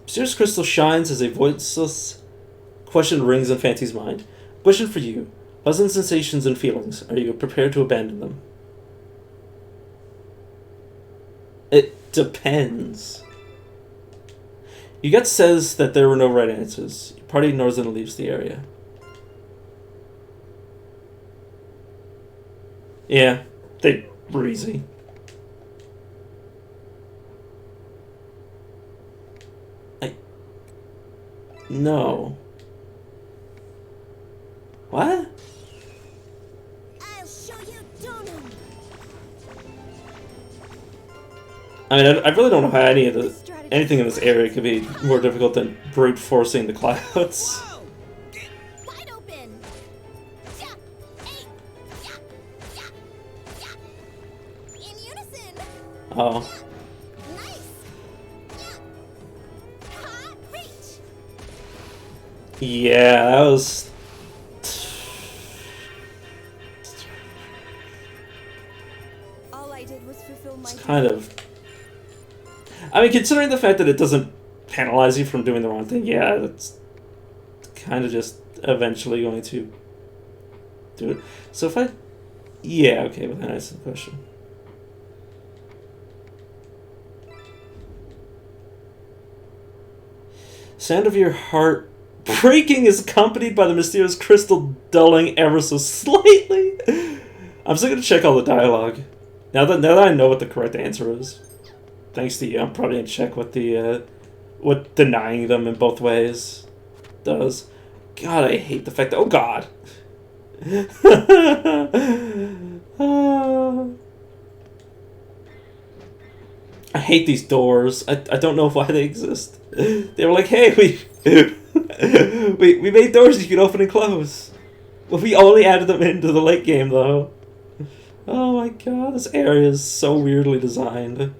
Mysterious crystal shines as a voiceless question rings in Fancy's mind. Question for you. Pleasant sensations and feelings. Are you prepared to abandon them? It depends. Yuget says that there were no right answers. Your party ignores them and leaves the area. Yeah, they were easy. No. What? I'll show you Donum. I mean, I really don't know how anything in this area could be more difficult than brute forcing the clouds. Whoa! Get Wide open. Yeah. Hey. Yeah. Yeah. Yeah. Oh. Nice. Ha, reach. Yeah, that was... All I did was fulfill my It's kind of... I mean, considering the fact that it doesn't penalize you from doing the wrong thing, yeah, that's kind of just eventually going to do it. So if I... Yeah, okay, but then I answer the question. Sound of your heart breaking is accompanied by the mysterious crystal dulling ever so slightly. I'm still gonna check all the dialogue. Now that I know what the correct answer is. Thanks to you, I'm probably gonna check what the what denying them in both ways does. God, I hate the fact that... Oh God. I hate these doors. I don't know why they exist. They were like, hey, we made doors you can open and close. Well, we only added them into the late game, though. Oh my God, this area is so weirdly designed.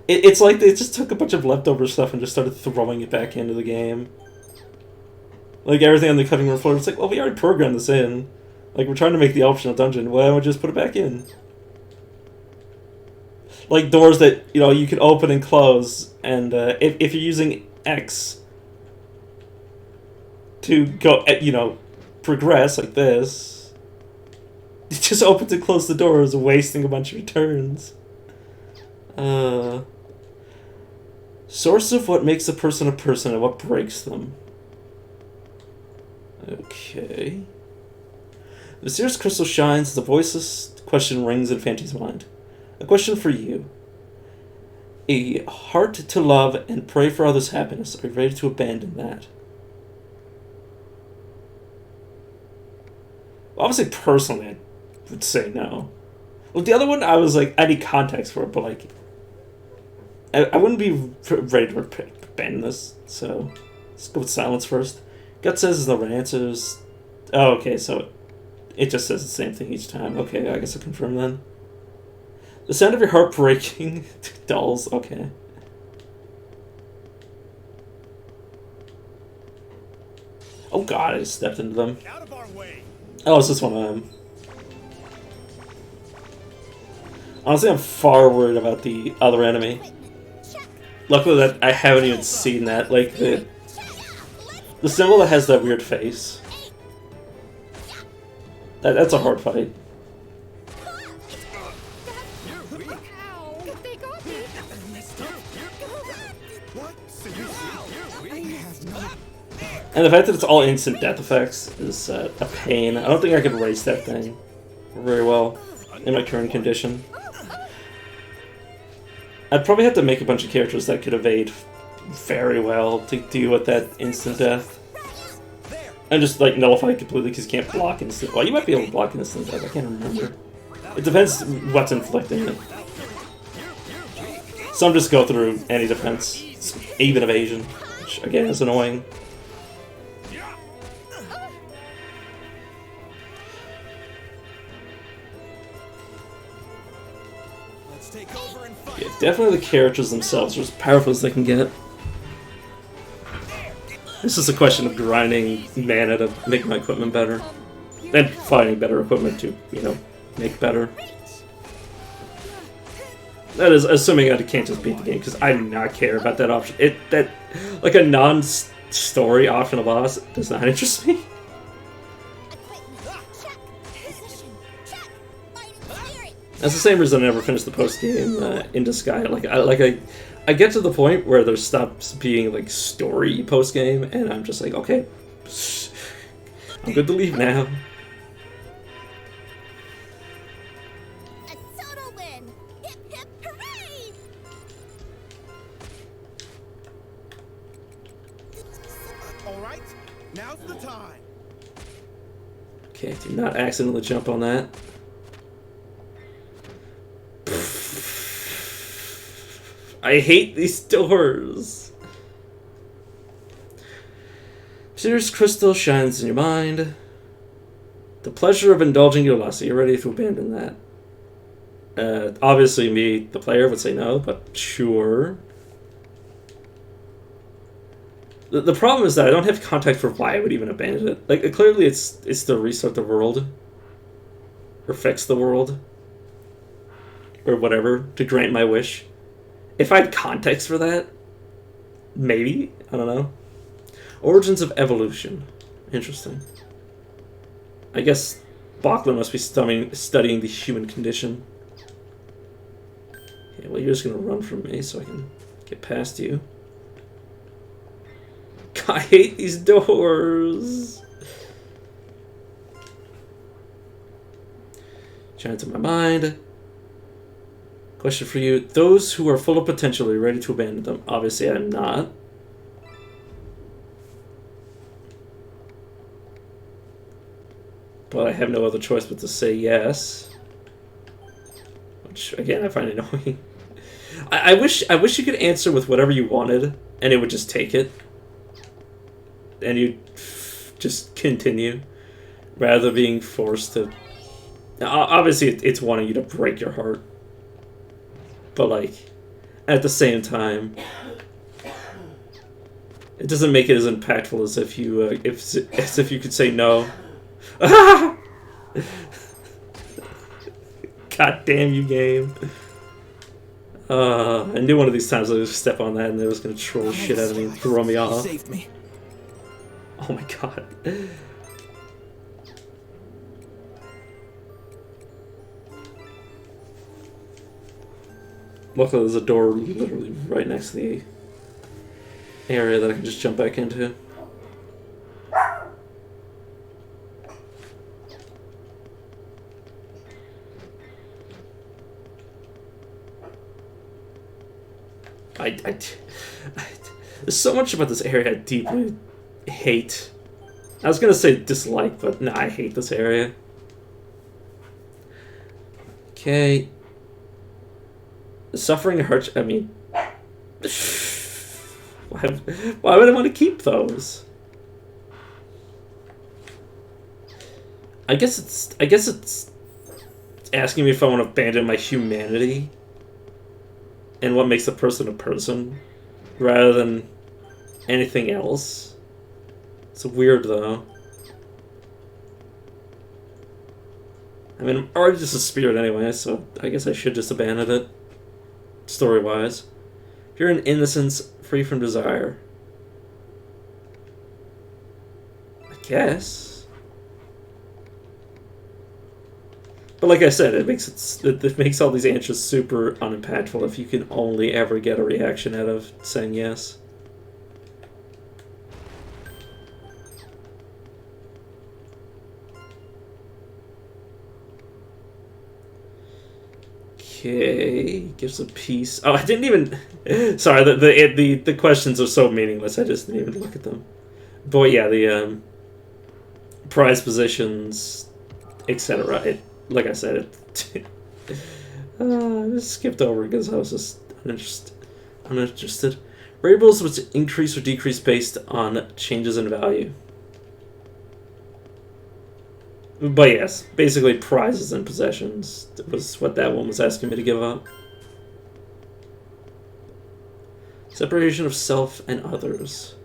It's like they just took a bunch of leftover stuff and just started throwing it back into the game. Like, everything on the cutting room floor, it's like, well, we already programmed this in. Like, we're trying to make the optional dungeon. Why don't we just put it back in? Like, doors that, you know, you can open and close, and if you're using X to go, you know, progress like this, it just opens and closes the doors, wasting a bunch of your turns. Source of what makes a person and what breaks them. Okay. The mysterious crystal shines as the voiceless question rings in Fanty's mind. A question for you. A heart to love and pray for others' happiness. Are you ready to abandon that? Well, obviously, personally, I would say no. Well, the other one, I was like, I need context for it, but like, I wouldn't be ready to abandon this, so let's go with silence first. Gut says there's no right answers. Oh, okay, so it just says the same thing each time. Okay, I guess I'll confirm then. The sound of your heart breaking dulls. Okay. Oh God, I just stepped into them. Out of our way. Oh, it's this one of them. Honestly, I'm far worried about the other enemy. Luckily that I haven't even seen that. Like the symbol that has that weird face. That's a hard fight. Ow! They got me! And the fact that it's all instant death effects is a pain. I don't think I could race that thing very well in my current condition. I'd probably have to make a bunch of characters that could evade very well to deal with that instant death. And just like nullify it completely because you can't block instant. Well, you might be able to block instant death. I can't remember. It depends what's inflicting it. Some just go through any defense, even evasion, which again is annoying. Yeah, definitely the characters themselves are as powerful as they can get. This is a question of grinding mana to make my equipment better. And finding better equipment to, you know, make better. That is assuming I can't just beat the game, because I do not care about that option. Like a non-story optional boss does not interest me. That's the same reason I never finished the post game Into Sky. I get to the point where there stops being like story post game, and I'm just like, okay, I'm good to leave now. A total win! Hip hip hooray! All right, now's the time. Okay, do not accidentally jump on that. I hate these doors. Mysterious crystal shines in your mind. The pleasure of indulging your lust. Are you ready to abandon that? Obviously, me, the player, would say no, but sure. The problem is that I don't have context for why I would even abandon it. Like, clearly it's to restart the world. Or fix the world. Or whatever, to grant my wish. If I had context for that, maybe? I don't know. Origins of evolution. Interesting. I guess Bachler must be studying the human condition. Okay, well, you're just gonna run from me so I can get past you. God, I hate these doors. Trying to my mind. Question for you. Those who are full of potential, are you ready to abandon them? Obviously, I'm not. But I have no other choice but to say yes. Which, again, I find annoying. I wish you could answer with whatever you wanted, and it would just take it. And you'd just continue. Rather than being forced to... Obviously, it's wanting you to break your heart. But, like, at the same time, it doesn't make it as impactful as if you, as if you could say no. God damn you, game. I knew one of these times I was going to step on that and it was going to troll the shit out of me and throw me off. Saved me. Oh my god. Luckily there's a door literally right next to the area that I can just jump back into. There's so much about this area I deeply hate. I was gonna say dislike, but no, I hate this area. Okay. Suffering hurts. I mean, why would I want to keep those? I guess it's asking me if I want to abandon my humanity and what makes a person, rather than anything else. It's weird, though. I mean, I'm already just a spirit anyway, so I guess I should just abandon it, story-wise. If you're an innocence free from desire, I guess. But like I said, it makes all these answers super unimpactful if you can only ever get a reaction out of saying yes. Okay, gives a piece. Oh, I didn't even. Sorry, the questions are so meaningless. I just didn't even look at them. But yeah, the prize positions, etc. Like I said, I just skipped over because I was just uninterested. Variables which increase or decrease based on changes in value. But yes, basically prizes and possessions was what that one was asking me to give up. Separation of self and others.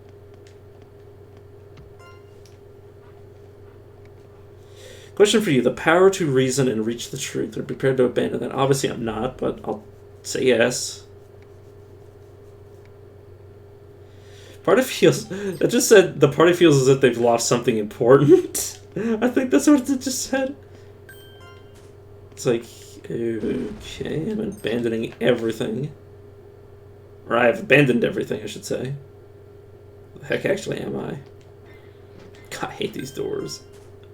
Question for you. The power to reason and reach the truth. Are you prepared to abandon that? Obviously I'm not, but I'll say yes. Party feels... It just said the party feels as if they've lost something important. I think that's what it just said. It's like, okay, I'm abandoning everything. Or I've abandoned everything, I should say. The heck actually am I? God, I hate these doors.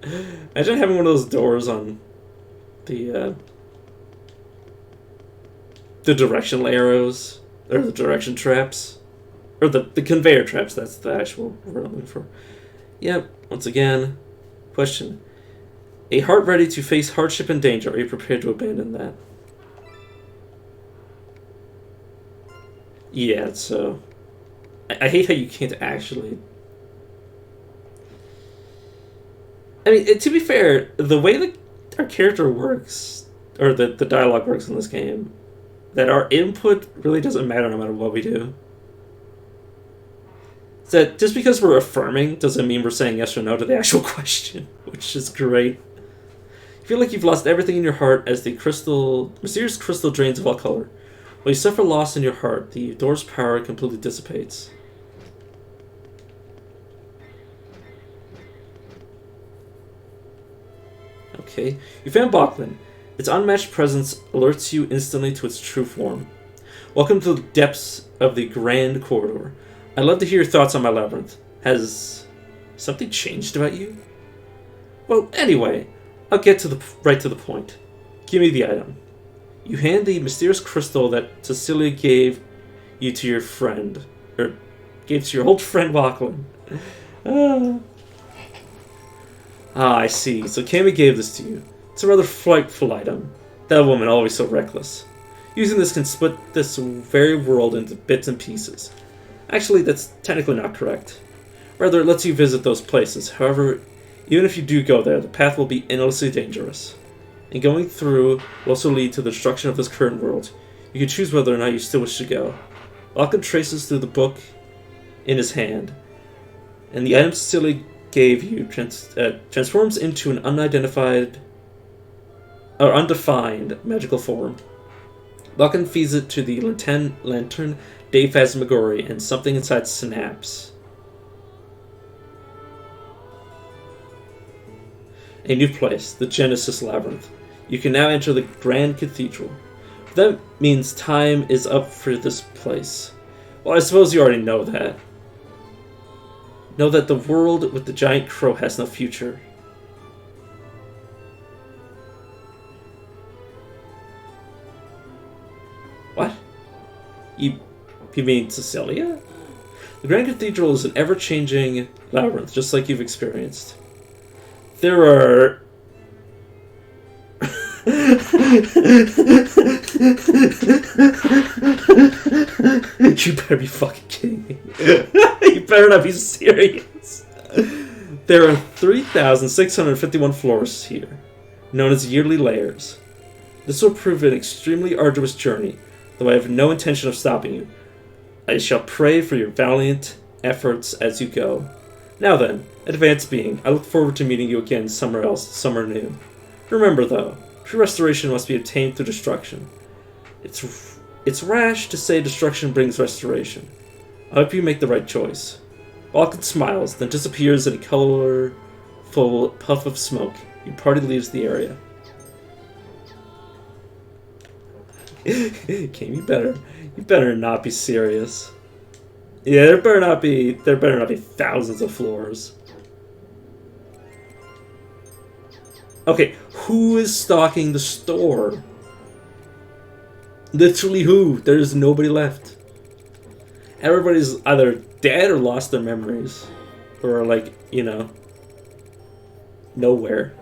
Imagine having one of those doors on the directional arrows, or the direction traps, or the conveyor traps. That's the actual word I'm looking for. Yep. Once again, question: a heart ready to face hardship and danger. Are you prepared to abandon that? Yeah. So, I hate how you can't actually. I mean, to be fair, the way that our character works or the dialogue works in this game, that our input really doesn't matter no matter what we do. That just because we're affirming doesn't mean we're saying yes or no to the actual question, which is great. You feel like you've lost everything in your heart as the mysterious crystal drains of all color. While you suffer loss in your heart, the door's power completely dissipates. Okay, you found Bachman. Its unmatched presence alerts you instantly to its true form. Welcome to the depths of the Grand Corridor. I'd love to hear your thoughts on my labyrinth. Has something changed about you? Well, anyway, I'll get right to the point. Give me the item. You hand the mysterious crystal that Cecilia gave you to your friend, or gave to your old friend Lachlan. I see. So Cammy gave this to you. It's a rather frightful item. That woman, always so reckless. Using this can split this very world into bits and pieces. Actually, that's technically not correct. Rather, it lets you visit those places. However, even if you do go there, the path will be endlessly dangerous. And going through will also lead to the destruction of this current world. You can choose whether or not you still wish to go. Lachlan traces through the book in his hand, and the item Cecilia gave you transforms into an undefined magical form. Lachlan feeds it to the lantern de Phantasmagoria, and something inside snaps. A new place, the Genesis Labyrinth. You can now enter the Grand Cathedral. That means time is up for this place. Well, I suppose you already know that. Know that the world with the giant crow has no future. What? You mean Cecilia? The Grand Cathedral is an ever-changing labyrinth, just like you've experienced. There are... You better be fucking kidding me. You better not be serious. There are 3,651 floors here, known as yearly layers. This will prove an extremely arduous journey, though I have no intention of stopping you. I shall pray for your valiant efforts as you go. Now then, advanced being, I look forward to meeting you again somewhere else, somewhere new. Remember, though, true restoration must be obtained through destruction. It's rash to say destruction brings restoration. I hope you make the right choice. Lachlan smiles, then disappears in a colorful puff of smoke. Your party leaves the area. Game, you better not be serious. Yeah, there better not be thousands of floors. Okay, who is stalking the store? Literally who? There's nobody left. Everybody's either dead or lost their memories. Or like, you know, nowhere.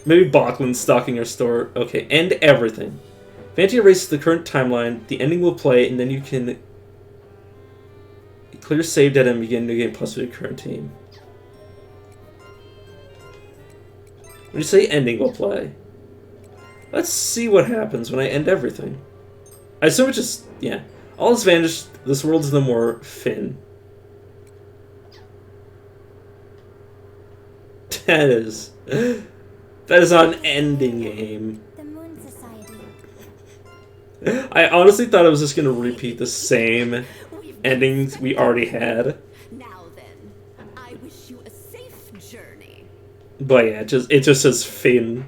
Maybe Bachlan's stalking our store. Okay, end everything. Vanty erases the current timeline, the ending will play, and then you can clear save data and begin new game plus with your current team. When you say ending will play, let's see what happens when I end everything. I assume it just, yeah. All has vanished, this world is no more, Finn. That is not an ending game. The Moon Society. I honestly thought I was just gonna repeat the same endings we already had. Now then, I wish you a safe journey. But yeah, it just says Finn.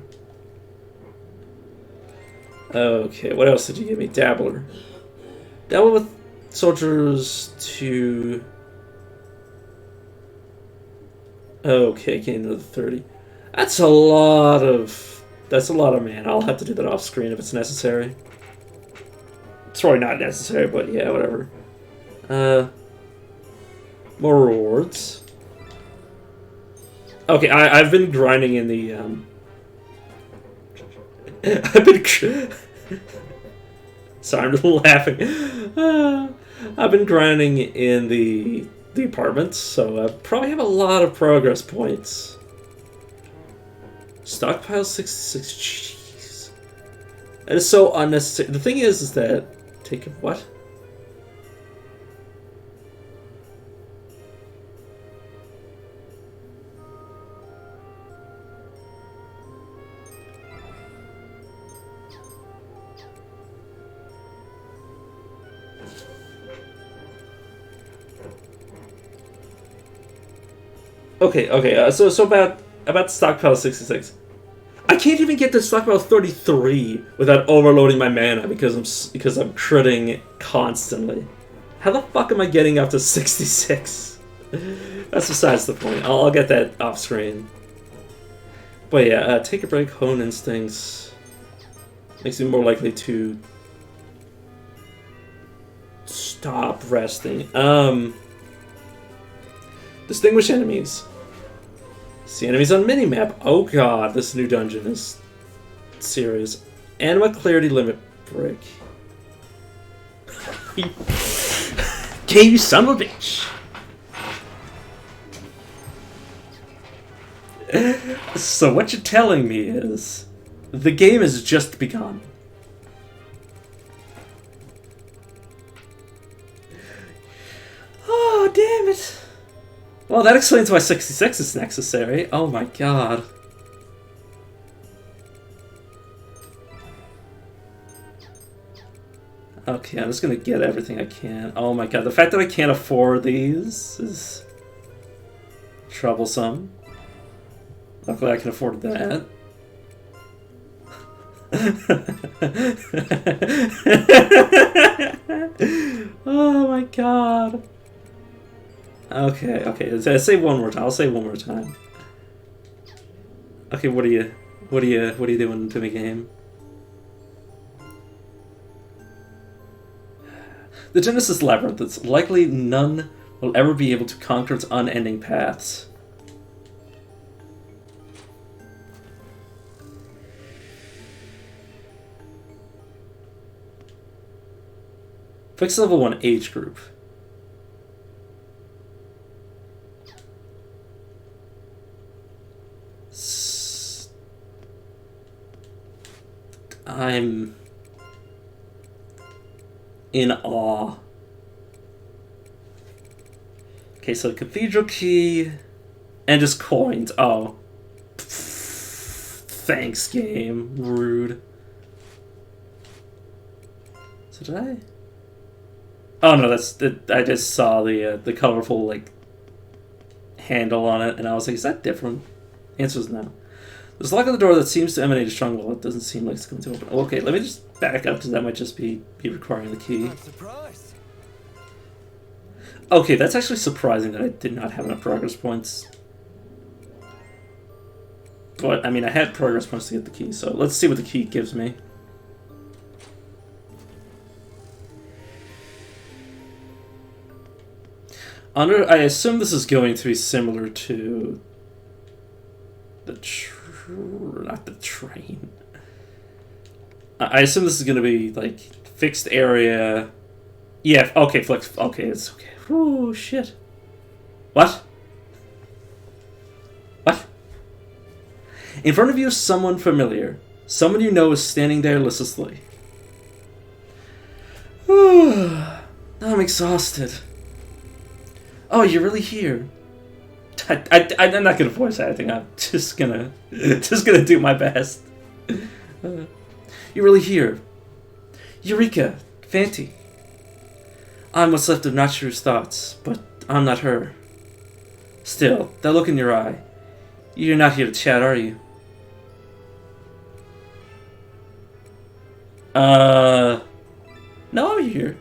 Okay, what else did you give me? Dabbler. Dabble with soldiers to... Okay, gain another 30. That's a lot of mana. I'll have to do that off screen if it's necessary. It's probably not necessary, but yeah, whatever. More rewards. Okay, I've been grinding in the Sorry, I'm just laughing. I've been grinding in the the apartment, so I probably have a lot of progress points. Stockpile 66. Jeez. That is so unnecessary. The thing is that... Take a what? Okay, so about stockpile 66. I can't even get to stockpile 33 without overloading my mana because I'm critting constantly. How the fuck am I getting up to 66? That's besides the point. I'll get that off screen. But yeah, take a break, hone instincts. Makes me more likely to stop resting. Distinguish enemies. See enemies on minimap. Oh god, this new dungeon is serious. Anima clarity limit break. Game, you son of a bitch! So what you're telling me is the game has just begun. Oh, damn it. Well, that explains why 66 is necessary. Oh my god. Okay, I'm just gonna get everything I can. Oh my god, the fact that I can't afford these is troublesome. Luckily I can afford that. Oh my god. Okay. I'll say one more time. Okay, what are you doing to me, game? The Genesis Labyrinth. It's likely none will ever be able to conquer its unending paths. Fix level 1 age group. I'm in awe. Okay, so cathedral key and just coins. Oh. Thanks, game. Rude. So did I? Oh no, that's I just saw the colorful like handle on it, and I was like, is that different? Answer is no. There's a lock on the door that seems to emanate a strong wall. It doesn't seem like it's going to open. Okay, let me just back up because that might just be requiring the key. I'm surprised. Okay, that's actually surprising that I did not have enough progress points. But I mean, I had progress points to get the key, so let's see what the key gives me. I assume this is going to be similar to not the train. I assume this is going to be like fixed area. Yeah, okay, flex. Okay, it's okay. Oh shit. What? What? In front of you is someone familiar. Someone you know is standing there listlessly. I'm exhausted. Oh, you're really here. I'm not gonna voice anything. I'm just gonna do my best. You're really here. Eureka, Fanti. I'm what's left of Natsuru's thoughts, but I'm not her. Still, that look in your eye. You're not here to chat, are you? No, I'm here.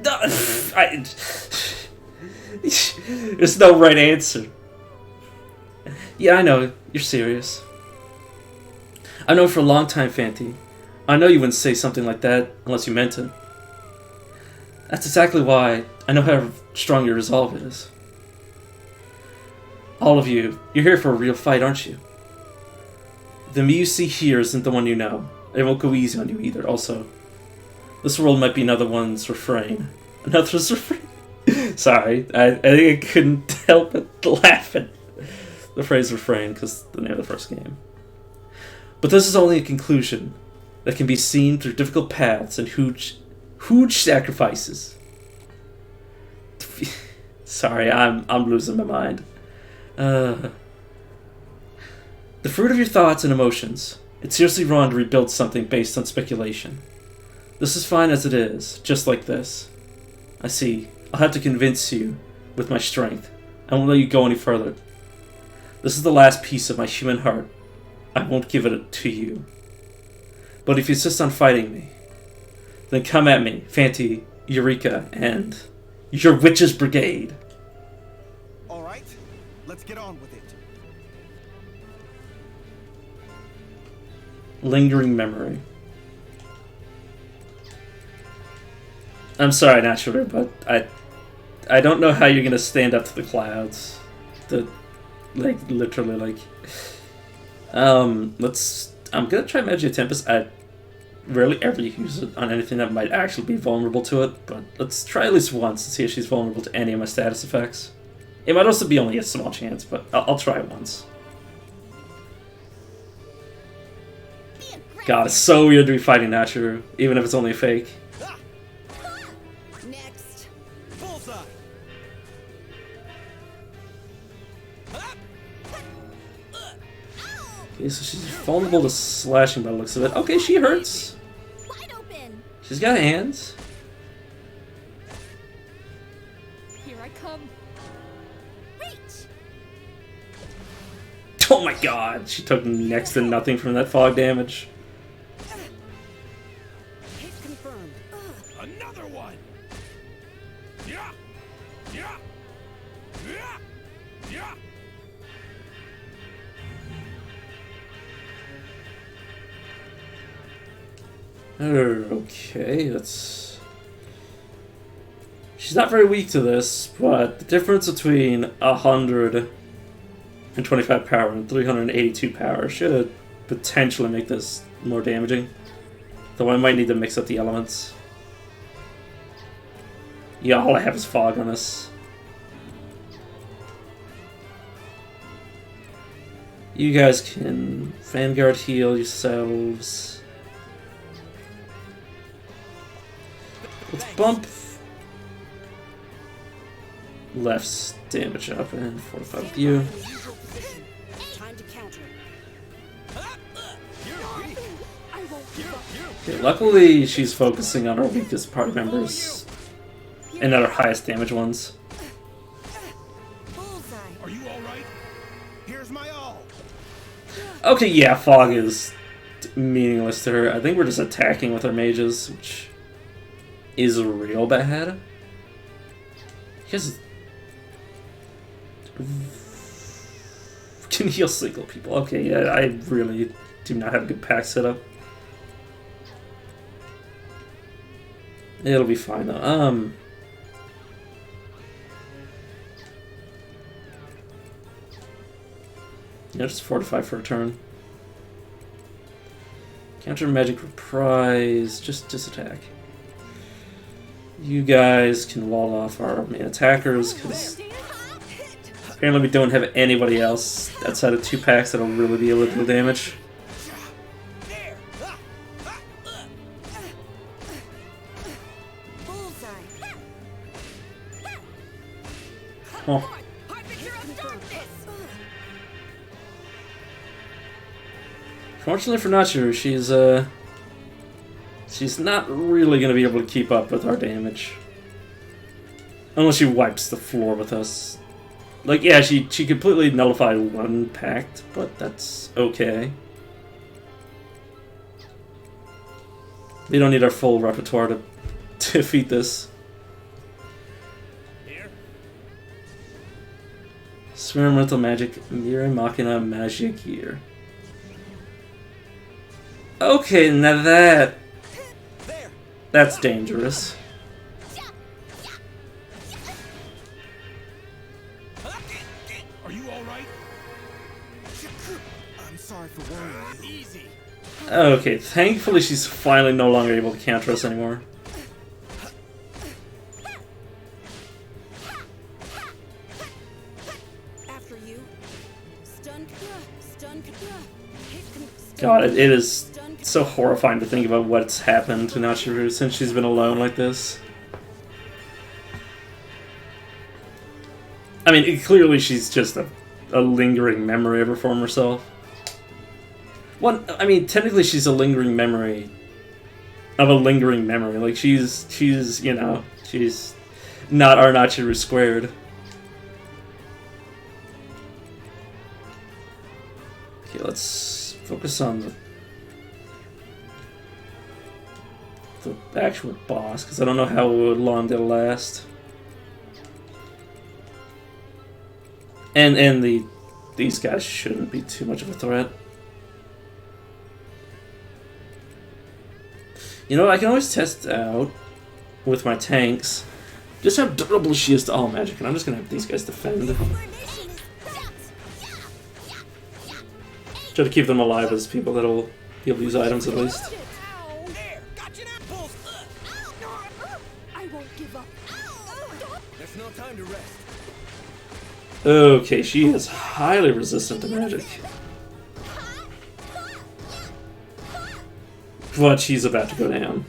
No, there's no right answer. Yeah, I know. You're serious. I've known for a long time, Fanti. I know you wouldn't say something like that unless you meant it. That's exactly why I know how strong your resolve is. All of you, you're here for a real fight, aren't you? The me you see here isn't the one you know. It won't go easy on you either, also. This world might be another one's refrain. Another's refrain? Sorry, I think I couldn't help but laugh at the phrase refrain because the name of the first game. But this is only a conclusion that can be seen through difficult paths and huge sacrifices. Sorry, I'm losing my mind. The fruit of your thoughts and emotions. It's seriously wrong to rebuild something based on speculation. This is fine as it is, just like this. I see. I'll have to convince you with my strength. I won't let you go any further. This is the last piece of my human heart. I won't give it to you. But if you insist on fighting me, then come at me, Fanti, Eureka, and your Witches Brigade. All right, let's get on with it. Lingering memory. I'm sorry, Naturally, but I don't know how you're gonna stand up to the clouds. Literally, I'm gonna try Magic Tempest. I rarely ever use it on anything that might actually be vulnerable to it, but let's try at least once to see if she's vulnerable to any of my status effects. It might also be only a small chance, but I'll try it once. God, it's so weird to be fighting Naturu, even if it's only a fake. Next. Bullseye. Okay, so she's vulnerable to slashing by the looks of it. Okay, she hurts. Wide open. She's got hands. Here I come. Reach. Oh my god, she took next to nothing from that fog damage. Hit confirmed. Another one. Yeah. Yeah. Yeah. Yeah. Okay, that's... She's not very weak to this, but the difference between 125 power and 382 power should potentially make this more damaging. Though I might need to mix up the elements. Yeah, all I have is fog on this. You guys can Vanguard heal yourselves. Let's bump left's damage up and fortify with you. Time to counter. I won't give up. Okay, luckily, she's focusing on our weakest party members and not our highest damage ones. Bullseye. Are you all right? Here's my all. Okay, yeah, fog is meaningless to her. I think we're just attacking with our mages, which is real bad. Because can heal single people. Okay, yeah, I really do not have a good pack setup. It'll be fine though. Yeah, just fortify for a turn. Counter magic reprise, just attack. You guys can wall off our main attackers, because apparently we don't have anybody else outside of 2 packs that'll really be able to do damage. There. Bullseye. Oh. Fortunately for Naturu, she's not really going to be able to keep up with our damage. Unless she wipes the floor with us. Like, yeah, she completely nullified 1 pact, but that's okay. We don't need our full repertoire to defeat this. Here. Experimental magic, Mira Machina Magic Gear. Okay, now that's dangerous. Are you all right? I'm sorry for worrying you. Easy. Okay, thankfully she's finally no longer able to counter us anymore. God, it is so horrifying to think about what's happened to Nachiru since she's been alone like this. I mean, clearly she's just a lingering memory of her former self. I mean, technically she's a lingering memory of a lingering memory. Like, she's you know, she's not our Nachiru squared. Okay, let's focus on the actual boss, because I don't know how long they'll last. And these guys shouldn't be too much of a threat. You know, I can always test out with my tanks just how durable she is to all magic, and I'm just gonna have these guys defend. Try to keep them alive as people that'll be able to use items at least. There! Got you now! Bulls! I won't give up. There's no time to rest. Okay, she is highly resistant to magic. But she's about to go down.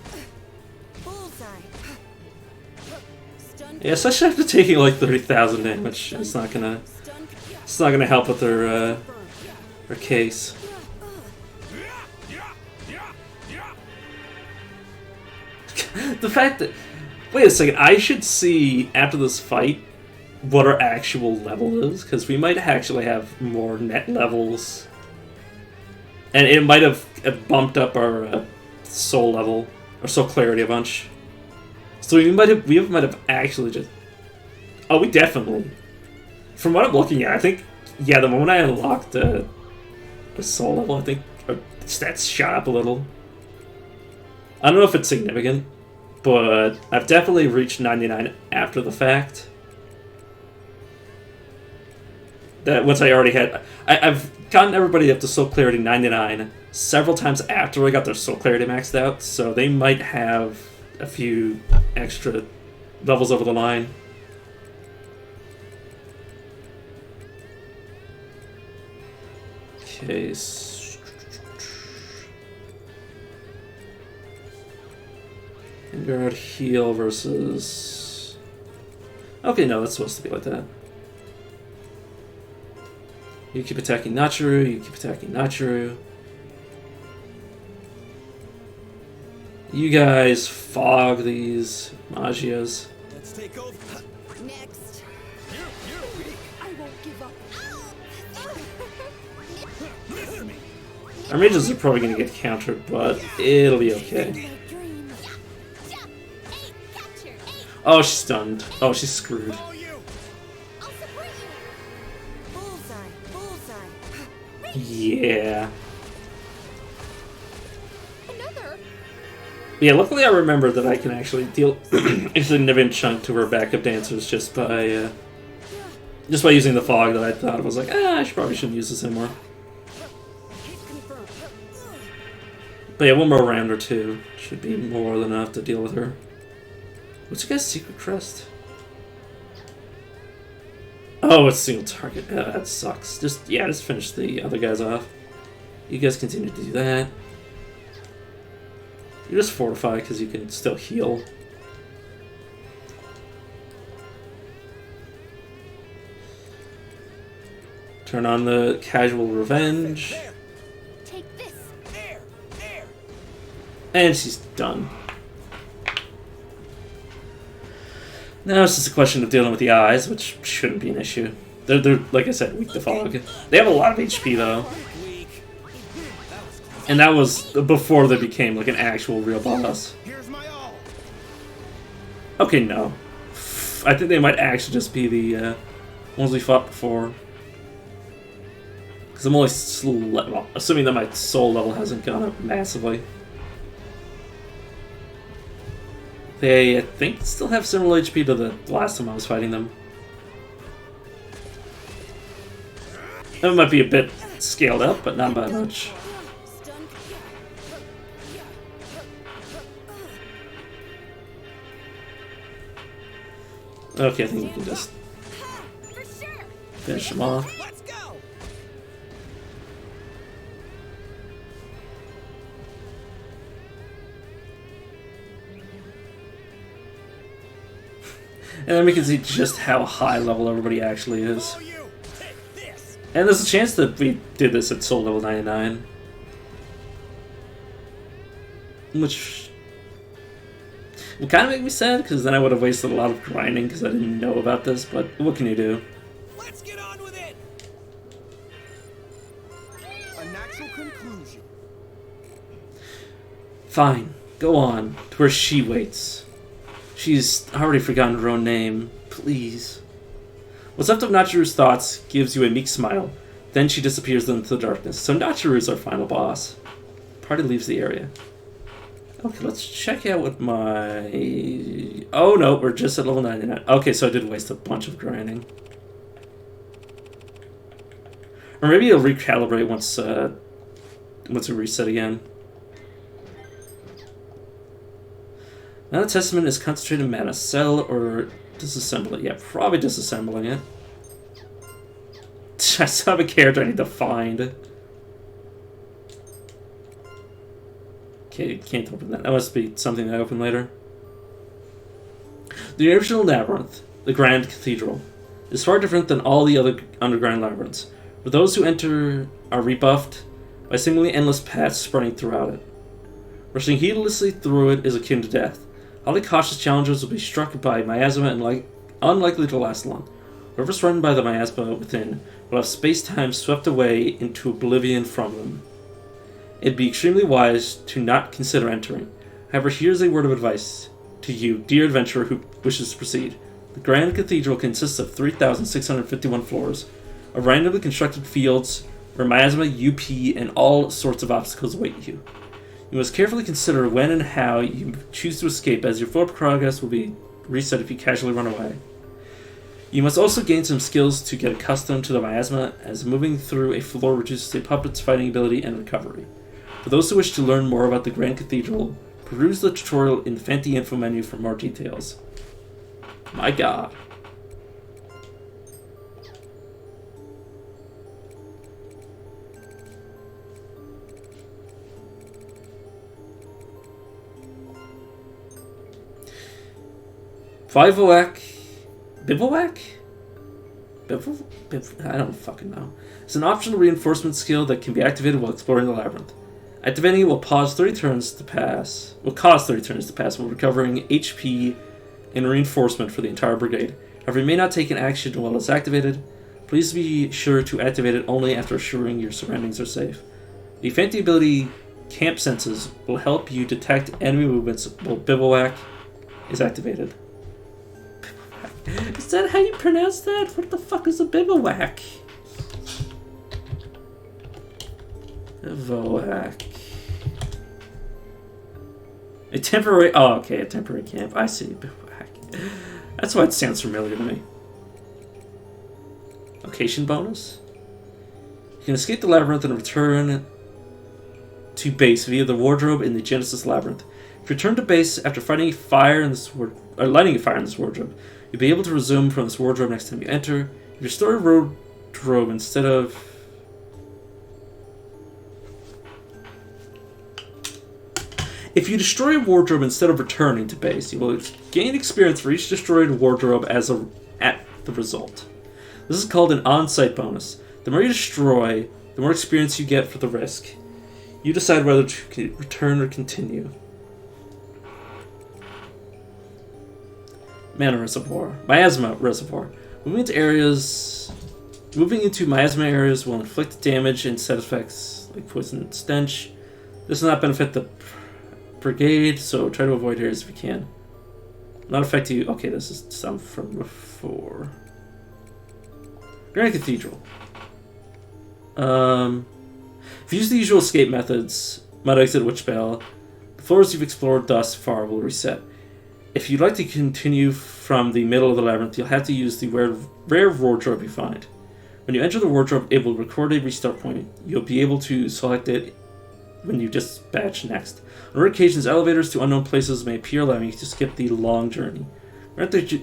Yeah, especially after taking like 30,000 damage, it's not gonna help with her case. The fact that, wait a second, I should see after this fight what our actual level is, because we might actually have more net levels, and it might have bumped up our soul level or soul clarity a bunch. So we might have actually just, oh, we definitely, from what I'm looking at, I think, yeah, the moment I unlocked the soul level, I think our stats shot up a little. I don't know if it's significant, but I've definitely reached 99 after the fact. That once I already had, I've gotten everybody up to soul clarity 99 several times after I got their soul clarity maxed out, so they might have a few extra levels over the line. Okay. Guard heal versus. Okay, no, that's supposed to be like that. You keep attacking Nachiru, you keep attacking Nachiru. You guys fog these Magias. Let's take over. Next. You're weak. I won't give up. Listen to me. Our mages are probably going to get countered, but it'll be okay. Oh, she's stunned. Oh, she's screwed. Follow you. Yeah. Another. Yeah, luckily I remember that I can actually deal a significant chunk to her backup dancers just by using the fog that I thought was like, I probably shouldn't use this anymore. But yeah, one more round or two should be more than enough to deal with her. What's your guys' secret crest? Oh, it's single target. That sucks. Just finish the other guys off. You guys continue to do that. You just fortify because you can still heal. Turn on the casual revenge. There. Take this. There. And she's done. Now it's just a question of dealing with the eyes, which shouldn't be an issue. They're like I said, weak to fog. They have a lot of HP though. Weak. And that was before they became like an actual real boss. Here's my all. Okay, no. I think they might actually just be the ones we fought before. Because I'm only assuming that my soul level hasn't gone up massively. They, I think, still have similar HP to the last time I was fighting them. That might be a bit scaled up, but not by much. Okay, I think we can just finish them off. Let's go. And then we can see just how high level everybody actually is. Oh, you! Take this! And there's a chance that we did this at soul level 99. Which will kind of make me sad, because then I would have wasted a lot of grinding because I didn't know about this, but what can you do? Let's get on with it! A natural conclusion. Fine, go on to where she waits. She's already forgotten her own name. Please. What's left of Nachiru's thoughts gives you a meek smile. Then she disappears into the darkness. So Nachiru's our final boss. Party leaves the area. Okay, let's check out what my... Oh no, we're just at level 99. Okay, so I did waste a bunch of grinding. Or maybe it'll recalibrate once we reset again. Now the testament is concentrated mana. Sell or disassemble it. Yeah, probably disassembling it. I still have a character I need to find. Okay, can't open that. That must be something I open later. The original Labyrinth, the Grand Cathedral, is far different than all the other underground labyrinths, where those who enter are rebuffed by seemingly endless paths spreading throughout it. Rushing heedlessly through it is akin to death. Highly cautious challengers will be struck by miasma and unlikely to last long. Whoever's threatened by the miasma within will have space-time swept away into oblivion from them. It'd be extremely wise to not consider entering. However, here's a word of advice to you, dear adventurer who wishes to proceed. The Grand Cathedral consists of 3,651 floors, of randomly constructed fields where miasma, UP, and all sorts of obstacles await you. You must carefully consider when and how you choose to escape, as your flow of progress will be reset if you casually run away. You must also gain some skills to get accustomed to the miasma, as moving through a floor reduces a puppet's fighting ability and recovery. For those who wish to learn more about the Grand Cathedral, peruse the tutorial in the Fanti info menu for more details. My god. Bivouac? I don't fucking know. It's an optional reinforcement skill that can be activated while exploring the labyrinth. Activating it will cause 30 turns to pass while recovering HP and reinforcement for the entire brigade. However, you may not take an action while it's activated. Please be sure to activate it only after assuring your surroundings are safe. The Fanti ability Camp Senses will help you detect enemy movements while Bivouac is activated. Is that how you pronounce that? What the fuck is a bivouac? Bivouac. A temporary... Oh, okay, a temporary camp. I see. Bivouac. That's why it sounds familiar to me. Location bonus? You can escape the labyrinth and return to base via the wardrobe in the Genesis Labyrinth. If you return to base after lighting a fire in this wardrobe, you'll be able to resume from this wardrobe next time you enter. If you restore a wardrobe instead of... If you destroy a wardrobe instead of returning to base, you will gain experience for each destroyed wardrobe at the result. This is called an on-site bonus. The more you destroy, the more experience you get for the risk. You decide whether to return or continue. Miasma Reservoir. Moving into miasma areas will inflict damage and side effects like poison and stench. This will not benefit the brigade, so try to avoid areas if you can. Not affect you. Okay, this is some from before. Grand Cathedral. If you use the usual escape methods, mud exit, witch bell, the floors you've explored thus far will reset. If you'd like to continue from the middle of the labyrinth, you'll have to use the rare wardrobe you find. When you enter the wardrobe, it will record a restart point. You'll be able to select it when you dispatch next. On rare occasions, elevators to unknown places may appear, allowing you to skip the long journey. The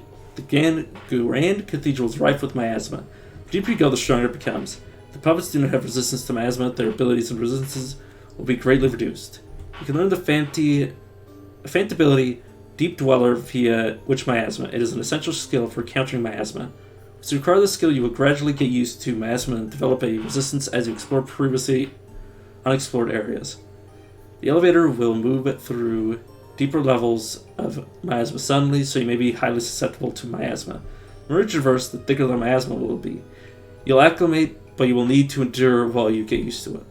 Grand Cathedral is rife with miasma. The deeper you go, the stronger it becomes. If the puppets do not have resistance to miasma, their abilities and resistances will be greatly reduced. You can learn the Fant ability Deep Dweller via Witch Miasma. It is an essential skill for countering miasma. To acquire this skill, you will gradually get used to miasma and develop a resistance as you explore previously unexplored areas. The elevator will move through deeper levels of miasma suddenly, so you may be highly susceptible to miasma. The more you traverse, the thicker the miasma will be. You'll acclimate, but you will need to endure while you get used to it.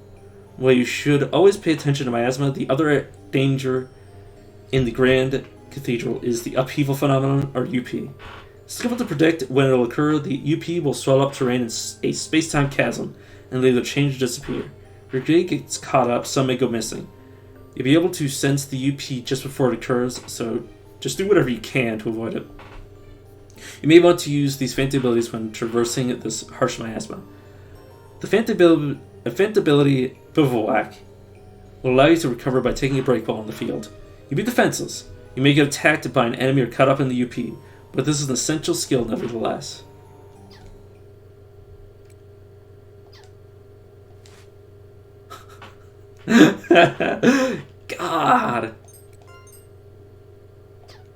While you should always pay attention to miasma, the other danger in the Grand Cathedral is the upheaval phenomenon, or UP. It's difficult to predict when it will occur. The UP will swell up terrain in a space-time chasm and either change or disappear. If your gate gets caught up, some may go missing. You'll be able to sense the UP just before it occurs, so just do whatever you can to avoid it. You may want to use these feint abilities when traversing this harsh miasma. The feint ability Bivouac will allow you to recover by taking a break while on the field. You'll be defenseless. You may get attacked by an enemy or cut up in the UP, but this is an essential skill nevertheless. God!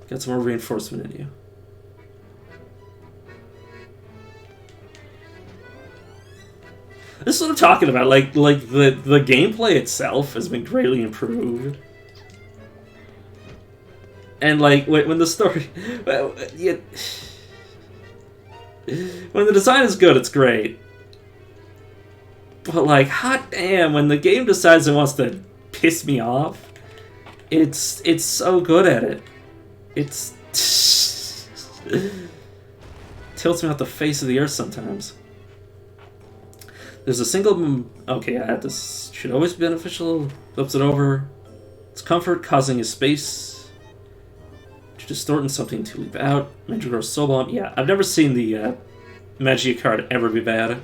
Got some more reinforcement in you. This is what I'm talking about. Like the gameplay itself has been greatly improved. And like when the story, yeah, when the design is good, it's great. But like, hot damn, when the game decides it wants to piss me off, it's so good at it. It's tilts me off the face of the earth sometimes. There's a single... Okay, yeah, this should always be beneficial. Flips it over. It's comfort, causing a space to distort and something to leap out. Mandragora's Soul Bomb. Yeah, I've never seen the Magia card ever be bad.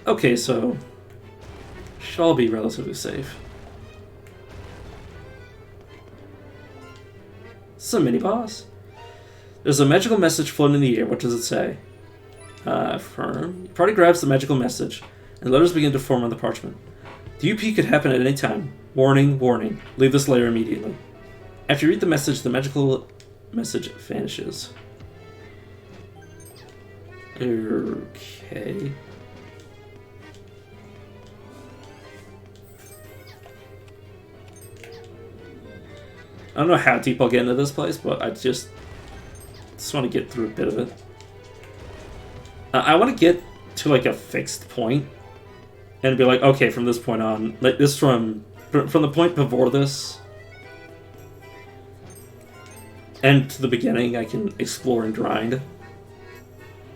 Okay, so... should all be relatively safe. This is a mini-boss. There's a magical message floating in the air. What does it say? Firm. Your party grabs the magical message, and letters begin to form on the parchment. The UP could happen at any time. Warning, warning. Leave this layer immediately. After you read the message, the magical message vanishes. Okay. I don't know how deep I'll get into this place, but I just want to get through a bit of it. I want to get to like a fixed point and be like, okay, from this point on, like this from the point before this and to the beginning, I can explore and grind.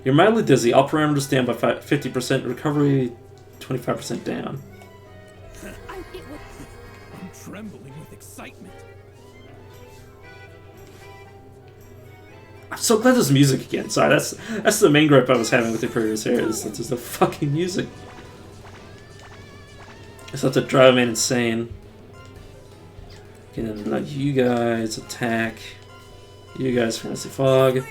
You're mildly dizzy. All parameters down by 50%. Recovery 25% down. I'm trembling with excitement. I'm so glad there's music again. Sorry, that's the main gripe I was having with the previous areas. That's just the fucking music. It's have to drive me insane. And let you guys attack. You guys fantasy fog.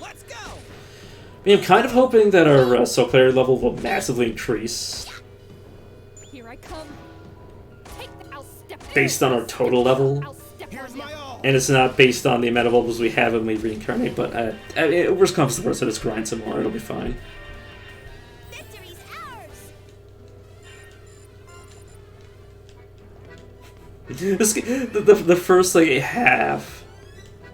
Let's go. I mean, I'm kind of hoping that our soul clarity level will massively increase Here I come. I'll step based on our total level. I'll step Here's on my you. all. And it's not based on the amount of levels we have when we reincarnate, but I mean, worst comes to worst, I just grind some more, it'll be fine. Victory's ours. The first like half,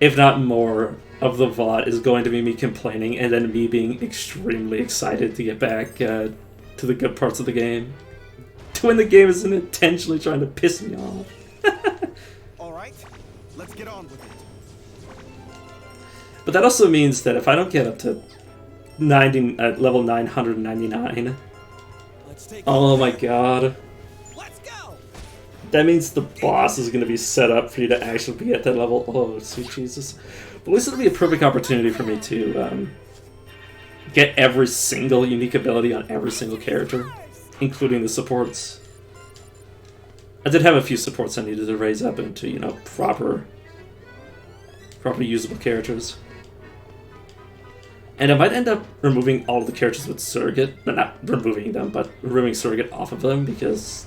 if not more, of the VOD is going to be me complaining and then me being extremely excited to get back to the good parts of the game. To when the game isn't intentionally trying to piss me off. All right, let's get on with it. But that also means that if I don't get up to level 999, Let's take oh my god. Let's go. That means the boss is going to be set up for you to actually be at that level. Oh, sweet Jesus. But at least it'll be a perfect opportunity for me to get every single unique ability on every single character, including the supports. I did have a few supports I needed to raise up into, you know, proper usable characters. And I might end up removing all of the characters with Surrogate. Not removing them, but removing Surrogate off of them, because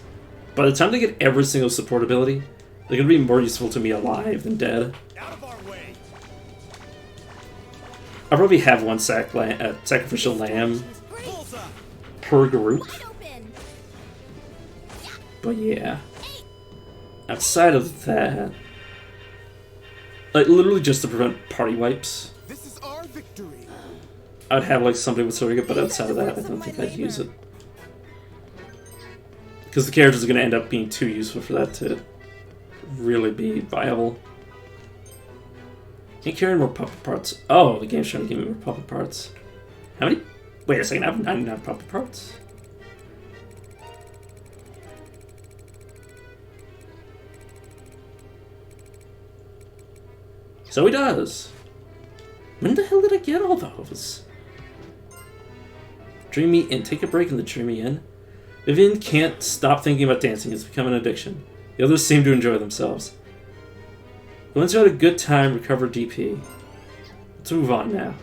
by the time they get every single support ability, they're gonna be more useful to me alive than dead. Out of our way. I probably have one sacrificial lamb Bullseye. per group, Wide open. but yeah. Outside of that, like literally just to prevent party wipes, This is our victory. I'd have like somebody with surrogate, but outside of that, I don't think I'd use it. Because the characters are going to end up being too useful for that to really be viable. Can't carry more puppet parts. Oh, the game's trying to give me more puppet parts. How many? Wait a second, I have 99 puppet parts? So he does. When the hell did I get all those? Dreamy Inn. Take a break in the Dreamy Inn. Vivian can't stop thinking about dancing. It's become an addiction. The others seem to enjoy themselves. The ones who had a good time recover DP. Let's move on now.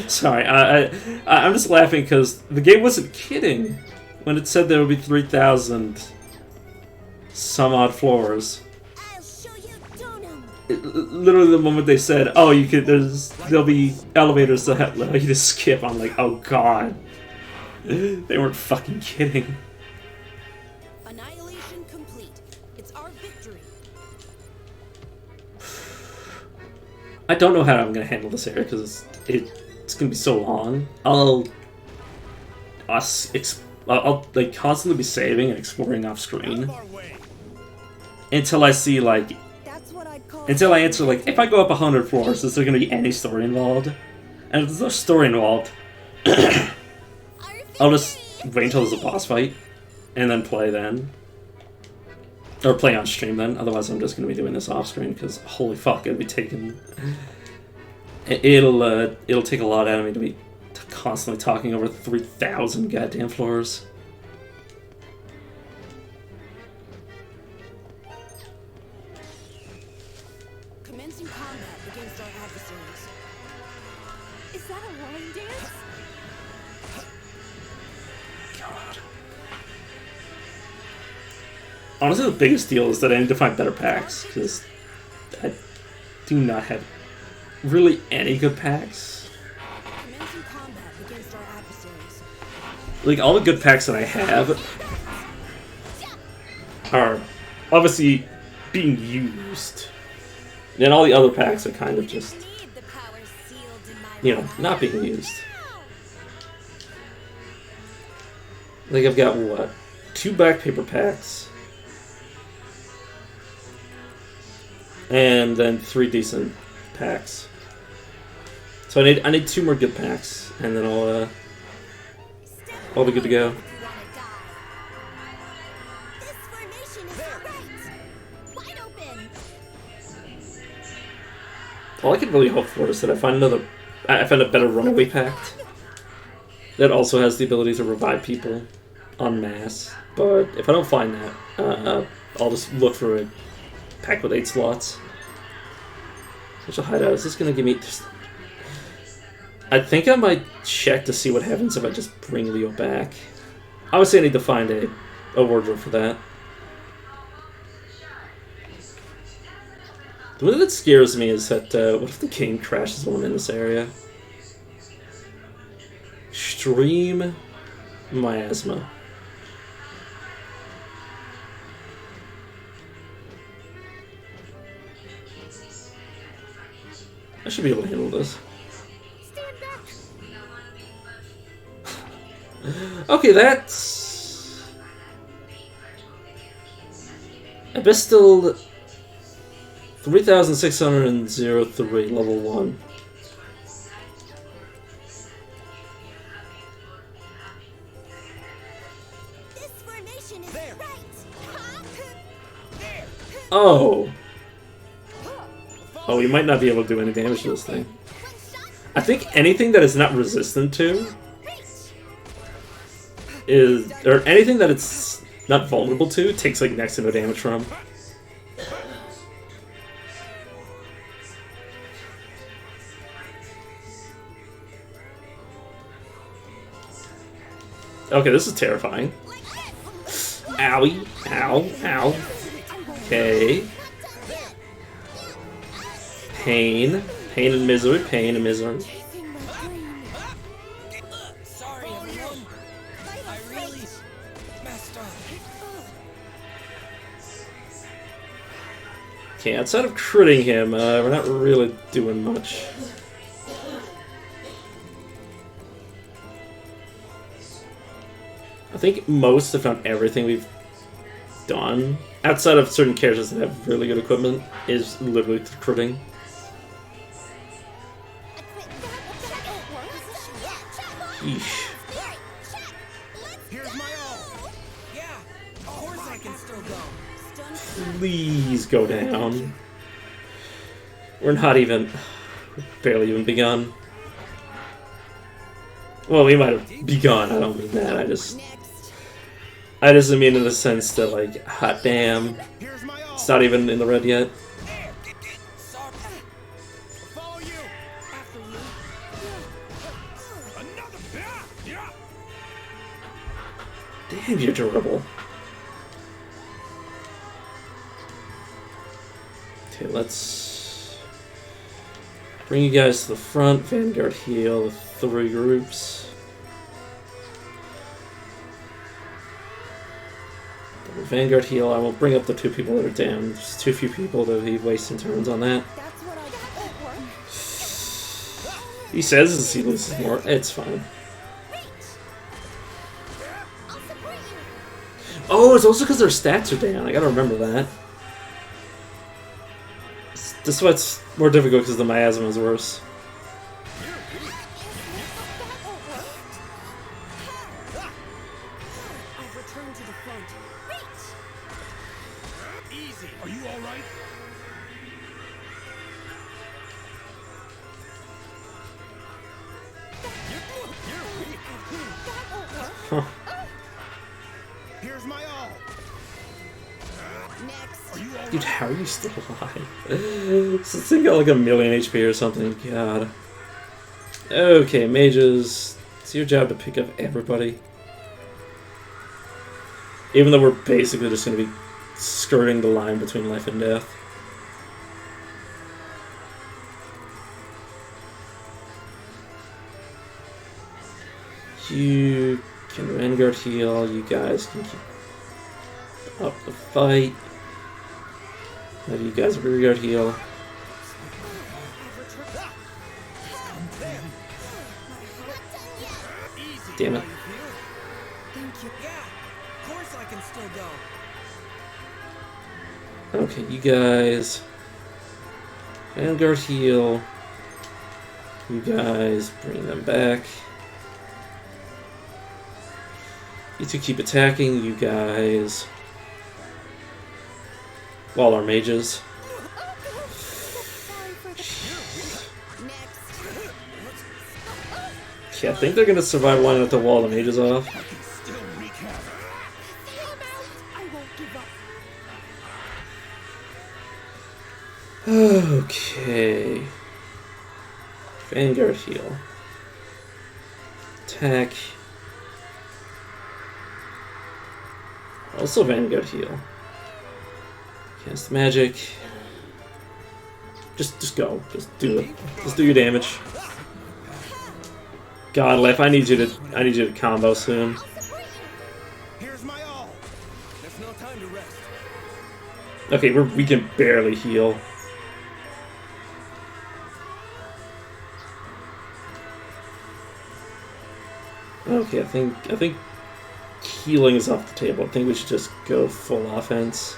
Sorry, I'm just laughing because the game wasn't kidding when it said there would be 3,000 some odd floors. I'll show you Donum. Literally the moment they said, "Oh, you could," there'll be elevators that allow you to skip. I'm like, oh god, they weren't fucking kidding. Annihilation complete. It's our victory. I don't know how I'm gonna handle this area because it's gonna be so long. I'll like constantly be saving and exploring off Out screen of our way. until I see like. That's what I'd call. Until I answer, like, if I go up 100 floors, is there going to be any story involved? And if there's no story involved, I'll just wait until there's a boss fight, and then play then. Or play on stream then, otherwise I'm just going to be doing this off screen, because holy fuck, it'll be taking... It'll take a lot out of me to be constantly talking over 3,000 goddamn floors. Commencing combat against our adversaries. Is that a line dance? God. Honestly, the biggest deal is that I need to find better packs, because I do not have really any good packs. Commencing combat against our adversaries. Like, all the good packs that I have are obviously being used. And all the other packs are kind of just, Need the power sealed in my you know, not being used. Like, I've got, what, 2 black paper packs. And then 3 decent packs. So I need 2 more good packs, and then I'll be good to go. This formation is right. Wide open. All I can really hope for is that I find a better runaway pack that also has the ability to revive people en masse. But if I don't find that, I'll just look for a pack with 8 slots. Special hideout. Is this gonna give me just... I think I might check to see what happens if I just bring Leo back. Obviously I need to find a wardrobe for that. The one that scares me is that, what if the game crashes when I'm in this area? Extreme miasma. I should be able to handle this. Stand back! Okay, that's... Abyssal 3603, level 1. This formation is There. right. Huh? There. Oh! Oh, we might not be able to do any damage to this thing. One shot. I think anything that is not resistant to Reach. is... Or anything that it's not vulnerable to takes like next to no damage from. Okay, this is terrifying. Owie. Ow. Ow. Okay. Pain. Pain and misery. Pain and misery. Sorry, everyone. I really messed up. Okay, outside of critting him, we're not really doing much. I think most, if not everything we've done, outside of certain characters that have really good equipment, is literally critting. Eesh. Here's my all. Yeah, of course I can still go. Please go down. We're not even... barely even begun. Well, we might have begun, I don't mean that, I just mean in the sense that, like, hot damn, Here's my all. it's not even in the red yet. Sorry. Follow you. After you. Another. Yeah. Damn, you're durable. Okay, let's bring you guys to the front. Vanguard heal, the 3 groups. Vanguard heal, I will bring up the 2 people that are down. There's too few people to be wasting turns on that. That's what I got. He says as he loses more. It's fine. Oh, it's also because their stats are down. I gotta remember that. This is why it's more difficult because the miasma is worse. I've returned to the front. Easy. Are you all right? Huh. Here's my all. Next. Are you all Dude, right? how are you still alive? So this thing got like 1,000,000 HP or something. God. Okay, mages. It's your job to pick up everybody. Even though we're basically just going to be skirting the line between life and death. You can Vanguard heal. You guys can keep up the fight. Have you guys rearguard heal. Easy. Damn it. How you feel? Thank you. Yeah. Of course I can still go. Okay, you guys. Vanguard heal. You guys bring them back. You two keep attacking, you guys. Wall our mages. Okay, I think they're gonna survive long enough to wall the mages off. I can still wreak havoc. I won't give up. Okay. Vanguard heal. Attack. Also Vanguard heal. Cast magic. Just go. Just do it. Just do your damage. God, Life, I need you to combo soon. Here's my all. There's no time to rest. Okay, we can barely heal. Okay, I think healing is off the table. I think we should just go full offense.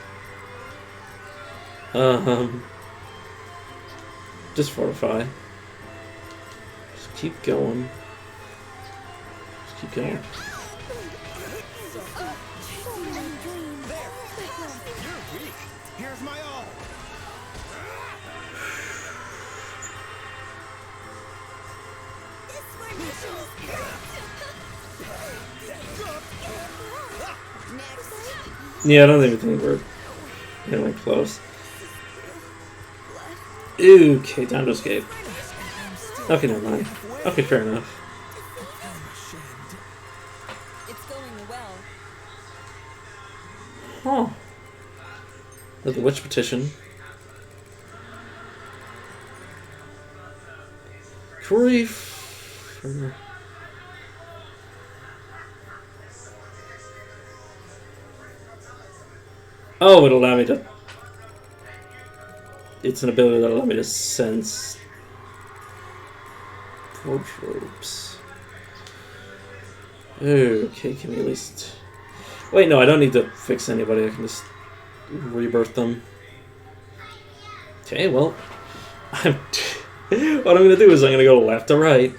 Just fortify. Just keep going. Just keep going. You're weak. Here's my all. This formation is Next. Yeah, I don't even think we're really close. Okay, time to escape. Okay, never mind. Okay, fair enough. I'm ashamed. It's Huh. The witch petition. Query for... Oh, it'll allow me to... It's an ability that'll allow me to sense... Tropes. Okay, can we at least... Wait, no, I don't need to fix anybody. I can just rebirth them. Okay, well... what I'm going to do is I'm going to go left to right.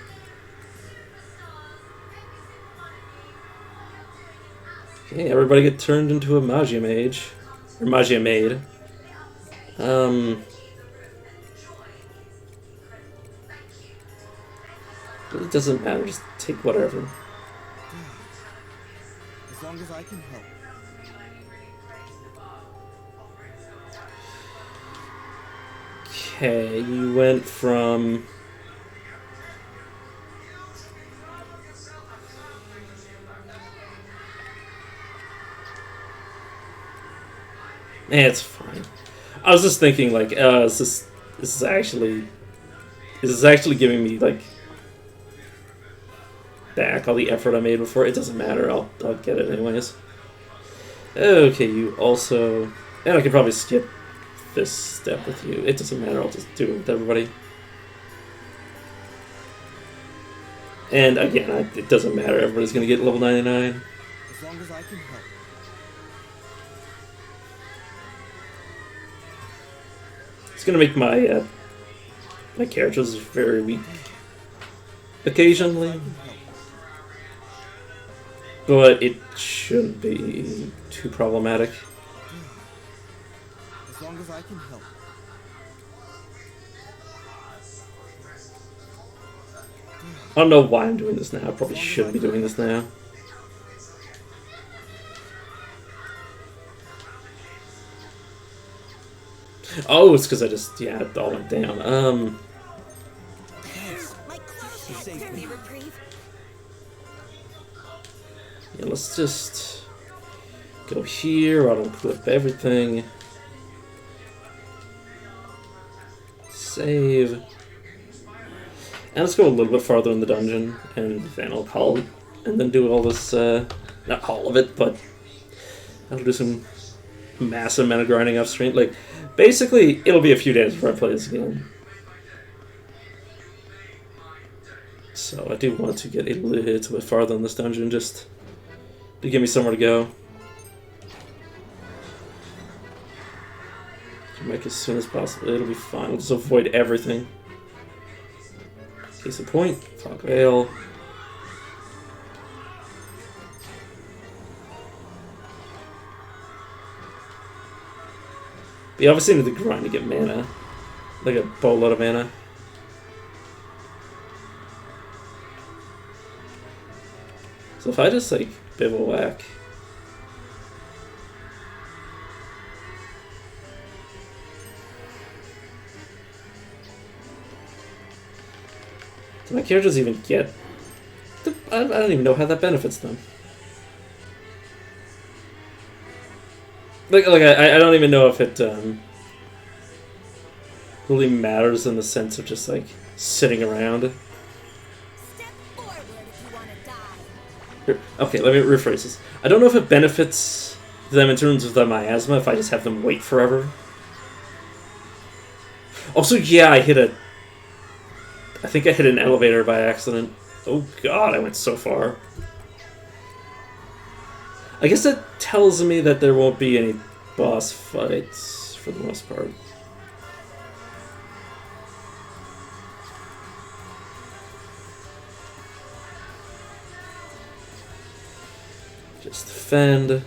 Okay, everybody get turned into a Magia Mage. Or Magia Maid. It doesn't matter, just take whatever. As long as I can help. Okay, you went from... it's fine. I was just thinking, like, this is actually giving me, like, back all the effort I made before. It doesn't matter. I'll get it anyways. Okay, you also... And I could probably skip this step with you. It doesn't matter. I'll just do it with everybody. And again, it doesn't matter. Everybody's going to get level 99. As long as I can help. It's going to make my my characters very weak occasionally. But it shouldn't be too problematic. As long as I can help. I don't know why I'm doing this now. I probably shouldn't be doing this now. Oh, it's because I just, yeah, it all went down. My clothes had dirty reprieve. Yeah, let's just go here. I'll unclip everything. Save. And let's go a little bit farther in the dungeon, and then I'll call it, and then do all this, not all of it, but I'll do some massive amount of grinding off screen. Like, basically, it'll be a few days before I play this again. So I do want to get a little bit farther in this dungeon, just to give me somewhere to go. Make as soon as possible. It'll be fine. We'll just avoid everything. Case in point, Fog Veil. But you obviously need to grind to get mana. Like a boatload of mana. So if I just like bivouac. Do my characters even get... I don't even know how that benefits them. Like I don't even know if it really matters in the sense of just like sitting around. Step forward if you want to die. Okay, let me rephrase this. I don't know if it benefits them in terms of the miasma if I just have them wait forever. Also, yeah, I think I hit an elevator by accident. Oh god, I went so far. I guess that tells me that there won't be any boss fights for the most part. Just defend.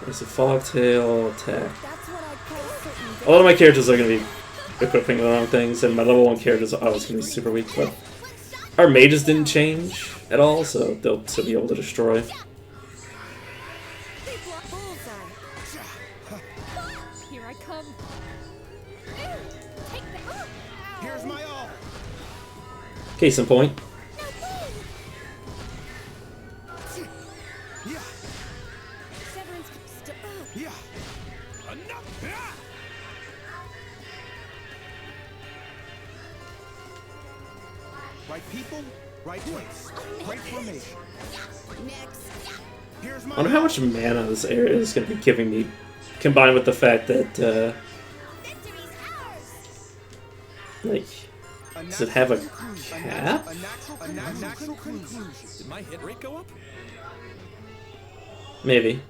There's a Fogtail attack. That's what I call certain. A lot of my characters are going to be equipping the wrong things, and my level 1 characters are always going to be super weak, but our mages didn't change at all, so they'll still be able to destroy. They block bullseye. Here I come. Take that. Here's my all. Case in point. Yeah. Severance. Right people, right place. Great formation. Next. Here's my. I wonder how much mana this area is going to be giving me, combined with the fact that, Victory's ours. like, does it have a conclusion. cap? A natural conclusion. Did my hit rate go up? Maybe.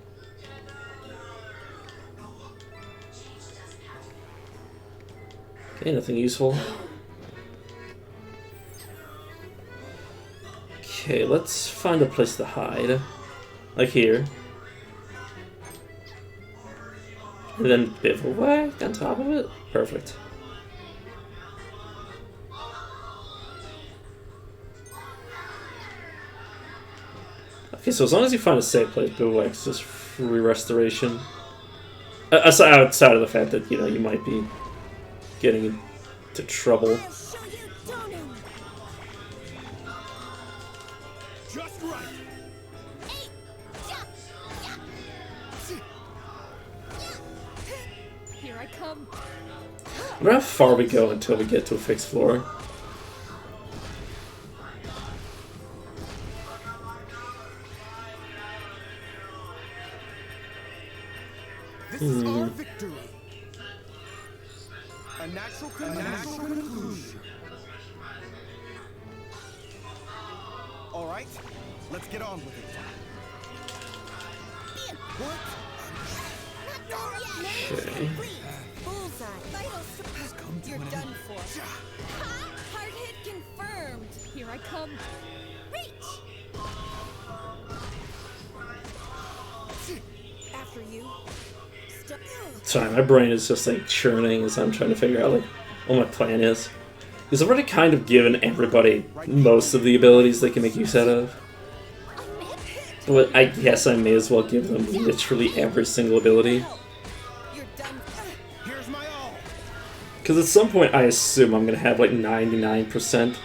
Okay, nothing useful. Okay, let's find a place to hide. Like here. And then bivouac on top of it? Perfect. Okay, so as long as you find a safe place, bivouac's just free restoration. Outside of the fact that, you know, you might be getting into trouble. I'll show you doning. Just right. Hey, yeah, Here I come. I wonder how far we go until we get to a fixed floor. This is our victory. A natural conclusion. All right, let's get on with it. What? not done yet. Okay. Bullseye. Vital support. You're done for. Ha! Hard hit confirmed. Here I come. Reach. After you. Step. Sorry, my brain is just like churning as I'm trying to figure out like what my plan is. Because I've already kind of given everybody most of the abilities they can make use out of. But I guess I may as well give them literally every single ability. You're done. Here's my all. Because at some point I assume I'm going to have like 99%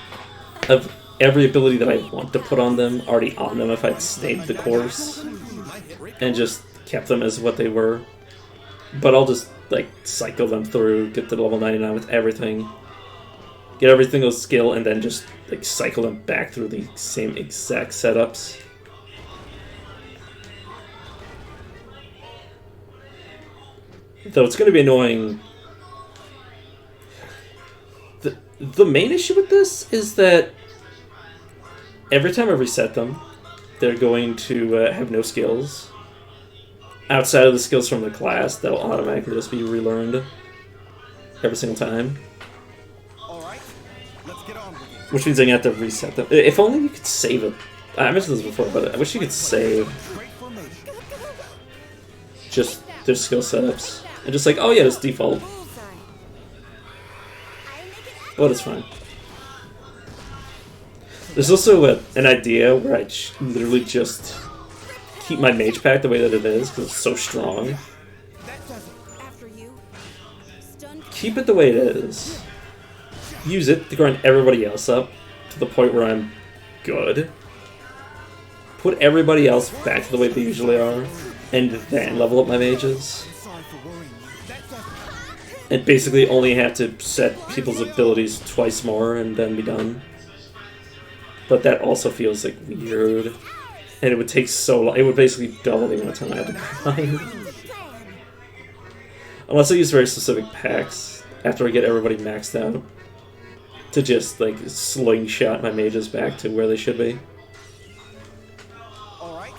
of every ability that I want to put on them already on them if I'd stayed the course and just kept them as what they were. But I'll just like cycle them through, get to level 99 with everything, get every single skill, and then just like cycle them back through the same exact setups. Though it's going to be annoying. The main issue with this is that every time I reset them, they're going to have no skills. Outside of the skills from the class, that'll automatically just be relearned every single time. All right, let's get on with it. Which means I'm going to have to reset them. If only you could save it. I mentioned this before, but I wish you could save Great formation. just their skill setups. And just like, oh yeah, it's default. Bullseye. I make it But it's fine. There's also an idea where I literally just keep my mage pack the way that it is, because it's so strong. That does it. after you. Stun. Keep it the way it is. Use it to grind everybody else up to the point where I'm good. Put everybody else back to the way they usually are, and then level up my mages. I'm sorry for worrying you. That does it. And basically only have to set people's abilities twice more and then be done. But that also feels like weird. And it would take so long. It would basically double the amount of time I have to grind. Plan. Unless I use very specific packs after I get everybody maxed out. To just, like, slingshot my mages back to where they should be. All right,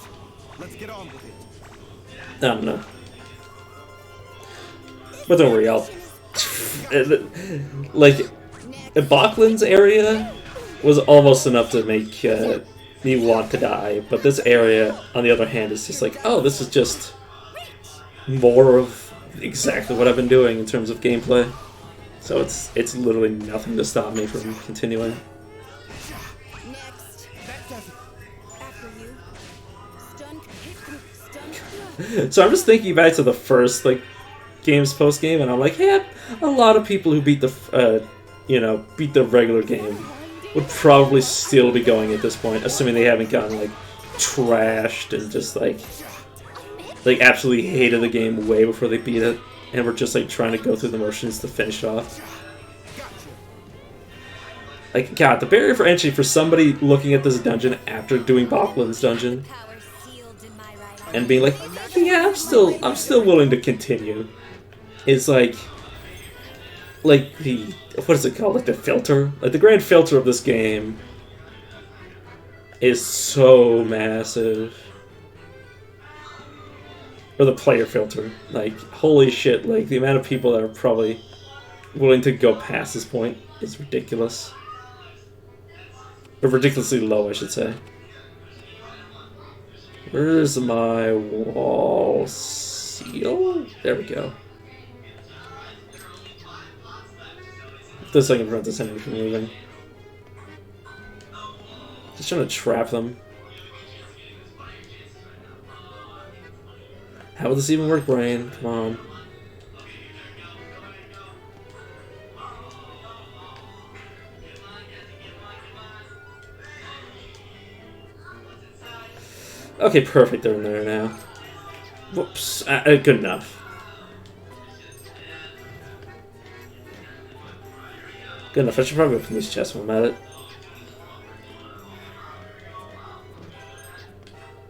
let's get on with it. I don't know. But don't worry, I'll... like, Bachlin's area was almost enough to make me want to die, but this area, on the other hand, is just like, oh, this is just more of exactly what I've been doing in terms of gameplay. So it's literally nothing to stop me from continuing. Next. That does it. After you. Stun. So I'm just thinking back to the first like games post game, and I'm like, yeah, a lot of people who beat the beat the regular game would probably still be going at this point, assuming they haven't gotten like trashed and just like absolutely hated the game way before they beat it, and we're just like trying to go through the motions to finish it off. Like, God, the barrier for entry for somebody looking at this dungeon after doing Bachlin's dungeon Power sealed in my right arm. and being like, yeah, I'm still willing to continue. Is like the, what is it called? Like the filter? Like the grand filter of this game is so massive. Or the player filter. Like, holy shit, like the amount of people that are probably willing to go past this point is ridiculous. Or ridiculously low, I should say. Where's my wall seal? There we go. This I can prevent this enemy from moving. Just trying to trap them. How will this even work, Brain? Come on. Okay, perfect. They're in there now. Whoops. Good enough. Good enough. I should probably open these chests while I'm at it.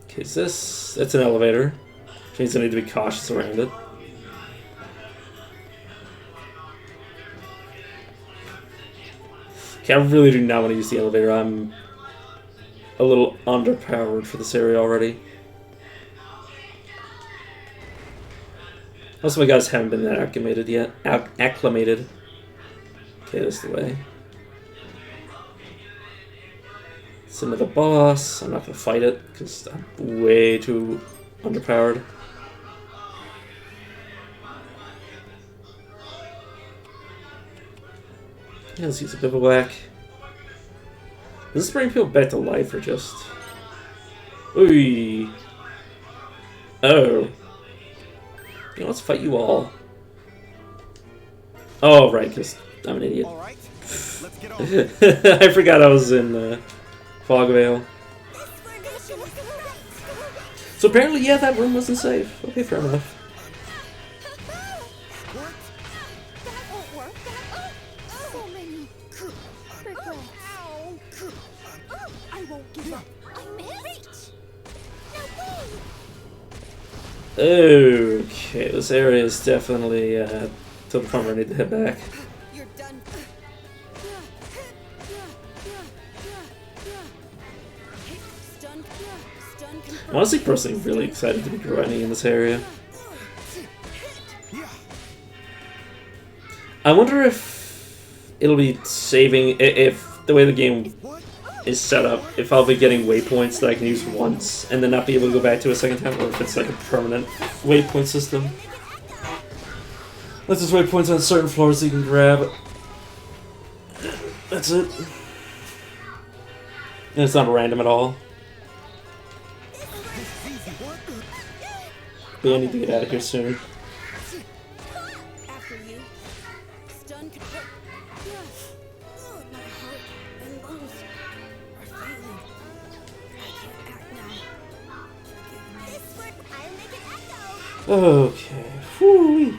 Okay, is this... It's an elevator. Which means I need to be cautious around it. Okay, I really do not want to use the elevator. I'm a little underpowered for this area already. Most of my guys haven't been that acclimated yet. Acclimated. Okay, this is the way. It's another boss. I'm not going to fight it because I'm way too underpowered. Yeah, let's use a bit of a whack. Does this bring people back to life or just... Ooh. Oh. You know, let's fight you all. Oh, right, because I'm an idiot. All right, let's get on. I forgot I was in Fogvale. So apparently, yeah, that room wasn't safe. Okay, fair enough. That won't work. So many regrets. I won't give up. I missed. No way. Okay, this area is definitely to the point where I need to head back. You're done. Stun. Stun. I'm honestly personally really excited to be grinding in this area. I wonder if it'll be saving, if the way the game is set up, if I'll be getting waypoints that I can use once and then not be able to go back to a second time, or if it's like a permanent waypoint system. Like there's waypoints on certain floors that you can grab. That's it. And it's not random at all. But yeah, I need to get out of here soon. After you. Stun. My heart and lungs are failing. I can't act now. This work, I'll make it echo. Okay. Whew.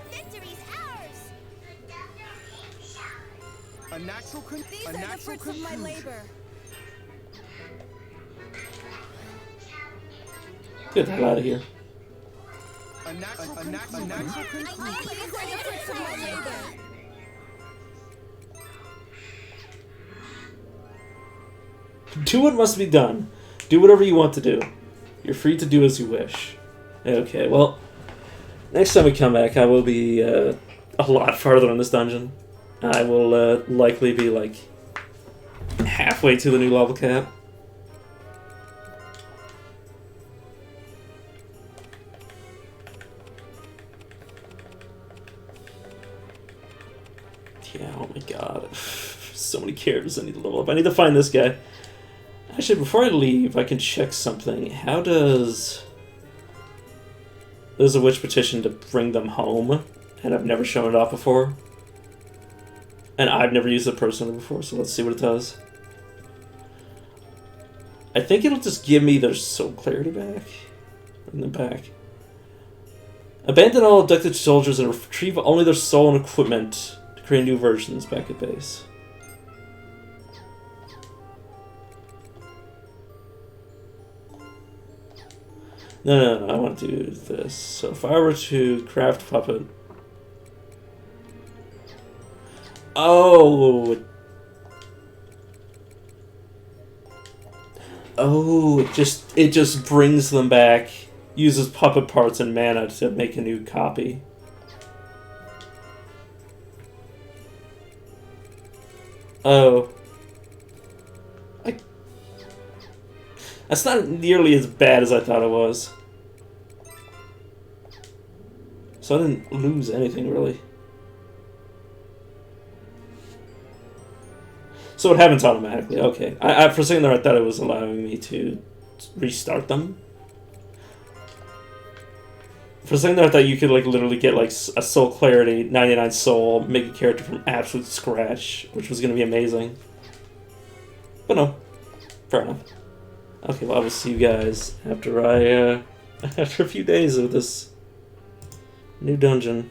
Victory's ours. These A are the natural fruits of my conclusion. labor. Get the hell out of here. A natural conclusion. These are the fruits of my labor. Do what must be done. Do whatever you want to do. You're free to do as you wish. Okay, well, next time we come back, I will be a lot farther in this dungeon. I will likely be like halfway to the new level cap. Yeah, oh my god. So many characters I need to level up. I need to find this guy. Actually, before I leave, I can check something. How does... There's a witch petition to bring them home, and I've never shown it off before. And I've never used it personally before, so let's see what it does. I think it'll just give me their soul clarity back. Bring them back. Abandon all abducted soldiers and retrieve only their soul and equipment to create new versions back at base. No, I want to do this. So if I were to craft puppet... Oh! Oh, it just brings them back. Uses puppet parts and mana to make a new copy. Oh. That's not nearly as bad as I thought it was. So I didn't lose anything, really. So it happens automatically, okay. I for a second there I thought it was allowing me to restart them. For a second there I thought you could like literally get like a soul clarity, 99 soul, make a character from absolute scratch, which was going to be amazing. But no, fair enough. Okay, well I will see you guys after after a few days of this new dungeon.